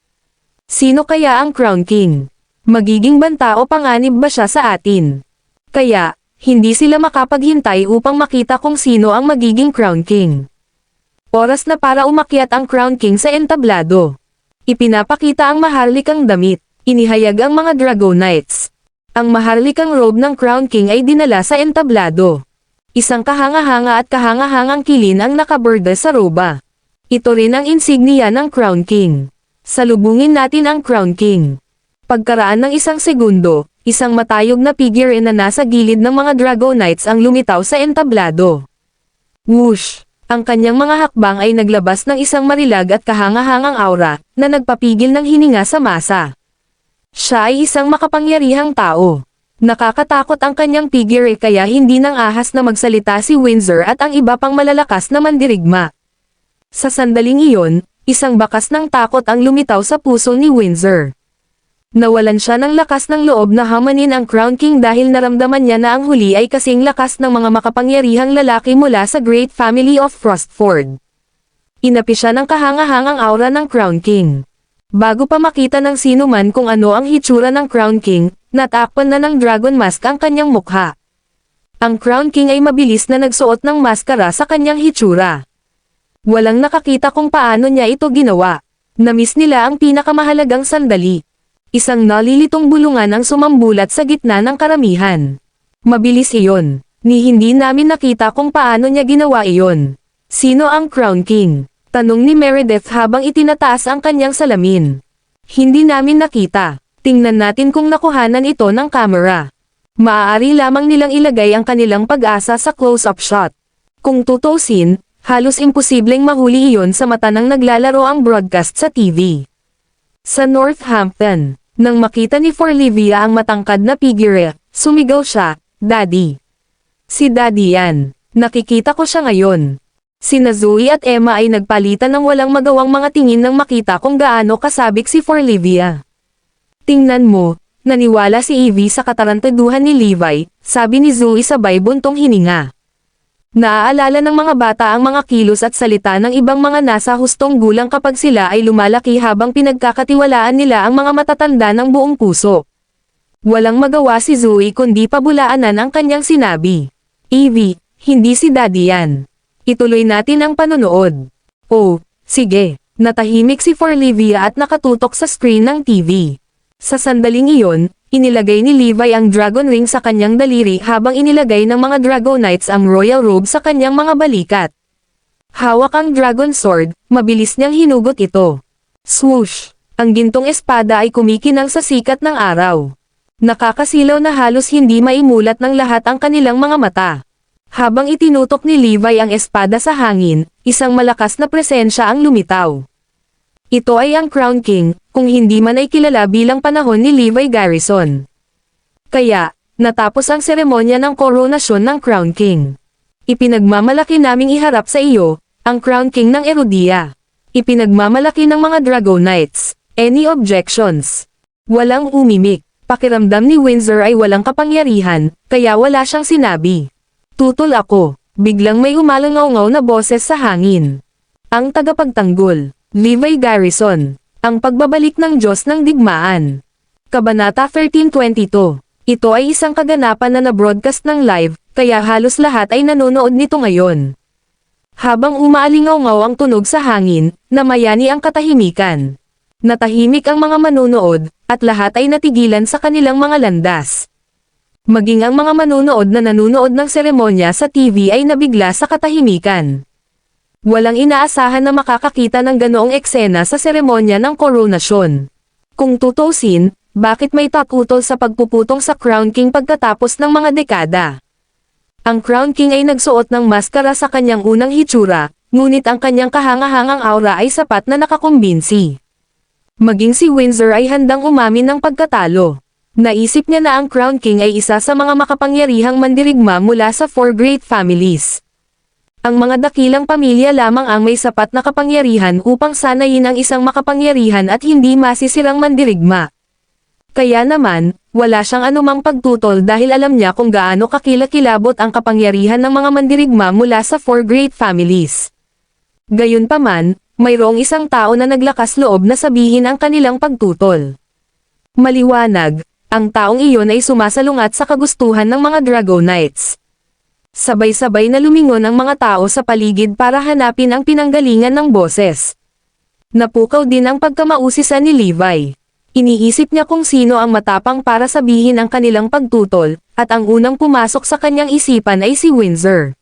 Sino kaya ang Crown King? Magiging banta o panganib ba siya sa atin? Kaya, hindi sila makapaghintay upang makita kung sino ang magiging Crown King. Oras na para umakyat ang Crown King sa entablado. Ipinapakita ang maharlikang damit, inihayag ang mga Dragonites. Ang maharlikang robe ng Crown King ay dinala sa entablado. Isang kahanga-hanga at kahangahangang kilin ang nakaborda sa roba. Ito rin ang insignia ng Crown King. Salubungin natin ang Crown King. Pagkaraan ng isang segundo, isang matayog na figure na nasa gilid ng mga Dragonites ang lumitaw sa entablado. Whoosh! Ang kanyang mga hakbang ay naglabas ng isang marilag at kahangahangang aura, na nagpapigil ng hininga sa masa. Siya ay isang makapangyarihang tao. Nakakatakot ang kanyang figure kaya hindi nang ahas na magsalita si Windsor at ang iba pang malalakas na mandirigma. Sa sandaling iyon, isang bakas ng takot ang lumitaw sa puso ni Windsor. Nawalan siya ng lakas ng loob na hamanin ang Crown King dahil naramdaman niya na ang huli ay kasing lakas ng mga makapangyarihang lalaki mula sa Great Family of Frostford. Inapi siya ng kahangahangang aura ng Crown King. Bago pa makita ng sino man kung ano ang hitsura ng Crown King, natakpan na ng Dragon Mask ang kanyang mukha. Ang Crown King ay mabilis na nagsuot ng maskara sa kanyang hitsura. Walang nakakita kung paano niya ito ginawa. Namiss nila ang pinakamahalagang sandali. Isang nalilitong bulungan ang sumambulat sa gitna ng karamihan. Mabilis iyon. Hindi namin nakita kung paano niya ginawa iyon. Sino ang Crown King? Tanong ni Meredith habang itinataas ang kanyang salamin. Hindi namin nakita. Tingnan natin kung nakuhanan ito ng kamera. Maaari lamang nilang ilagay ang kanilang pag-asa sa close-up shot. Kung tutusin, halos imposibleng mahuli iyon sa mata ng naglalaro ang broadcast sa TV. Sa Northampton, nang makita ni Forlivia ang matangkad na figure, sumigaw siya, "Daddy!" Si Daddy yan. Nakikita ko siya ngayon. Sina Zoe at Emma ay nagpalitan ng walang magawang mga tingin nang makita kung gaano kasabik si Forlivia. Tingnan mo, naniwala si Evie sa katarantaduhan ni Levi, sabi ni Zoe sabay buntong hininga. Naaalala ng mga bata ang mga kilos at salita ng ibang mga nasa hustong gulang kapag sila ay lumalaki habang pinagkakatiwalaan nila ang mga matatanda ng buong puso. Walang magawa si Zoe kundi pabulaanan ang kanyang sinabi. Evie, hindi si Daddy yan. Ituloy natin ang panonood. Oh, sige. Natahimik si Forlivia at nakatutok sa screen ng TV. Sa sandaling iyon, inilagay ni Levi ang dragon ring sa kanyang daliri habang inilagay ng mga Dragonites ang royal robe sa kanyang mga balikat. Hawak ang dragon sword, mabilis niyang hinugot ito. Swoosh! Ang gintong espada ay kumikinang sa sikat ng araw. Nakakasilaw na halos hindi maimulat ng lahat ang kanilang mga mata. Habang itinutok ni Levi ang espada sa hangin, isang malakas na presensya ang lumitaw. Ito ay ang Crown King, kung hindi man ay kilala bilang panahon ni Levi Garrison. Kaya, natapos ang seremonya ng koronasyon ng Crown King. Ipinagmamalaki naming iharap sa iyo, ang Crown King ng Erudia. Ipinagmamalaki ng mga Dragonites. Any objections? Walang umimik. Pakiramdam ni Windsor ay walang kapangyarihan, kaya wala siyang sinabi. Tutol ako. Biglang may umalangaw-ngaw na boses sa hangin. Ang tagapagtanggol. Levi Garrison. Ang pagbabalik ng Diyos ng Digmaan. Kabanata 13:22. Ito ay isang kaganapan na na-broadcast ng live, kaya halos lahat ay nanonood nito ngayon. Habang umaalingaw-ngaw ang tunog sa hangin, namayani ang katahimikan. Natahimik ang mga manonood, at lahat ay natigilan sa kanilang mga landas. Maging ang mga manonood na nanonood ng seremonya sa TV ay nabigla sa katahimikan. Walang inaasahan na makakakita ng ganoong eksena sa seremonya ng koronasyon. Kung tutusin, bakit may takutol sa pagpuputong sa Crown King pagkatapos ng mga dekada? Ang Crown King ay nagsuot ng maskara sa kanyang unang hitsura, ngunit ang kanyang kahangahangang aura ay sapat na nakakumbinsi. Maging si Windsor ay handang umamin ng pagkatalo. Naisip niya na ang Crown King ay isa sa mga makapangyarihang mandirigma mula sa 4 great families. Ang mga dakilang pamilya lamang ang may sapat na kapangyarihan upang sanayin ang isang makapangyarihan at hindi masisirang mandirigma. Kaya naman, wala siyang anumang pagtutol dahil alam niya kung gaano kakilakilabot ang kapangyarihan ng mga mandirigma mula sa 4 great families. Gayunpaman, mayroong isang tao na naglakas loob na sabihin ang kanilang pagtutol. Maliwanag, ang taong iyon ay sumasalungat sa kagustuhan ng mga Dragonites. Sabay-sabay na lumingon ang mga tao sa paligid para hanapin ang pinanggalingan ng boses. Napukaw din ang pagkamausisan ni Levi. Iniisip niya kung sino ang matapang para sabihin ang kanilang pagtutol, at ang unang pumasok sa kanyang isipan ay si Windsor.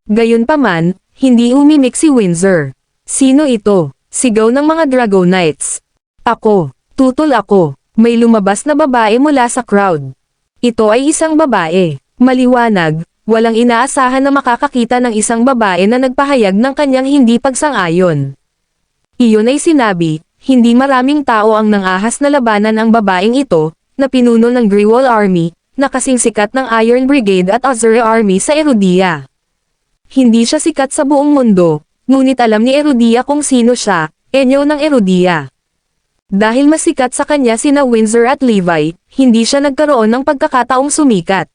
Gayunpaman, hindi umimik si Windsor. Sino ito? Sigaw ng mga Dragonites. Ako. Tutol ako. May lumabas na babae mula sa crowd. Ito ay isang babae. Maliwanag, walang inaasahan na makakakita ng isang babae na nagpahayag ng kanyang hindi pagsang-ayon. Iyon ay sinabi, hindi maraming tao ang nangahas na labanan ang babaeng ito, na pinuno ng Grewal Army, na kasing sikat ng Iron Brigade at Azure Army sa Erudia. Hindi siya sikat sa buong mundo, ngunit alam ni Erudia kung sino siya, Enyo ng Erudia. Dahil mas sikat sa kanya sina Windsor at Levi, hindi siya nagkaroon ng pagkakataong sumikat.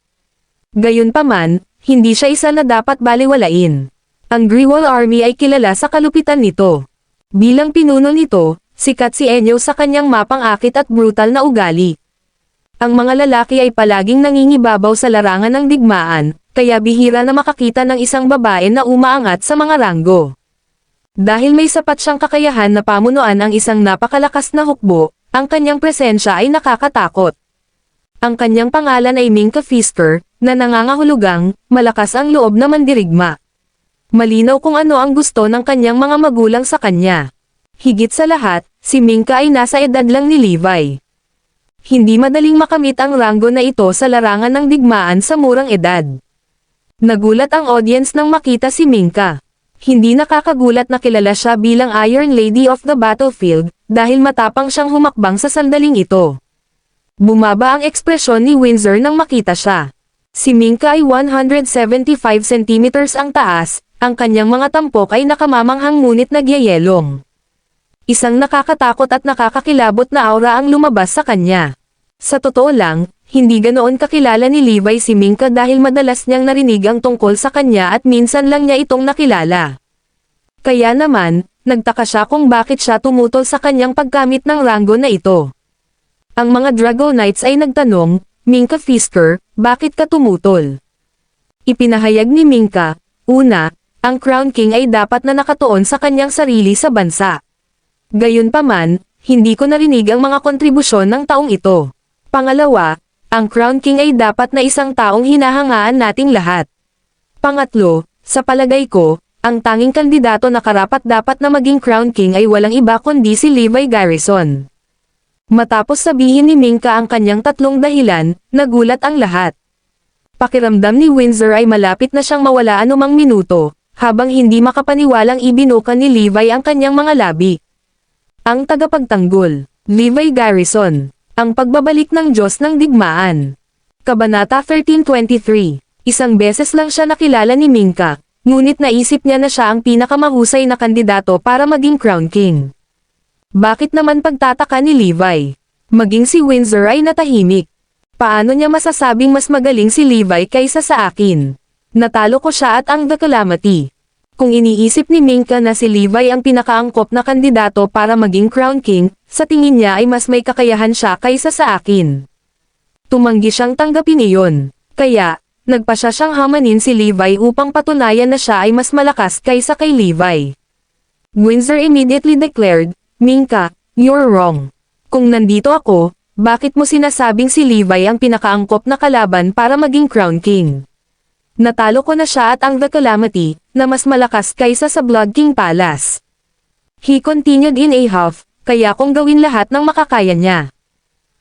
Gayunpaman, hindi siya isa na dapat baliwalain. Ang Grewal Army ay kilala sa kalupitan nito. Bilang pinuno nito, sikat si Enyo sa kanyang mapang-akit at brutal na ugali. Ang mga lalaki ay palaging nangingibabaw sa larangan ng digmaan, kaya bihira na makakita ng isang babae na umaangat sa mga ranggo. Dahil may sapat siyang kakayahan na pamunuan ang isang napakalakas na hukbo, ang kanyang presensya ay nakakatakot. Ang kanyang pangalan ay Minka Fisker, na nangangahulugang, malakas ang loob na mandirigma. Malinaw kung ano ang gusto ng kanyang mga magulang sa kanya. Higit sa lahat, si Minka ay nasa edad lang ni Levi. Hindi madaling makamit ang ranggo na ito sa larangan ng digmaan sa murang edad. Nagulat ang audience nang makita si Minka. Hindi nakakagulat na kilala siya bilang Iron Lady of the Battlefield, dahil matapang siyang humakbang sa sandaling ito. Bumaba ang ekspresyon ni Windsor nang makita siya. Si Minka ay 175 cm ang taas, ang kanyang mga tampok ay nakamamanghang ngunit nagyayelong. Isang nakakatakot at nakakakilabot na aura ang lumabas sa kanya. Sa totoo lang, hindi ganoon kakilala ni Levi si Minka dahil madalas niyang narinig ang tungkol sa kanya at minsan lang niya itong nakilala. Kaya naman, nagtaka siya kung bakit siya tumutol sa kanyang paggamit ng ranggo na ito. Ang mga Dragonites ay nagtanong, Minka Fisker, bakit ka tumutol? Ipinahayag ni Minka, una, ang Crown King ay dapat na nakatuon sa kanyang sarili sa bansa. Gayunpaman, hindi ko narinig ang mga kontribusyon ng taong ito. Pangalawa, ang Crown King ay dapat na isang taong hinahangaan nating lahat. Pangatlo, sa palagay ko, ang tanging kandidato na karapat-dapat na maging Crown King ay walang iba kundi si Levi Garrison. Matapos sabihin ni Minka ang kanyang tatlong dahilan, nagulat ang lahat. Pakiramdam ni Windsor ay malapit na siyang mawala anumang minuto, habang hindi makapaniwalang ibinuka ni Levi ang kanyang mga labi. Ang tagapagtanggol, Levi Garrison. Ang pagbabalik ng Diyos ng Digmaan. Kabanata 13:23. Isang beses lang siya nakilala ni Minka, ngunit naisip niya na siya ang pinakamahusay na kandidato para maging Crown King. Bakit naman pagtataka ni Levi? Maging si Windsor ay natahimik. Paano niya masasabing mas magaling si Levi kaysa sa akin? Natalo ko siya at ang The Calamity. Kung iniisip ni Minka na si Levi ang pinakaangkop na kandidato para maging Crown King, sa tingin niya ay mas may kakayahan siya kaysa sa akin. Tumanggi siyang tanggapin iyon. Kaya, nagpasya siyang hamanin si Levi upang patunayan na siya ay mas malakas kaysa kay Levi. Windsor immediately declared, Minka, you're wrong. Kung nandito ako, bakit mo sinasabing si Levi ang pinakaangkop na kalaban para maging Crown King? Natalo ko na siya at ang The Calamity, na mas malakas kaysa sa Blood King Palace. He continued in a huff, kaya kong gawin lahat ng makakaya niya.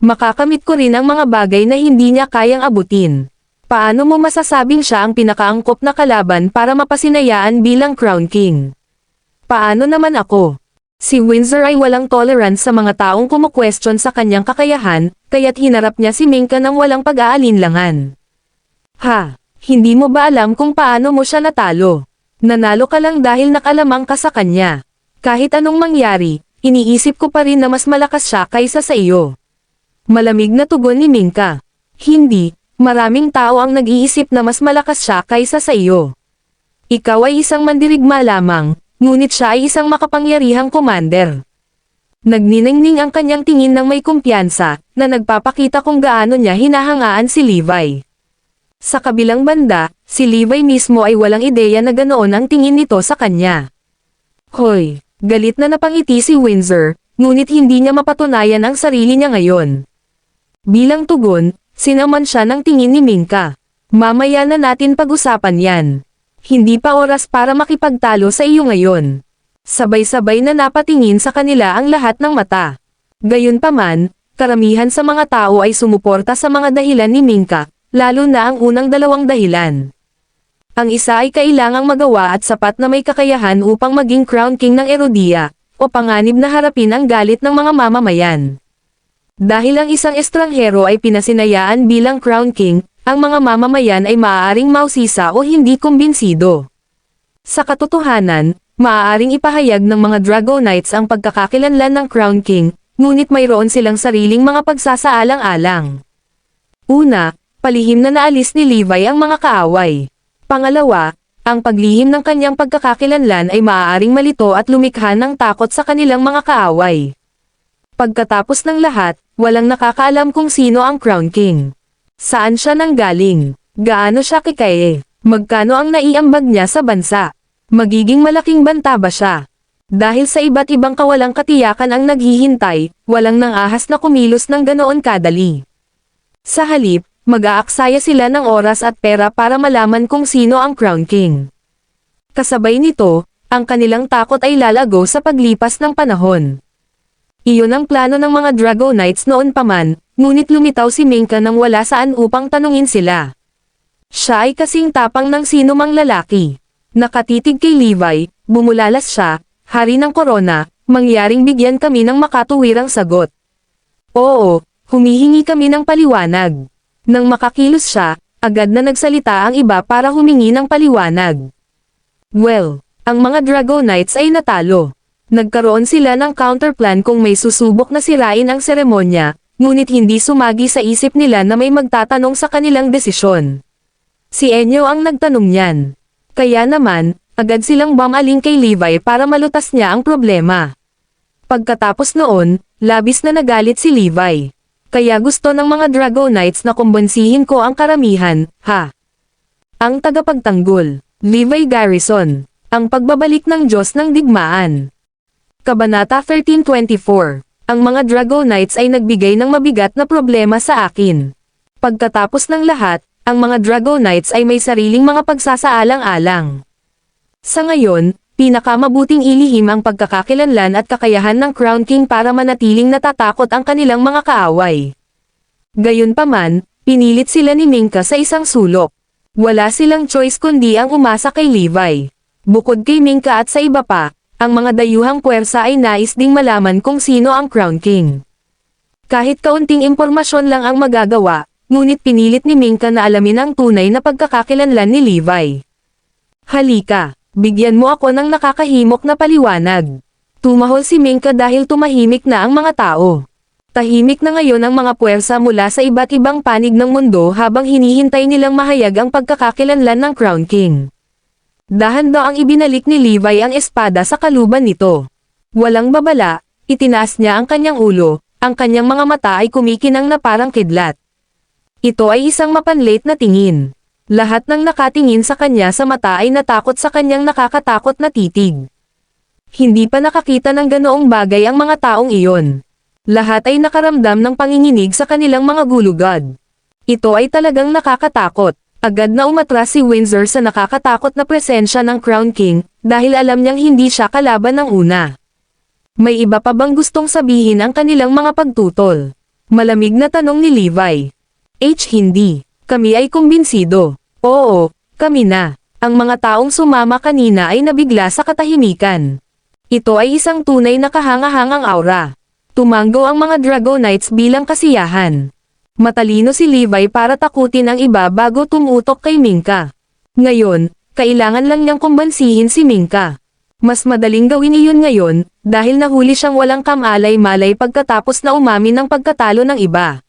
Makakamit ko rin ang mga bagay na hindi niya kayang abutin. Paano mo masasabing siya ang pinakaangkop na kalaban para mapasinayaan bilang Crown King? Paano naman ako? Si Windsor ay walang tolerance sa mga taong kumu-question sa kanyang kakayahan, kaya't hinarap niya si Minka ng walang pag-aalinlangan. Ha? Hindi mo ba alam kung paano mo siya natalo? Nanalo ka lang dahil nakalamang ka sa kanya. Kahit anong mangyari, iniisip ko pa rin na mas malakas siya kaysa sa iyo. Malamig na tugon ni Minka. Hindi, maraming tao ang nag-iisip na mas malakas siya kaysa sa iyo. Ikaw ay isang mandirigma lamang, ngunit siya ay isang makapangyarihang commander. Nagniningning ang kanyang tingin ng may kumpiyansa, na nagpapakita kung gaano niya hinahangaan si Levi. Sa kabilang banda, si Levi mismo ay walang ideya na ganoon ang tingin nito sa kanya. Hoy, galit na napangiti si Windsor, ngunit hindi niya mapatunayan ang sarili niya ngayon. Bilang tugon, sinaman siya ng tingin ni Minka. Mamaya na natin pag-usapan yan. Hindi pa oras para makipagtalo sa iyo ngayon. Sabay-sabay na napatingin sa kanila ang lahat ng mata. Gayunpaman, Karamihan sa mga tao ay sumuporta sa mga dahilan ni Minka, lalo na ang unang dalawang dahilan. Ang isa ay kailangang magawa at sapat na may kakayahan upang maging Crown King ng Erodia, o panganib na harapin ang galit ng mga mamamayan. Dahil ang isang estranghero ay pinasinayaan bilang Crown King, ang mga mamamayan ay maaaring mausisa o hindi kumbinsido. Sa katotohanan, maaaring ipahayag ng mga Dragonites ang pagkakakilanlan ng Crown King, ngunit mayroon silang sariling mga pagsasaalang-alang. Una, palihim na naalis ni Levi ang mga kaaway. Pangalawa, ang paglihim ng kanyang pagkakakilanlan ay maaaring malito at lumikha ng takot sa kanilang mga kaaway. Pagkatapos ng lahat, walang nakakaalam kung sino ang Crown King. Saan siya nanggaling? Gaano siya kikaye? Magkano ang naiambag niya sa bansa? Magiging malaking banta ba siya? Dahil sa iba't ibang kawalang katiyakan ang naghihintay, walang nang-ahas na kumilos ng ganoon kadali. Sa halip, mag-aaksaya sila ng oras at pera para malaman kung sino ang Crown King. Kasabay nito, ang kanilang takot ay lalago sa paglipas ng panahon. Iyon ang plano ng mga Dragonites noon pa man, ngunit lumitaw si Minka nang wala saan upang tanungin sila. Siya ay kasing tapang ng sino mang lalaki. Nakatitig kay Levi, bumulalas siya, "Hari ng korona, mangyaring bigyan kami ng makatuwirang sagot." "Oo, humihingi kami ng paliwanag." Nang makakilos siya, agad na nagsalita ang iba para humingi ng paliwanag. Well, ang mga Dragonites ay natalo. Nagkaroon sila ng counterplan kung may susubok na sirain ang seremonya, ngunit hindi sumagi sa isip nila na may magtatanong sa kanilang desisyon. Si Enyo ang nagtanong niyan. Kaya naman, agad silang bumaling kay Levi para malutas niya ang problema. Pagkatapos noon, labis na nagalit si Levi. Kaya gusto ng mga Dragonites na kumbinsihin ko ang karamihan, ha? Ang tagapagtanggol, Levi Garrison, ang pagbabalik ng Diyos ng Digmaan. Kabanata 13:24. Ang mga Dragonites ay nagbigay ng mabigat na problema sa akin. Pagkatapos ng lahat, ang mga Dragonites ay may sariling mga pagsasaalang-alang. Sa ngayon, pinakamabuting ilihim ang pagkakakilanlan at kakayahan ng Crown King para manatiling natatakot ang kanilang mga kaaway. Gayunpaman, pinilit sila ni Minka sa isang sulok. Wala silang choice kundi ang umasa kay Levi. Bukod kay Minka at sa iba pa, ang mga dayuhang puwersa ay nais ding malaman kung sino ang Crown King. Kahit kaunting impormasyon lang ang magagawa, ngunit pinilit ni Minka na alamin ang tunay na pagkakakilanlan ni Levi. "Halika. Bigyan mo ako ng nakakahimok na paliwanag." Tumahol si Minka dahil tumahimik na ang mga tao. Tahimik na ngayon ang mga puwersa mula sa iba't ibang panig ng mundo habang hinihintay nilang mahayag ang pagkakakilanlan ng Crown King. Dahan-daang ibinalik ni Levi ang espada sa kaluban nito. Walang babala, itinaas niya ang kanyang ulo, ang kanyang mga mata ay kumikinang na parang kidlat. Ito ay isang mapanlate na tingin. Lahat ng nakatingin sa kanya sa mata ay natakot sa kanyang nakakatakot na titig. Hindi pa nakakita ng ganoong bagay ang mga taong iyon. Lahat ay nakaramdam ng panginginig sa kanilang mga gulugad. Ito ay talagang nakakatakot. Agad na umatras si Windsor sa nakakatakot na presensya ng Crown King, dahil alam niyang hindi siya kalaban ng una. May iba pa bang gustong sabihin ang kanilang mga pagtutol? Malamig na tanong ni Levi. Hindi. Kami ay kumbinsido. Oo, kami na. Ang mga taong sumama kanina ay nabigla sa katahimikan. Ito ay isang tunay na kahanga-hangang aura. Tumango ang mga Dragonites bilang kasiyahan. Matalino si Levi para takutin ang iba bago tumutok kay Minka. Ngayon, kailangan lang niyang kumbansihin si Minka. Mas madaling gawin iyon ngayon, dahil nahuli siyang walang kamalay-malay pagkatapos na umamin ng pagkatalo ng iba.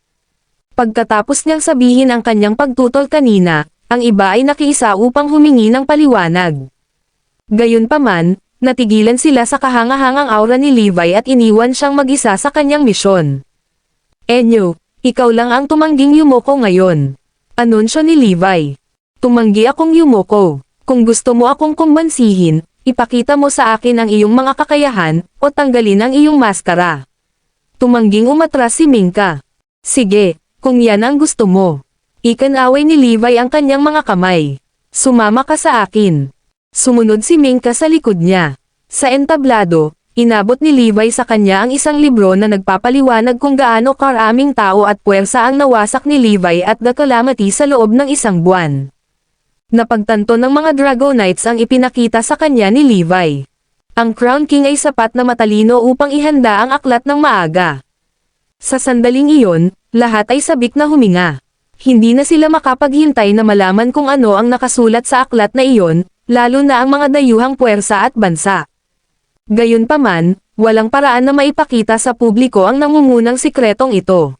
Pagkatapos niyang sabihin ang kanyang pagtutol kanina, ang iba ay nakiisa upang humingi ng paliwanag. Gayunpaman, natigilan sila sa kahanga-hangang aura ni Levi at iniwan siyang mag-isa sa kanyang misyon. Enyo, ikaw lang ang tumangging yumoko ngayon. Anunsyo ni Levi. Tumanggi akong yumoko. Kung gusto mo akong kumbansihin, ipakita mo sa akin ang iyong mga kakayahan, o tanggalin ang iyong maskara. Tumangging umatras si Minka. Sige, kung yan ang gusto mo. Ikanaway ni Levi ang kanyang mga kamay. Sumama ka sa akin. Sumunod si Minka sa likod niya. Sa entablado, inabot ni Levi sa kanya ang isang libro na nagpapaliwanag kung gaano karaming tao at puwersa ang nawasak ni Levi at the Calamity sa loob ng isang buwan. Napagtanto ng mga Dragonites ang ipinakita sa kanya ni Levi. Ang Crown King ay sapat na matalino upang ihanda ang aklat ng maaga. Sa sandaling iyon, lahat ay sabik na huminga. Hindi na sila makapaghintay na malaman kung ano ang nakasulat sa aklat na iyon, lalo na ang mga dayuhang puwersa at bansa. Gayunpaman, walang paraan na maipakita sa publiko ang nangungunang sikretong ito.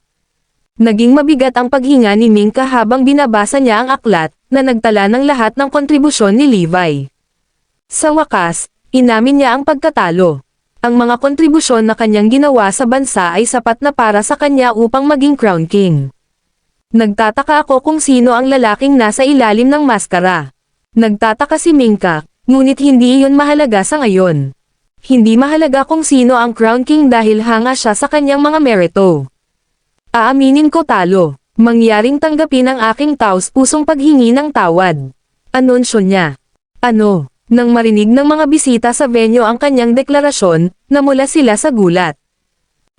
Naging mabigat ang paghinga ni Minka habang binabasa niya ang aklat, na nagtala ng lahat ng kontribusyon ni Levi. Sa wakas, inamin niya ang pagkatalo. Ang mga kontribusyon na kanyang ginawa sa bansa ay sapat na para sa kanya upang maging Crown King. Nagtataka ako kung sino ang lalaking nasa ilalim ng maskara. Nagtataka si Minka, ngunit hindi iyon mahalaga sa ngayon. Hindi mahalaga kung sino ang Crown King dahil hanga siya sa kanyang mga merito. Aaminin ko talo. Mangyaring tanggapin ang aking taos-pusong paghingi ng tawad. Anunsyo niya. Ano? Nang marinig ng mga bisita sa venue ang kanyang deklarasyon, namula sila sa gulat.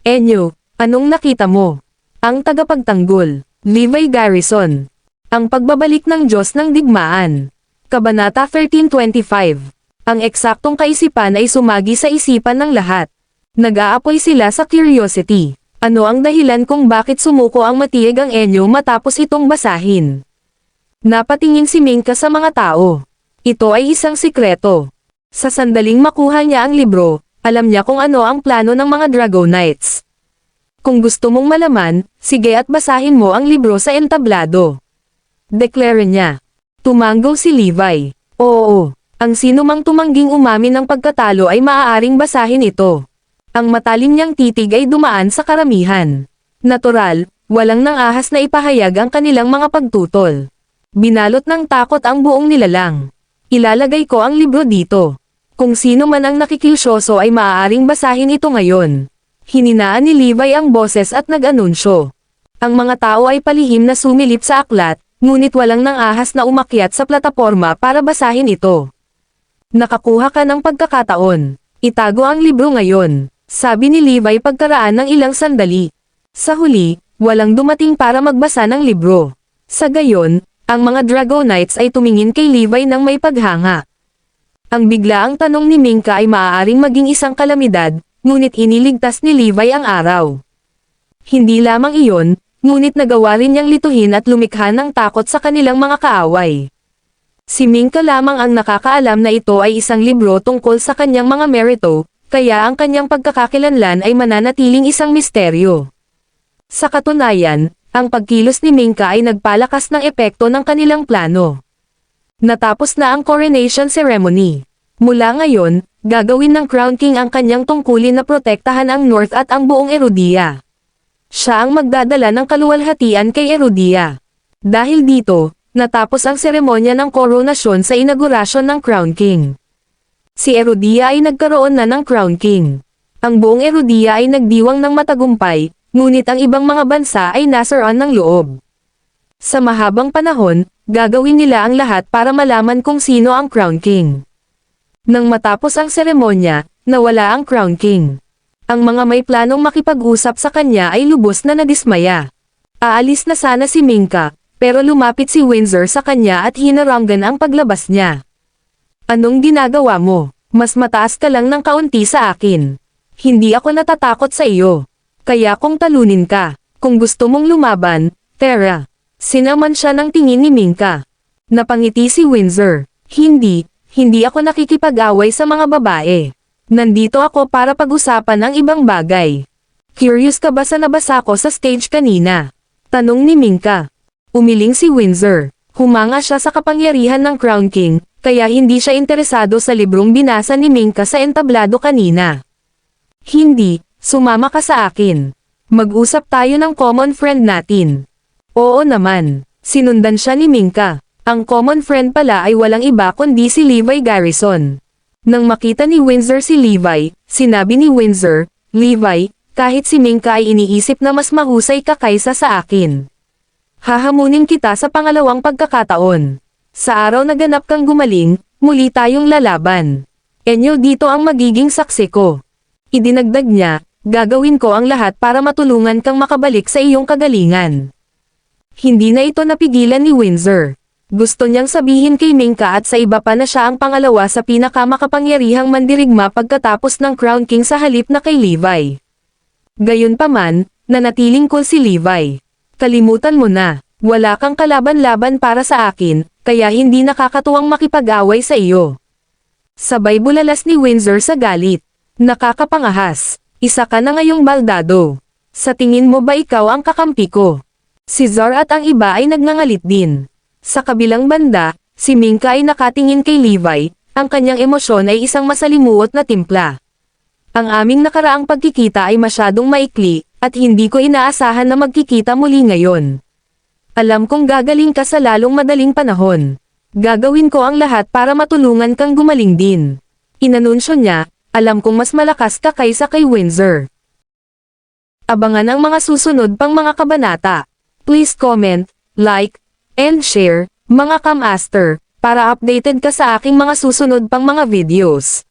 Enyo, anong nakita mo? Ang tagapagtanggol, Levi Garrison. Ang pagbabalik ng Diyos ng Digmaan. Kabanata 13:25. Ang eksaktong kaisipan ay sumagi sa isipan ng lahat. Nag-aapoy sila sa curiosity. Ano ang dahilan kung bakit sumuko ang matiig ang Enyo matapos itong basahin? Napatingin si Minka sa mga tao. Ito ay isang sikreto. Sa sandaling makuha niya ang libro, alam niya kung ano ang plano ng mga Dragonites. Kung gusto mong malaman, sige at basahin mo ang libro sa entablado. Deklara niya. Tumanggo si Levi. Oo, ang sino mang tumangging umamin ng pagkatalo ay maaaring basahin ito. Ang matalim niyang titig ay dumaan sa karamihan. Natural, walang nangahas na ipahayag ang kanilang mga pagtutol. Binalot ng takot ang buong nilalang. Ilalagay ko ang libro dito. Kung sino man ang nakikiusyoso ay maaaring basahin ito ngayon. Hininaan ni Levi ang boses at nag-anunsyo. Ang mga tao ay palihim na sumilip sa aklat, ngunit walang nangahas na umakyat sa plataporma para basahin ito. Nakakuha ka ng pagkakataon. Itago ang libro ngayon. Sabi ni Levi pagkaraan ng ilang sandali. Sa huli, walang dumating para magbasa ng libro. Sa gayon, ang mga Dragonites ay tumingin kay Levi ng may paghanga. Ang biglaang tanong ni Minka ay maaaring maging isang kalamidad, ngunit iniligtas ni Levi ang araw. Hindi lamang iyon, ngunit nagawa rin niyang lituhin at lumikha ng takot sa kanilang mga kaaway. Si Minka lamang ang nakakaalam na ito ay isang libro tungkol sa kanyang mga merito, kaya ang kanyang pagkakakilanlan ay mananatiling isang misteryo. Sa katunayan, ang pagkilos ni Minka ay nagpalakas ng epekto ng kanilang plano. Natapos na ang coronation ceremony. Mula ngayon, gagawin ng Crown King ang kanyang tungkulin na protektahan ang North at ang buong Erudia. Siya ang magdadala ng kaluwalhatian kay Erudia. Dahil dito, natapos ang seremonya ng koronasyon sa inaugurasyon ng Crown King. Si Erudia ay nagkaroon na ng Crown King. Ang buong Erudia ay nagdiwang ng matagumpay, ngunit ang ibang mga bansa ay nasaran ng loob. Sa mahabang panahon, gagawin nila ang lahat para malaman kung sino ang Crown King. Nang matapos ang seremonya, nawala ang Crown King. Ang mga may planong makipag-usap sa kanya ay lubos na nadismaya. Aalis na sana si Minka, pero lumapit si Windsor sa kanya at hinaranggan ang paglabas niya. Anong ginagawa mo? Mas mataas ka lang ng kaunti sa akin. Hindi ako natatakot sa iyo. Kaya kung talunin ka, kung gusto mong lumaban, tara. Sinaman siya ng tingin ni Minka. Napangiti si Windsor. Hindi ako nakikipag-away sa mga babae. Nandito ako para pag-usapan ang ibang bagay. Curious ka ba sa nabasa ko sa stage kanina? Tanong ni Minka. Umiling si Windsor. Humanga siya sa kapangyarihan ng Crown King, kaya hindi siya interesado sa librong binasa ni Minka sa entablado kanina. Hindi, sumama ka sa akin. Mag-usap tayo ng common friend natin. Oo naman, sinundan siya ni Minka. Ang common friend pala ay walang iba kundi si Levi Garrison. Nang makita ni Windsor si Levi, sinabi ni Windsor, Levi, kahit si Minka ay iniisip na mas mahusay ka kaysa sa akin. Hahamunin kita sa pangalawang pagkakataon. Sa araw na ganap kang gumaling, muli tayong lalaban. Enyo dito ang magiging saksi ko. Idinagdag niya, gagawin ko ang lahat para matulungan kang makabalik sa iyong kagalingan. Hindi na ito napigilan ni Windsor. Gusto niyang sabihin kay Mingka at sa iba pa na siya ang pangalawa sa pinakamakapangyarihang mandirigma pagkatapos ng Crown King sa halip na kay Levi. Gayunpaman, nanatiling cool si Levi. Kalimutan mo na, wala kang kalaban-laban para sa akin, kaya hindi nakakatuwang makipag-away sa iyo. Sabay bulalas ni Windsor sa galit. Nakakapangahas, isa ka na ngayong baldado. Sa tingin mo ba ikaw ang kakampi ko? Si Zar at ang iba ay nagngangalit din. Sa kabilang banda, si Mingka ay nakatingin kay Levi, ang kanyang emosyon ay isang masalimuot na timpla. Ang aming nakaraang pagkikita ay masyadong maikli, at hindi ko inaasahan na magkikita muli ngayon. Alam kong gagaling ka sa lalong madaling panahon. Gagawin ko ang lahat para matulungan kang gumaling din. Inanunsyo niya, alam kong mas malakas ka kaysa kay Windsor. Abangan ang mga susunod pang mga kabanata. Please comment, like, and share, mga Kamaster, para updated ka sa aking mga susunod pang mga videos.